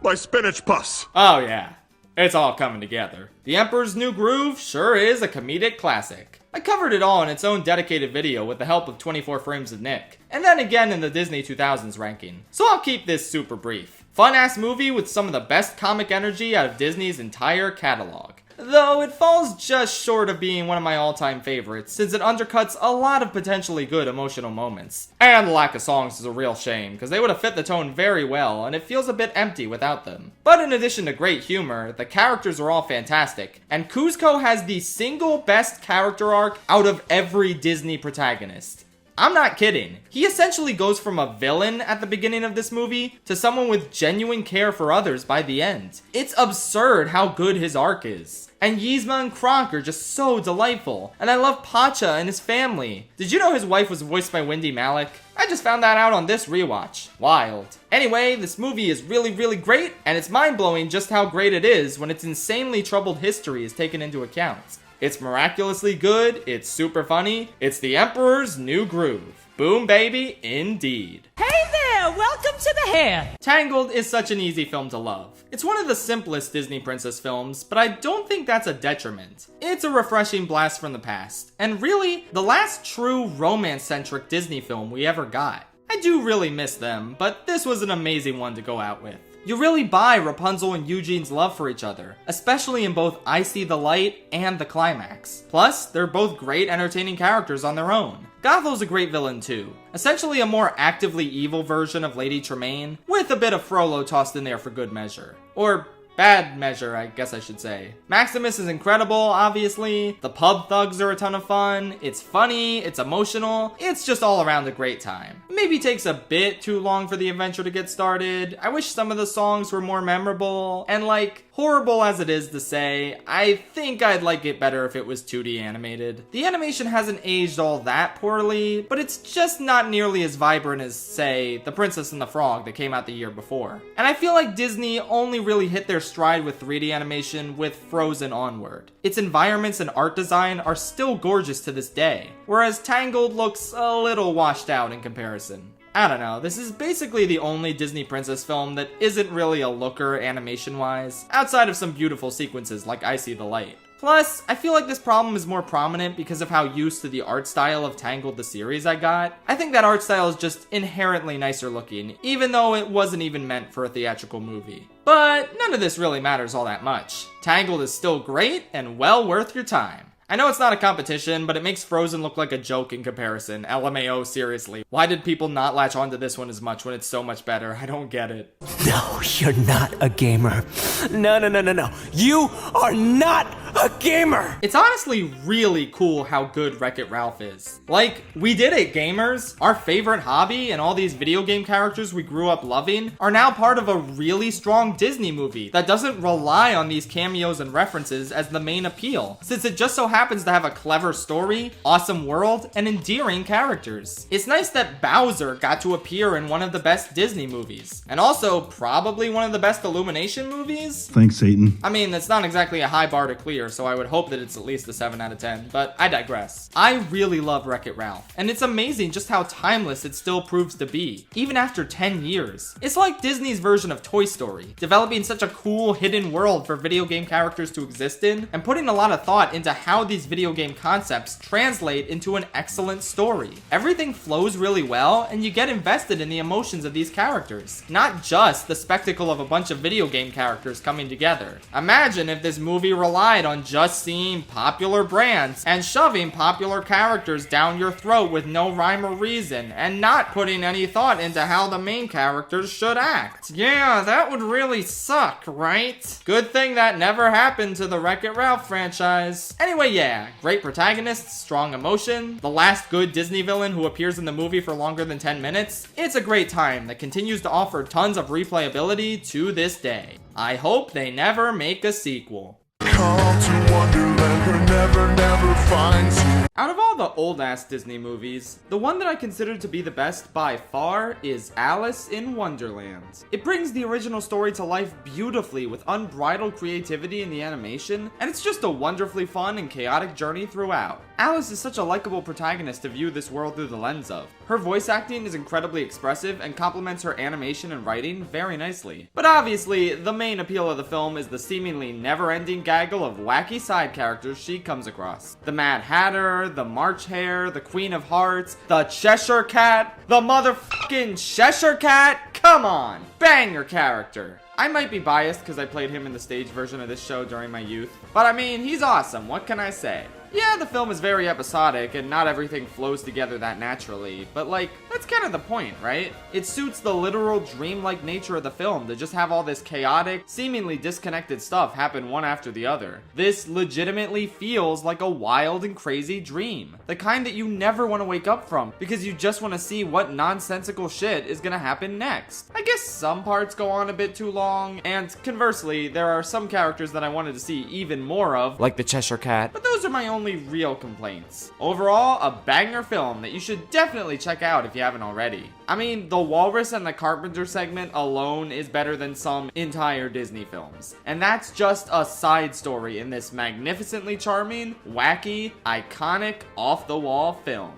My spinach pus. Oh yeah, it's all coming together. The Emperor's New Groove sure is a comedic classic. I covered it all in its own dedicated video with the help of 24 Frames of Nick, and then again in the Disney 2000s ranking, so I'll keep this super brief. Fun-ass movie with some of the best comic energy out of Disney's entire catalog. Though it falls just short of being one of my all-time favorites, since it undercuts a lot of potentially good emotional moments. And the lack of songs is a real shame, because they would have fit the tone very well, and it feels a bit empty without them. But in addition to great humor, the characters are all fantastic, and Kuzco has the single best character arc out of every Disney protagonist. I'm not kidding. He essentially goes from a villain at the beginning of this movie to someone with genuine care for others by the end. It's absurd how good his arc is. And Yzma and Kronk are just so delightful. And I love Pacha and his family. Did you know his wife was voiced by Wendy Malick? I just found that out on this rewatch. Wild. Anyway, this movie is really, really great, and it's mind-blowing just how great it is when its insanely troubled history is taken into account. It's miraculously good, it's super funny, it's the Emperor's New Groove. Boom baby, indeed. Hey there, welcome to the hair. Tangled is such an easy film to love. It's one of the simplest Disney princess films, but I don't think that's a detriment. It's a refreshing blast from the past, and really, the last true romance-centric Disney film we ever got. I do really miss them, but this was an amazing one to go out with. You really buy Rapunzel and Eugene's love for each other, especially in both I See the Light and the climax. Plus, they're both great entertaining characters on their own. Gothel's a great villain too, essentially a more actively evil version of Lady Tremaine, with a bit of Frollo tossed in there for good measure. Or bad measure, I guess I should say. Maximus is incredible, obviously. The pub thugs are a ton of fun. It's funny, it's emotional. It's just all around a great time. Maybe takes a bit too long for the adventure to get started. I wish some of the songs were more memorable. And horrible as it is to say, I think I'd like it better if it was 2D animated. The animation hasn't aged all that poorly, but it's just not nearly as vibrant as, say, The Princess and the Frog that came out the year before. And I feel like Disney only really hit their stride with 3D animation with Frozen onward. Its environments and art design are still gorgeous to this day, whereas Tangled looks a little washed out in comparison. I don't know, this is basically the only Disney princess film that isn't really a looker animation-wise, outside of some beautiful sequences like I See the Light. Plus, I feel like this problem is more prominent because of how used to the art style of Tangled the series I got. I think that art style is just inherently nicer looking, even though it wasn't even meant for a theatrical movie. But none of this really matters all that much. Tangled is still great and well worth your time. I know it's not a competition, but it makes Frozen look like a joke in comparison. LMAO, seriously. Why did people not latch onto this one as much when it's so much better? I don't get it. No, you're not a gamer. No. You are not a gamer! It's honestly really cool how good Wreck-It Ralph is. Like, we did it, gamers. Our favorite hobby and all these video game characters we grew up loving are now part of a really strong Disney movie that doesn't rely on these cameos and references as the main appeal, since it just so happens to have a clever story, awesome world, and endearing characters. It's nice that Bowser got to appear in one of the best Disney movies, and also probably one of the best Illumination movies? Thanks, Aiden. I mean, that's not exactly a high bar to clear, so I would hope that it's at least a 7 out of 10, but I digress. I really love Wreck-It Ralph, and it's amazing just how timeless it still proves to be, even after 10 years. It's like Disney's version of Toy Story, developing such a cool hidden world for video game characters to exist in, and putting a lot of thought into how these video game concepts translate into an excellent story. Everything flows really well, and you get invested in the emotions of these characters, not just the spectacle of a bunch of video game characters coming together. Imagine if this movie relied on just seeing popular brands and shoving popular characters down your throat with no rhyme or reason, and not putting any thought into how the main characters should act. Yeah, that would really suck, right? Good thing that never happened to the Wreck-It Ralph franchise. Anyway, yeah, great protagonists, strong emotion, the last good Disney villain who appears in the movie for longer than 10 minutes. It's a great time that continues to offer tons of replayability to this day. I hope they never make a sequel. Come to Wonderland, who never finds you. Out of all the old-ass Disney movies, the one that I consider to be the best by far is Alice in Wonderland. It brings the original story to life beautifully with unbridled creativity in the animation, and it's just a wonderfully fun and chaotic journey throughout. Alice is such a likable protagonist to view this world through the lens of. Her voice acting is incredibly expressive and complements her animation and writing very nicely. But obviously, the main appeal of the film is the seemingly never-ending gaggle of wacky side characters she comes across. The Mad Hatter, the March Hare, the Queen of Hearts, the Cheshire Cat, the motherfucking Cheshire Cat? Come on! Banger character! I might be biased because I played him in the stage version of this show during my youth, but I mean, he's awesome, what can I say? Yeah, the film is very episodic and not everything flows together that naturally, but like, that's kind of the point, right? It suits the literal dreamlike nature of the film to just have all this chaotic, seemingly disconnected stuff happen one after the other. This legitimately feels like a wild and crazy dream. The kind that you never want to wake up from because you just want to see what nonsensical shit is gonna happen next. I guess some parts go on a bit too long, and conversely, there are some characters that I wanted to see even more of, like the Cheshire Cat, but those are my only real complaints. Overall, a banger film that you should definitely check out if you haven't already. I mean, the Walrus and the Carpenter segment alone is better than some entire Disney films. And that's just a side story in this magnificently charming, wacky, iconic, off-the-wall film.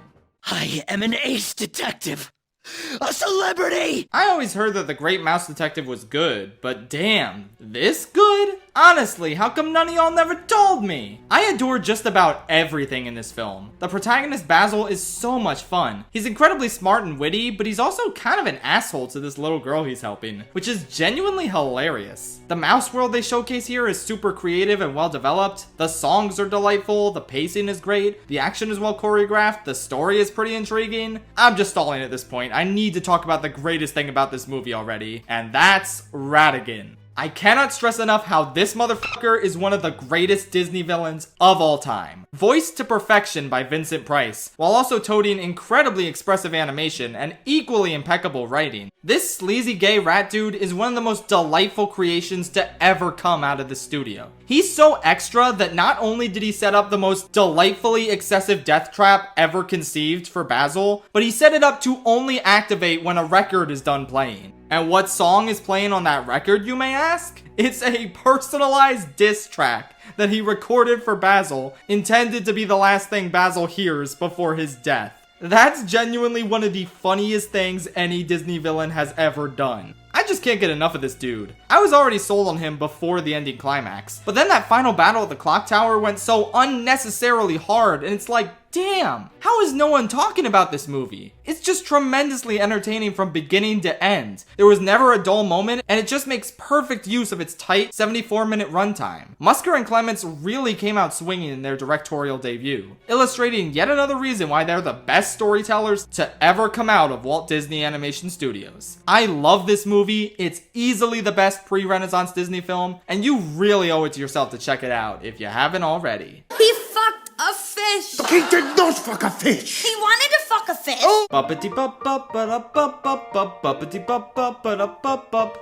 I am an ace detective! A celebrity! I always heard that The Great Mouse Detective was good, but damn, this good? Honestly, how come none of y'all never told me? I adore just about everything in this film. The protagonist Basil is so much fun. He's incredibly smart and witty, but he's also kind of an asshole to this little girl he's helping, which is genuinely hilarious. The mouse world they showcase here is super creative and well developed. The songs are delightful, the pacing is great, the action is well choreographed, the story is pretty intriguing. I'm just stalling at this point. I need to talk about the greatest thing about this movie already, and that's Ratigan. I cannot stress enough how this motherfucker is one of the greatest Disney villains of all time. Voiced to perfection by Vincent Price, while also toting incredibly expressive animation and equally impeccable writing. This sleazy gay rat dude is one of the most delightful creations to ever come out of the studio. He's so extra that not only did he set up the most delightfully excessive death trap ever conceived for Basil, but he set it up to only activate when a record is done playing. And what song is playing on that record, you may ask? It's a personalized diss track that he recorded for Basil, intended to be the last thing Basil hears before his death. That's genuinely one of the funniest things any Disney villain has ever done. I just can't get enough of this dude. I was already sold on him before the ending climax, but then that final battle at the clock tower went so unnecessarily hard, and it's like, damn, how is no one talking about this movie? It's just tremendously entertaining from beginning to end. There was never a dull moment, and it just makes perfect use of its tight 74-minute runtime. Musker and Clements really came out swinging in their directorial debut, illustrating yet another reason why they're the best storytellers to ever come out of Walt Disney Animation Studios. I love this movie. It's easily the best pre-Renaissance Disney film, and you really owe it to yourself to check it out if you haven't already. He fucked a fish. He did not fuck a fish. He wanted to fuck a fish.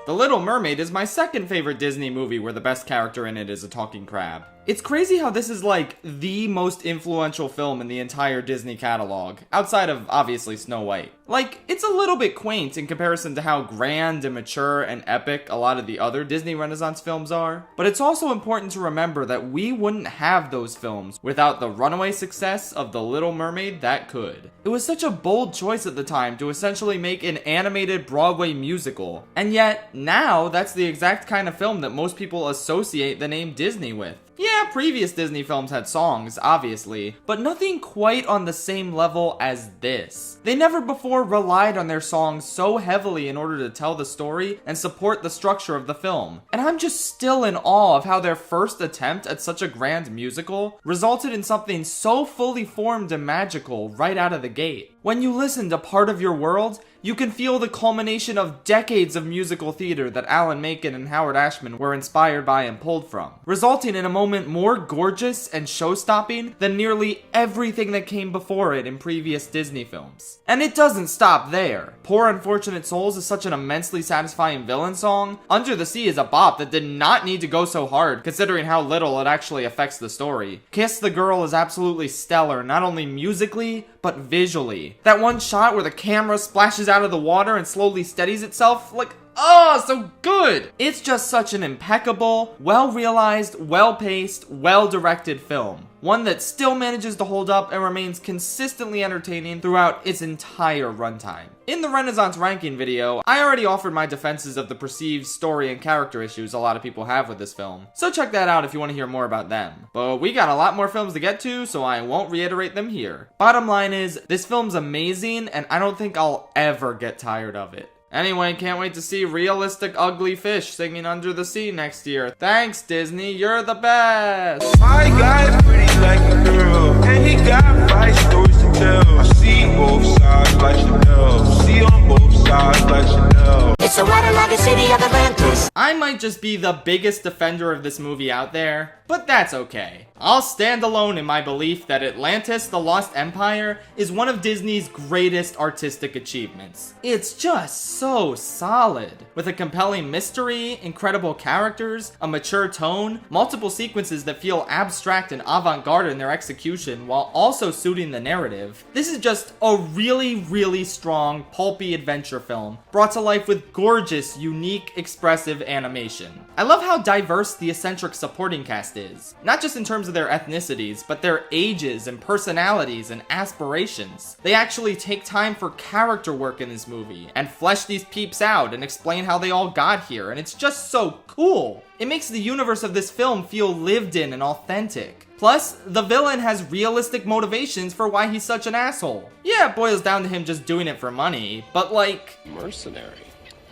The Little Mermaid is my second favorite Disney movie where the best character in it is a talking crab. It's crazy how this is like the most influential film in the entire Disney catalog, outside of obviously Snow White. Like, it's a little bit quaint in comparison to how grand and mature and epic a lot of the other Disney Renaissance films are, but it's also important to remember that we wouldn't have those films without the runaway success of The Little Mermaid that could. It was such a bold choice at the time to essentially make an animated Broadway musical, and yet now that's the exact kind of film that most people associate the name Disney with. Yeah, previous Disney films had songs, obviously, but nothing quite on the same level as this. They never before relied on their songs so heavily in order to tell the story and support the structure of the film. And I'm just still in awe of how their first attempt at such a grand musical resulted in something so fully formed and magical right out of the gate. When you listen to Part of Your World, you can feel the culmination of decades of musical theater that Alan Menken and Howard Ashman were inspired by and pulled from, resulting in a moment more gorgeous and show-stopping than nearly everything that came before it in previous Disney films. And it doesn't stop there. Poor Unfortunate Souls is such an immensely satisfying villain song. Under the Sea is a bop that did not need to go so hard, considering how little it actually affects the story. Kiss the Girl is absolutely stellar, not only musically, but visually. That one shot where the camera splashes out of the water and slowly steadies itself, like, oh, so good! It's just such an impeccable, well-realized, well-paced, well-directed film. One that still manages to hold up and remains consistently entertaining throughout its entire runtime. In the Renaissance ranking video, I already offered my defenses of the perceived story and character issues a lot of people have with this film, so check that out if you want to hear more about them. But we got a lot more films to get to, so I won't reiterate them here. Bottom line is, this film's amazing, and I don't think I'll ever get tired of it. Anyway, can't wait to see realistic ugly fish singing Under the Sea next year. Thanks, Disney, you're the best! My guy pretty like a girl, and he got 5 stories to tell. I see both sides like Chanel, see on both sides like Chanel. It's a waterlogged city of Atlantis. I might just be the biggest defender of this movie out there, but that's okay. I'll stand alone in my belief that Atlantis: The Lost Empire is one of Disney's greatest artistic achievements. It's just so solid. With a compelling mystery, incredible characters, a mature tone, multiple sequences that feel abstract and avant-garde in their execution while also suiting the narrative, this is just a really, really strong, pulpy adventure film brought to life with gorgeous, unique, expressive animation. I love how diverse the eccentric supporting cast is, not just in terms of their ethnicities, but their ages and personalities and aspirations. They actually take time for character work in this movie and flesh these peeps out and explain how they all got here, and it's just so cool. It makes the universe of this film feel lived in and authentic. Plus, the villain has realistic motivations for why he's such an asshole. Yeah, it boils down to him just doing it for money, but like... Mercenary.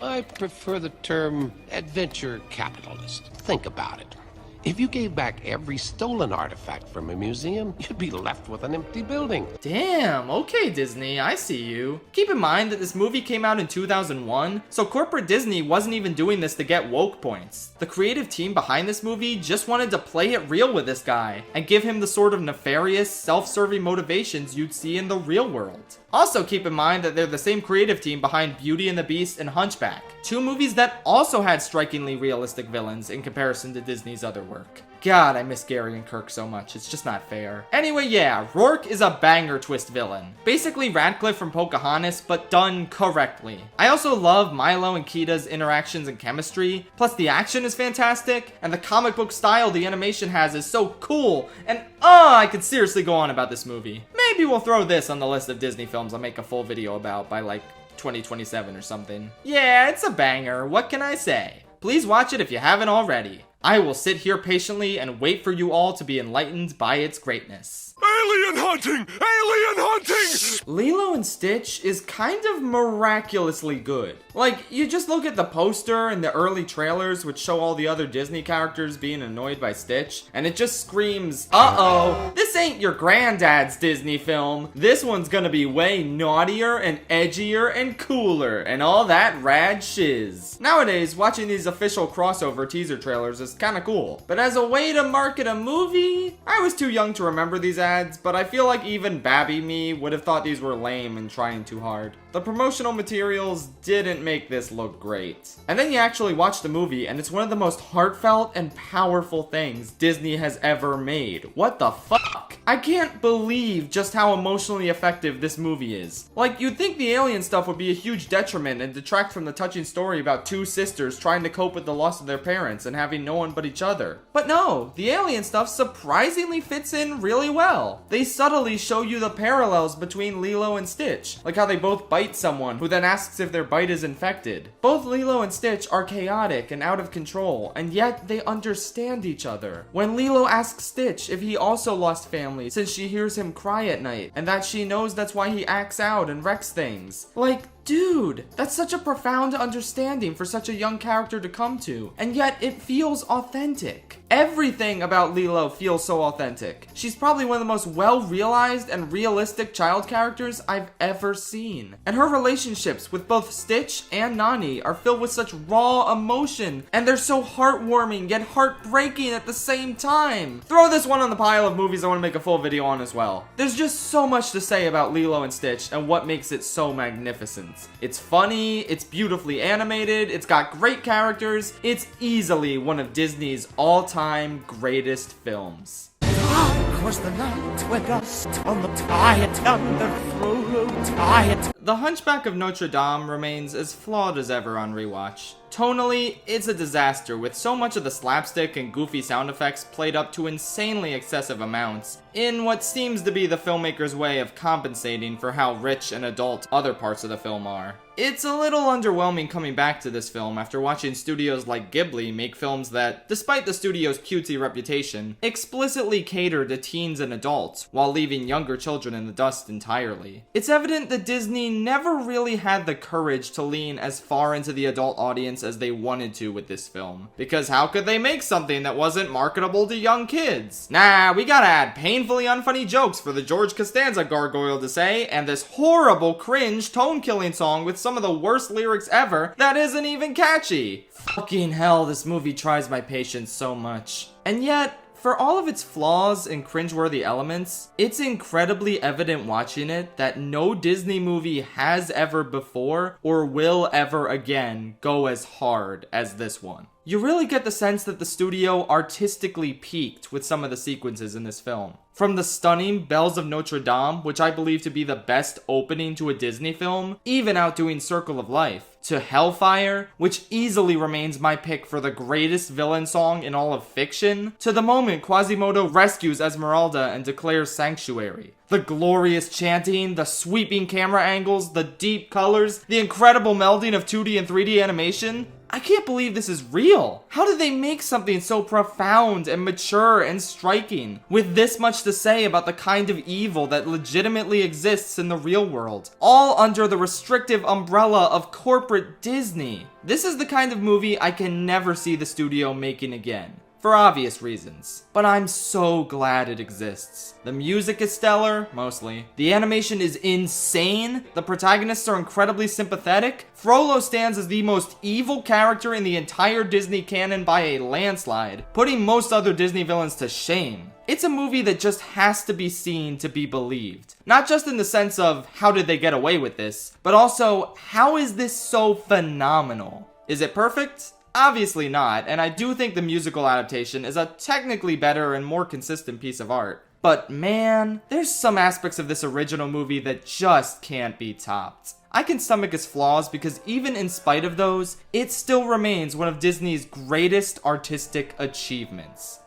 I prefer the term adventure capitalist. Think about it. If you gave back every stolen artifact from a museum, you'd be left with an empty building. Damn, okay Disney, I see you. Keep in mind that this movie came out in 2001, so corporate Disney wasn't even doing this to get woke points. The creative team behind this movie just wanted to play it real with this guy, and give him the sort of nefarious, self-serving motivations you'd see in the real world. Also keep in mind that they're the same creative team behind Beauty and the Beast and Hunchback, two movies that also had strikingly realistic villains in comparison to Disney's other work. God, I miss Gary and Kirk so much. It's just not fair. Anyway, yeah, Rourke is a banger twist villain. Basically Radcliffe from Pocahontas, but done correctly. I also love Milo and Kita's interactions and chemistry. Plus the action is fantastic, and the comic book style the animation has is so cool. And I could seriously go on about this movie. Maybe we'll throw this on the list of Disney films I'll make a full video about by like 2027 or something. Yeah, it's a banger. What can I say? Please watch it if you haven't already. I will sit here patiently and wait for you all to be enlightened by its greatness. Alien hunting! Alien hunting! Lilo and Stitch is kind of miraculously good. Like, you just look at the poster and the early trailers which show all the other Disney characters being annoyed by Stitch, and it just screams, uh-oh, this ain't your granddad's Disney film. This one's gonna be way naughtier and edgier and cooler and all that rad shiz. Nowadays, watching these official crossover teaser trailers is kinda cool, but as a way to market a movie, I was too young to remember these ads, but I feel like even Babby me would have thought these were lame and trying too hard. The promotional materials didn't make this look great. And then you actually watch the movie and it's one of the most heartfelt and powerful things Disney has ever made. What the fuck? I can't believe just how emotionally effective this movie is. Like, you'd think the alien stuff would be a huge detriment and detract from the touching story about two sisters trying to cope with the loss of their parents and having no one but each other. But no, the alien stuff surprisingly fits in really well. They subtly show you the parallels between Lilo and Stitch, like how they both bite someone who then asks if their bite is infected. Both Lilo and Stitch are chaotic and out of control, and yet they understand each other. When Lilo asks Stitch if he also lost family since she hears him cry at night, and that she knows that's why he acts out and wrecks things. Like, dude, that's such a profound understanding for such a young character to come to, and yet it feels authentic. Everything about Lilo feels so authentic. She's probably one of the most well-realized and realistic child characters I've ever seen. And her relationships with both Stitch and Nani are filled with such raw emotion, and they're so heartwarming yet heartbreaking at the same time. Throw this one on the pile of movies I want to make a full video on as well. There's just so much to say about Lilo and Stitch and what makes it so magnificent. It's funny, it's beautifully animated, it's got great characters, it's easily one of Disney's all-time greatest films. Across the night we're dust on the tired thunder through tired. The Hunchback of Notre Dame remains as flawed as ever on rewatch. Tonally, it's a disaster, with so much of the slapstick and goofy sound effects played up to insanely excessive amounts, in what seems to be the filmmaker's way of compensating for how rich and adult other parts of the film are. It's a little underwhelming coming back to this film after watching studios like Ghibli make films that, despite the studio's cutesy reputation, explicitly cater to teens and adults, while leaving younger children in the dust entirely. It's evident that Disney never really had the courage to lean as far into the adult audience as they wanted to with this film, because how could they make something that wasn't marketable to young kids? Nah, we gotta add painfully unfunny jokes for the George Costanza gargoyle to say, and this horrible cringe tone-killing song with some of the worst lyrics ever that isn't even catchy. Fucking hell, this movie tries my patience so much. And yet, for all of its flaws and cringeworthy elements, it's incredibly evident watching it that no Disney movie has ever before or will ever again go as hard as this one. You really get the sense that the studio artistically peaked with some of the sequences in this film. From the stunning Bells of Notre Dame, which I believe to be the best opening to a Disney film, even outdoing Circle of Life, to Hellfire, which easily remains my pick for the greatest villain song in all of fiction, to the moment Quasimodo rescues Esmeralda and declares sanctuary. The glorious chanting, the sweeping camera angles, the deep colors, the incredible melding of 2D and 3D animation. I can't believe this is real. How did they make something so profound and mature and striking, with this much to say about the kind of evil that legitimately exists in the real world, all under the restrictive umbrella of corporate Disney? This is the kind of movie I can never see the studio making again. For obvious reasons. But I'm so glad it exists. The music is stellar, mostly. The animation is insane. The protagonists are incredibly sympathetic. Frollo stands as the most evil character in the entire Disney canon by a landslide, putting most other Disney villains to shame. It's a movie that just has to be seen to be believed. Not just in the sense of how did they get away with this, but also how is this so phenomenal? Is it perfect? Obviously not, and I do think the musical adaptation is a technically better and more consistent piece of art. But man, there's some aspects of this original movie that just can't be topped. I can stomach its flaws because even in spite of those, it still remains one of Disney's greatest artistic achievements.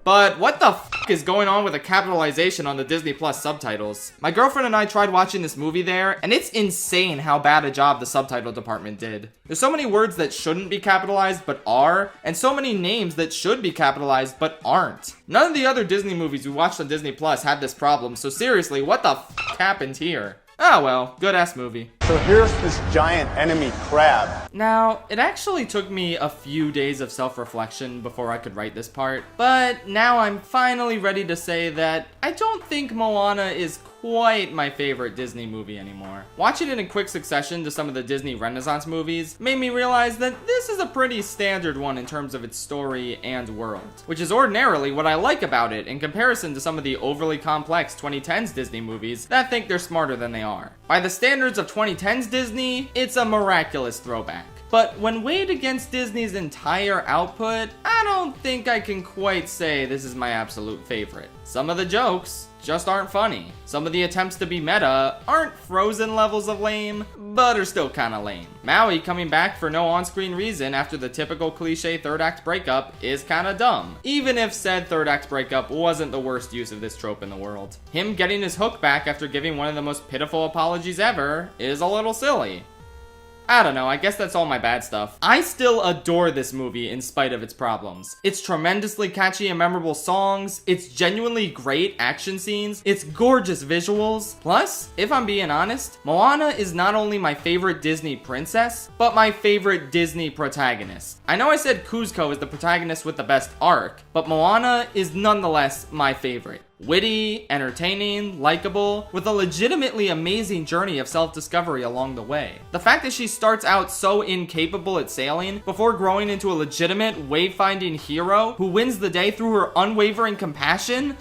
But what the f*** is going on with the capitalization on the Disney Plus subtitles? My girlfriend and I tried watching this movie there, and it's insane how bad a job the subtitle department did. There's so many words that shouldn't be capitalized but are, and so many names that should be capitalized but aren't. None of the other Disney movies we watched on Disney Plus had this problem, so seriously, what the f*** happened here? Ah well, good ass movie. So here's this giant enemy crab. Now, it actually took me a few days of self-reflection before I could write this part, but now I'm finally ready to say that I don't think Moana is quite my favorite Disney movie anymore. Watching it in quick succession to some of the Disney Renaissance movies made me realize that this is a pretty standard one in terms of its story and world, which is ordinarily what I like about it in comparison to some of the overly complex 2010s Disney movies that think they're smarter than they are. By the standards of 2010s Disney, it's a miraculous throwback. But when weighed against Disney's entire output, I don't think I can quite say this is my absolute favorite. Some of the jokes just aren't funny. Some of the attempts to be meta aren't Frozen levels of lame, but are still kinda lame. Maui coming back for no on-screen reason after the typical cliche third act breakup is kinda dumb, even if said third act breakup wasn't the worst use of this trope in the world. Him getting his hook back after giving one of the most pitiful apologies ever is a little silly. I don't know, I guess that's all my bad stuff. I still adore this movie in spite of its problems. It's tremendously catchy and memorable songs, it's genuinely great action scenes, it's gorgeous visuals. Plus, if I'm being honest, Moana is not only my favorite Disney princess, but my favorite Disney protagonist. I know I said Kuzco is the protagonist with the best arc, but Moana is nonetheless my favorite. Witty, entertaining, likable, with a legitimately amazing journey of self-discovery along the way. The fact that she starts out so incapable at sailing before growing into a legitimate wayfinding hero who wins the day through her unwavering compassion,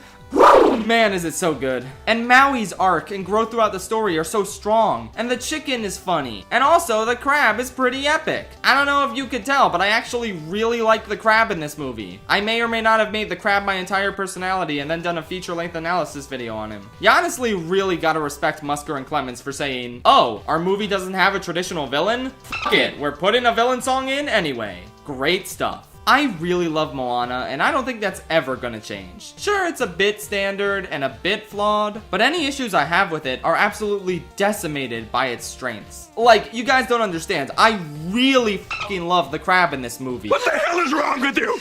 man, is it so good. And Maui's arc and growth throughout the story are so strong, and the chicken is funny, and also the crab is pretty epic. I don't know if you could tell, but I actually really like the crab in this movie. I may or may not have made the crab my entire personality and then done a feature-length analysis video on him. You honestly really gotta respect Musker and Clements for saying, oh, our movie doesn't have a traditional villain? F it, we're putting a villain song in anyway. Great stuff. I really love Moana, and I don't think that's ever gonna change. Sure, it's a bit standard and a bit flawed, but any issues I have with it are absolutely decimated by its strengths. Like, you guys don't understand, I really fucking love the crab in this movie. What the hell is wrong with you?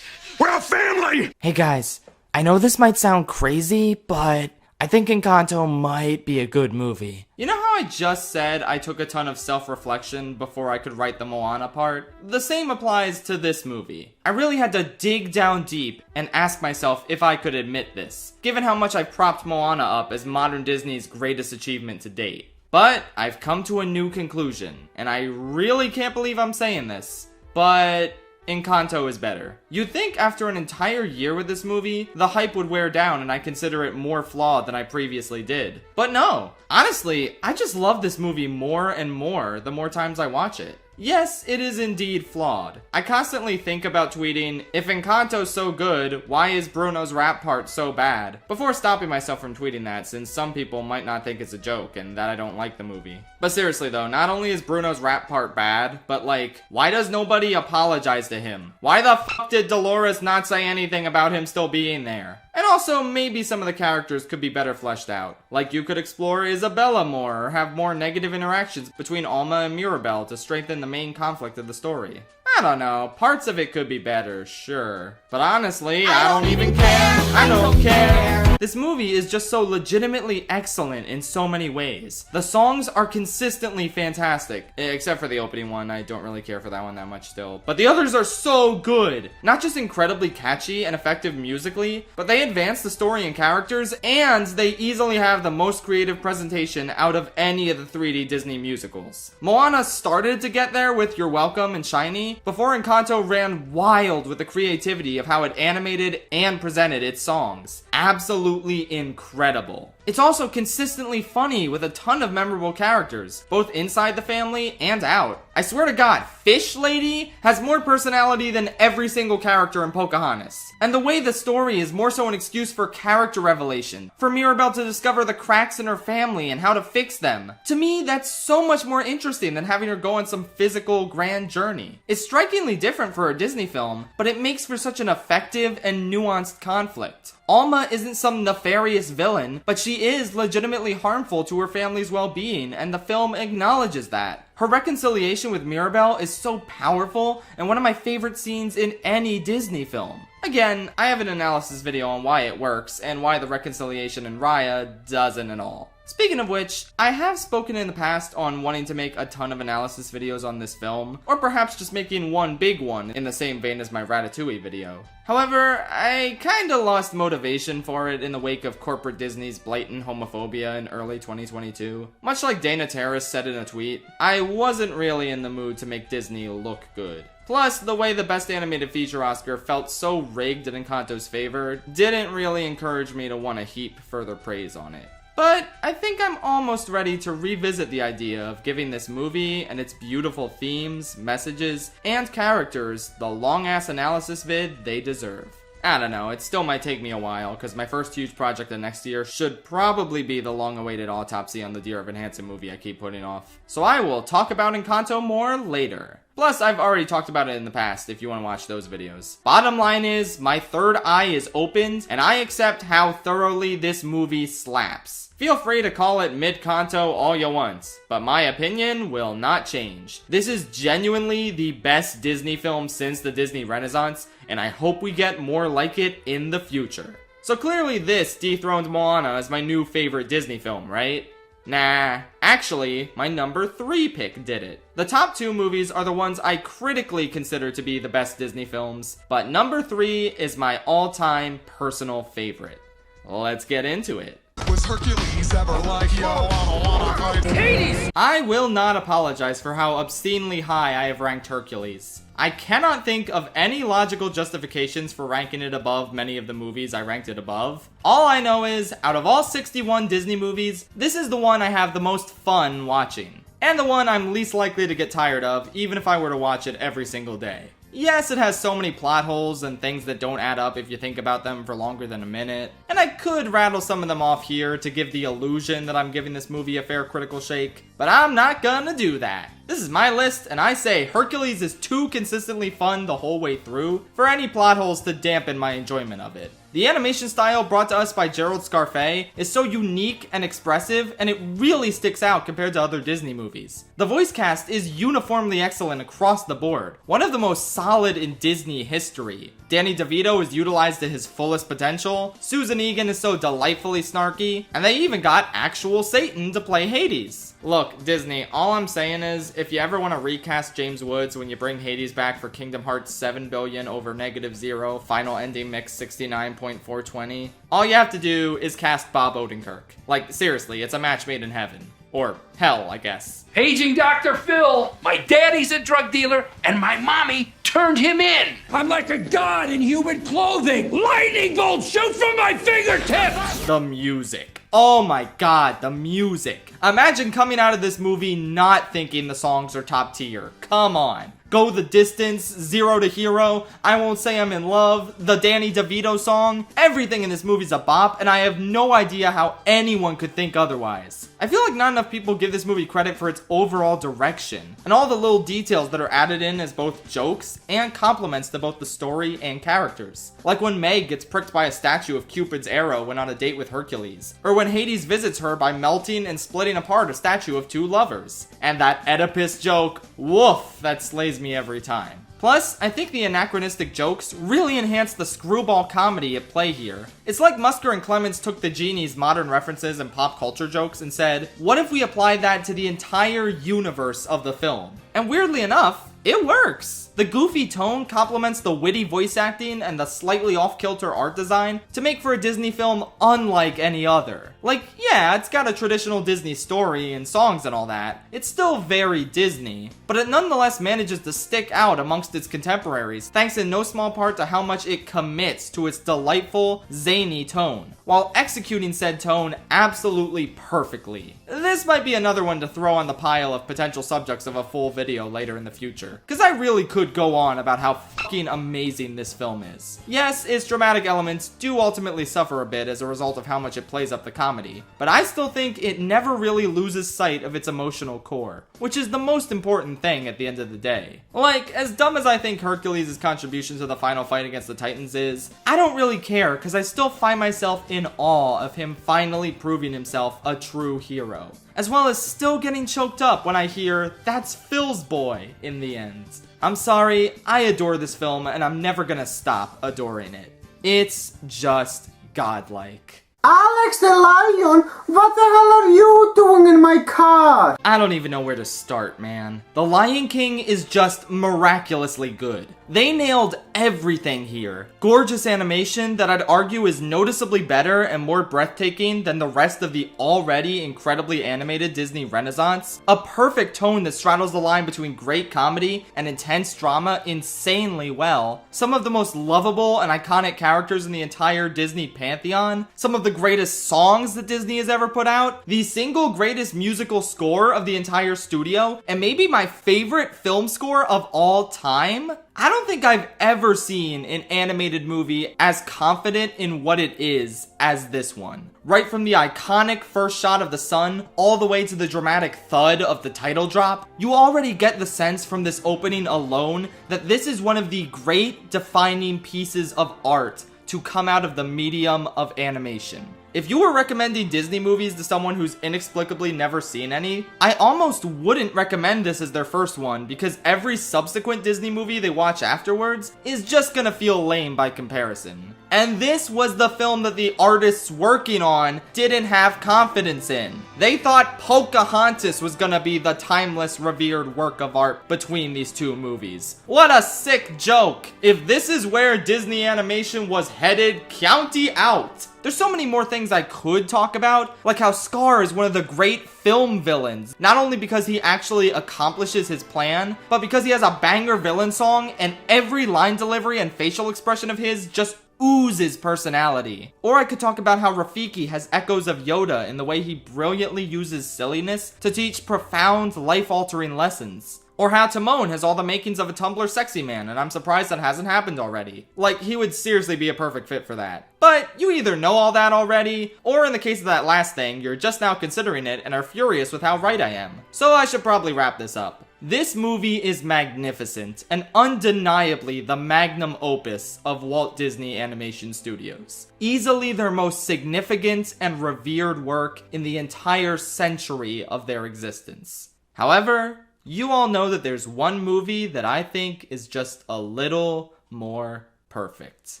We're a family! Hey guys, I know this might sound crazy, but I think Encanto might be a good movie. You know how I just said I took a ton of self-reflection before I could write the Moana part? The same applies to this movie. I really had to dig down deep and ask myself if I could admit this, given how much I've propped Moana up as modern Disney's greatest achievement to date. But I've come to a new conclusion, and I really can't believe I'm saying this, but Encanto is better. You'd think after an entire year with this movie, the hype would wear down and I consider it more flawed than I previously did. But no, honestly, I just love this movie more and more the more times I watch it. Yes, it is indeed flawed. I constantly think about tweeting, if Encanto's so good, why is Bruno's rap part so bad? Before stopping myself from tweeting that, since some people might not think it's a joke and that I don't like the movie. But seriously though, not only is Bruno's rap part bad, but like, why does nobody apologize to him? Why the fuck did Dolores not say anything about him still being there? And also, maybe some of the characters could be better fleshed out. Like you could explore Isabella more, or have more negative interactions between Alma and Mirabel to strengthen the main conflict of the story. I don't know, parts of it could be better, sure. But honestly, I don't even care. I don't care. This movie is just so legitimately excellent in so many ways. The songs are consistently fantastic, except for the opening one. I don't really care for that one that much still. But the others are so good. Not just incredibly catchy and effective musically, but they advance the story and characters, and they easily have the most creative presentation out of any of the 3D Disney musicals. Moana started to get there with You're Welcome and Shiny, before Encanto ran wild with the creativity of how it animated and presented its songs. Absolutely incredible. It's also consistently funny with a ton of memorable characters, both inside the family and out. I swear to God, Fish Lady has more personality than every single character in Pocahontas. And the way the story is more so an excuse for character revelation, for Mirabel to discover the cracks in her family and how to fix them. To me, that's so much more interesting than having her go on some physical grand journey. It's strikingly different for a Disney film, but it makes for such an effective and nuanced conflict. Alma isn't some nefarious villain, but she is legitimately harmful to her family's well-being, and the film acknowledges that. Her reconciliation with Mirabel is so powerful, and one of my favorite scenes in any Disney film. Again, I have an analysis video on why it works, and why the reconciliation in Raya doesn't at all. Speaking of which, I have spoken in the past on wanting to make a ton of analysis videos on this film, or perhaps just making one big one in the same vein as my Ratatouille video. However, I kinda lost motivation for it in the wake of corporate Disney's blatant homophobia in early 2022. Much like Dana Terrace said in a tweet, I wasn't really in the mood to make Disney look good. Plus, the way the Best Animated Feature Oscar felt so rigged in Encanto's favor didn't really encourage me to want to heap further praise on it. But I think I'm almost ready to revisit the idea of giving this movie and its beautiful themes, messages, and characters the long-ass analysis vid they deserve. I don't know, it still might take me a while, because my first huge project of next year should probably be the long-awaited autopsy on the Dear Evan Hansen movie I keep putting off. So I will talk about Encanto more later. Plus, I've already talked about it in the past if you want to watch those videos. Bottom line is, my third eye is opened, and I accept how thoroughly this movie slaps. Feel free to call it mid-Kanto all you want, but my opinion will not change. This is genuinely the best Disney film since the Disney Renaissance, and I hope we get more like it in the future. So clearly this dethroned Moana as my new favorite Disney film, right? Nah, actually, my number 3 pick did it. The top 2 movies are the ones I critically consider to be the best Disney films, but number 3 is my all-time personal favorite. Let's get into it. Was Hercules ever like, yo, I wanna fight Hades! I will not apologize for how obscenely high I have ranked Hercules. I cannot think of any logical justifications for ranking it above many of the movies I ranked it above. All I know is, out of all 61 Disney movies, this is the one I have the most fun watching. And the one I'm least likely to get tired of, even if I were to watch it every single day. Yes, it has so many plot holes and things that don't add up if you think about them for longer than a minute, and I could rattle some of them off here to give the illusion that I'm giving this movie a fair critical shake, but I'm not gonna do that. This is my list, and I say Hercules is too consistently fun the whole way through for any plot holes to dampen my enjoyment of it. The animation style brought to us by Gerald Scarfe is so unique and expressive, and it really sticks out compared to other Disney movies. The voice cast is uniformly excellent across the board, one of the most solid in Disney history. Danny DeVito is utilized to his fullest potential, Susan Egan is so delightfully snarky, and they even got actual Satan to play Hades. Look, Disney, all I'm saying is, if you ever want to recast James Woods when you bring Hades back for Kingdom Hearts 7 billion over -0, final ending mix 69.420, all you have to do is cast Bob Odenkirk. Like, seriously, it's a match made in heaven. Or hell, I guess. Paging Dr. Phil! My daddy's a drug dealer, and my mommy turned him in! I'm like a god in human clothing! Lightning bolts shoot from my fingertips! The music. Oh my god, the music. Imagine coming out of this movie not thinking the songs are top tier. Come on. Go the Distance, Zero to Hero, I Won't Say I'm in Love, the Danny DeVito song. Everything in this movie's a bop, and I have no idea how anyone could think otherwise. I feel like not enough people give this movie credit for its overall direction, and all the little details that are added in as both jokes and compliments to both the story and characters. Like when Meg gets pricked by a statue of Cupid's arrow when on a date with Hercules, or when Hades visits her by melting and splitting apart a statue of two lovers. And that Oedipus joke, woof, that slays me every time. Plus, I think the anachronistic jokes really enhance the screwball comedy at play here. It's like Musker and Clemens took the genie's modern references and pop culture jokes and said, what if we applied that to the entire universe of the film? And weirdly enough, it works! The goofy tone complements the witty voice acting and the slightly off-kilter art design to make for a Disney film unlike any other. Like, yeah, it's got a traditional Disney story and songs and all that. It's still very Disney, but it nonetheless manages to stick out amongst its contemporaries, thanks in no small part to how much it commits to its delightful, zany tone, while executing said tone absolutely perfectly. This might be another one to throw on the pile of potential subjects of a full video later in the future, because I really could go on about how fucking amazing this film is. Yes, its dramatic elements do ultimately suffer a bit as a result of how much it plays up the comedy, but I still think it never really loses sight of its emotional core, which is the most important thing at the end of the day. Like, as dumb as I think Hercules' contribution to the final fight against the Titans is, I don't really care because I still find myself in awe of him finally proving himself a true hero, as well as still getting choked up when I hear, "That's Phil's boy," in the end. I'm sorry, I adore this film and I'm never gonna stop adoring it. It's just godlike. Alex the Lion, what the hell are you doing in my car? I don't even know where to start, man. The Lion King is just miraculously good. They nailed everything here. Gorgeous animation that I'd argue is noticeably better and more breathtaking than the rest of the already incredibly animated Disney Renaissance. A perfect tone that straddles the line between great comedy and intense drama insanely well. Some of the most lovable and iconic characters in the entire Disney pantheon. Some of the greatest songs that Disney has ever put out. The single greatest musical score of the entire studio. And maybe my favorite film score of all time. I don't think I've ever seen an animated movie as confident in what it is as this one. Right from the iconic first shot of the sun, all the way to the dramatic thud of the title drop, you already get the sense from this opening alone that this is one of the great defining pieces of art to come out of the medium of animation. If you were recommending Disney movies to someone who's inexplicably never seen any, I almost wouldn't recommend this as their first one because every subsequent Disney movie they watch afterwards is just gonna feel lame by comparison. And this was the film that the artists working on didn't have confidence in. They thought Pocahontas was gonna be the timeless, revered work of art between these two movies. What a sick joke! If this is where Disney animation was headed, county out! There's so many more things I could talk about, like how Scar is one of the great film villains, not only because he actually accomplishes his plan, but because he has a banger villain song and every line delivery and facial expression of his just oozes personality. Or I could talk about how Rafiki has echoes of Yoda in the way he brilliantly uses silliness to teach profound, life-altering lessons. Or how Timon has all the makings of a Tumblr sexy man, and I'm surprised that hasn't happened already. Like, he would seriously be a perfect fit for that. But you either know all that already, or in the case of that last thing, you're just now considering it and are furious with how right I am. So I should probably wrap this up. This movie is magnificent, and undeniably the magnum opus of Walt Disney Animation Studios. Easily their most significant and revered work in the entire century of their existence. However, you all know that there's one movie that I think is just a little more perfect.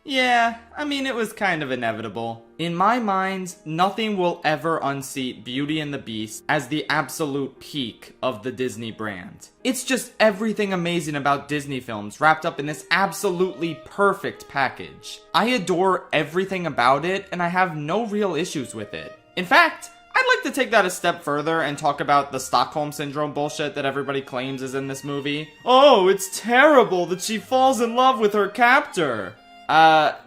Yeah, I mean, it was kind of inevitable. In my mind, nothing will ever unseat Beauty and the Beast as the absolute peak of the Disney brand. It's just everything amazing about Disney films wrapped up in this absolutely perfect package. I adore everything about it, and I have no real issues with it. In fact, I'd like to take that a step further and talk about the Stockholm Syndrome bullshit that everybody claims is in this movie. Oh, it's terrible that she falls in love with her captor.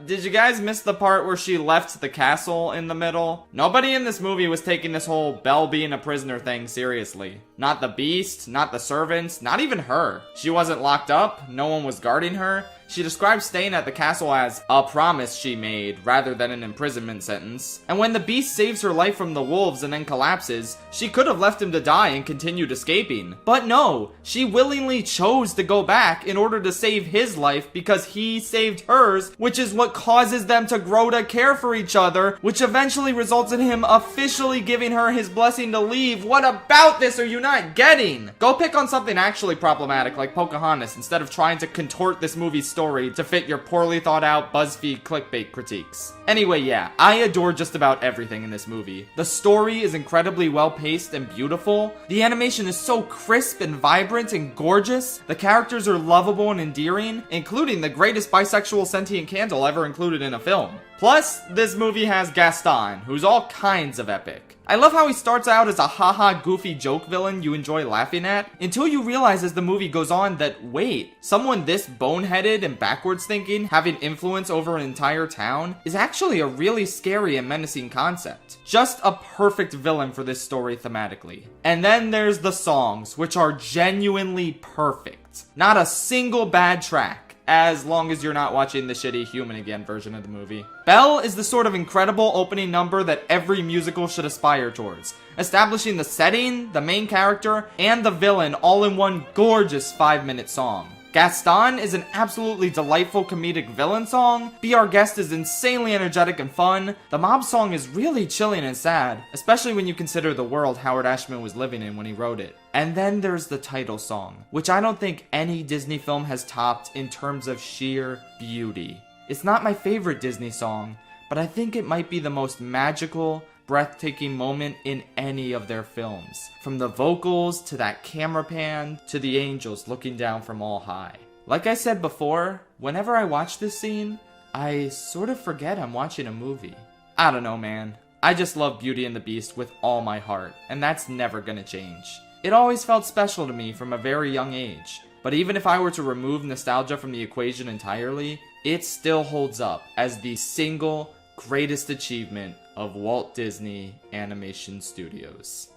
Did you guys miss the part where she left the castle in the middle? Nobody in this movie was taking this whole Belle being a prisoner thing seriously. Not the Beast, not the servants, not even her. She wasn't locked up, no one was guarding her. She described staying at the castle as a promise she made, rather than an imprisonment sentence. And when the Beast saves her life from the wolves and then collapses, she could have left him to die and continued escaping. But no, she willingly chose to go back in order to save his life because he saved hers, which is what causes them to grow to care for each other, which eventually results in him officially giving her his blessing to leave. What about this are you not getting? Go pick on something actually problematic like Pocahontas instead of trying to contort this movie's story to fit your poorly thought out BuzzFeed clickbait critiques. Anyway, yeah, I adore just about everything in this movie. The story is incredibly well paced and beautiful. The animation is so crisp and vibrant and gorgeous. The characters are lovable and endearing, including the greatest bisexual sentient candle ever included in a film. Plus, this movie has Gaston, who's all kinds of epic. I love how he starts out as a haha goofy joke villain you enjoy laughing at, until you realize as the movie goes on that, wait, someone this boneheaded and backwards thinking having influence over an entire town is actually a really scary and menacing concept. Just a perfect villain for this story thematically. And then there's the songs, which are genuinely perfect. Not a single bad track. As long as you're not watching the shitty Human Again version of the movie. Belle is the sort of incredible opening number that every musical should aspire towards, establishing the setting, the main character, and the villain all in one gorgeous 5-minute song. Gaston is an absolutely delightful comedic villain song. Be Our Guest is insanely energetic and fun. The mob song is really chilling and sad, especially when you consider the world Howard Ashman was living in when he wrote it. And then there's the title song, which I don't think any Disney film has topped in terms of sheer beauty. It's not my favorite Disney song, but I think it might be the most magical, breathtaking moment in any of their films. From the vocals, to that camera pan, to the angels looking down from all high. Like I said before, whenever I watch this scene, I sort of forget I'm watching a movie. I don't know, man. I just love Beauty and the Beast with all my heart, and that's never gonna change. It always felt special to me from a very young age, but even if I were to remove nostalgia from the equation entirely, it still holds up as the single greatest achievement of Walt Disney Animation Studios.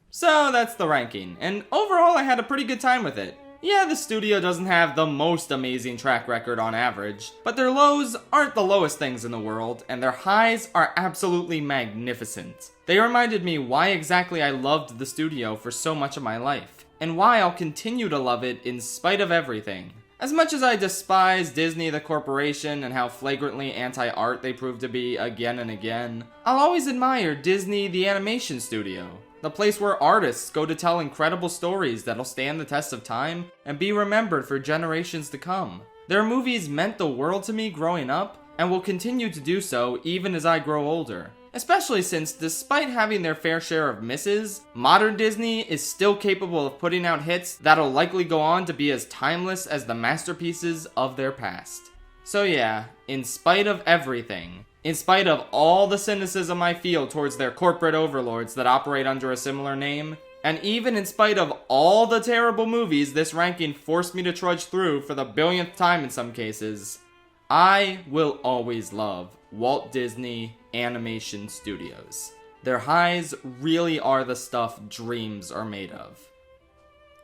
So that's the ranking, and overall I had a pretty good time with it. Yeah, the studio doesn't have the most amazing track record on average, but their lows aren't the lowest things in the world, and their highs are absolutely magnificent. They reminded me why exactly I loved the studio for so much of my life, and why I'll continue to love it in spite of everything. As much as I despise Disney the corporation and how flagrantly anti-art they prove to be again and again, I'll always admire Disney the animation studio. The place where artists go to tell incredible stories that'll stand the test of time and be remembered for generations to come. Their movies meant the world to me growing up, and will continue to do so even as I grow older. Especially since, despite having their fair share of misses, modern Disney is still capable of putting out hits that'll likely go on to be as timeless as the masterpieces of their past. So yeah, in spite of everything, in spite of all the cynicism I feel towards their corporate overlords that operate under a similar name, and even in spite of all the terrible movies this ranking forced me to trudge through for the billionth time in some cases, I will always love Walt Disney Animation Studios. Their highs really are the stuff dreams are made of.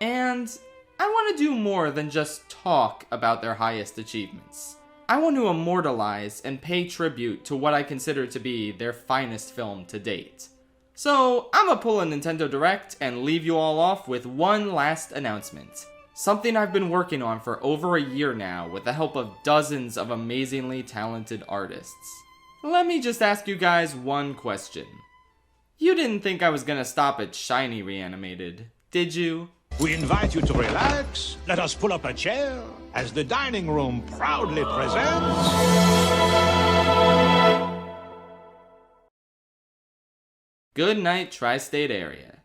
And I want to do more than just talk about their highest achievements. I want to immortalize and pay tribute to what I consider to be their finest film to date. So I'ma pull a Nintendo Direct and leave you all off with one last announcement. Something I've been working on for over a year now with the help of dozens of amazingly talented artists. Let me just ask you guys one question. You didn't think I was gonna stop at Shiny Reanimated, did you? We invite you to relax. Let us pull up a chair as the dining room proudly presents... Good night, Tri-State Area.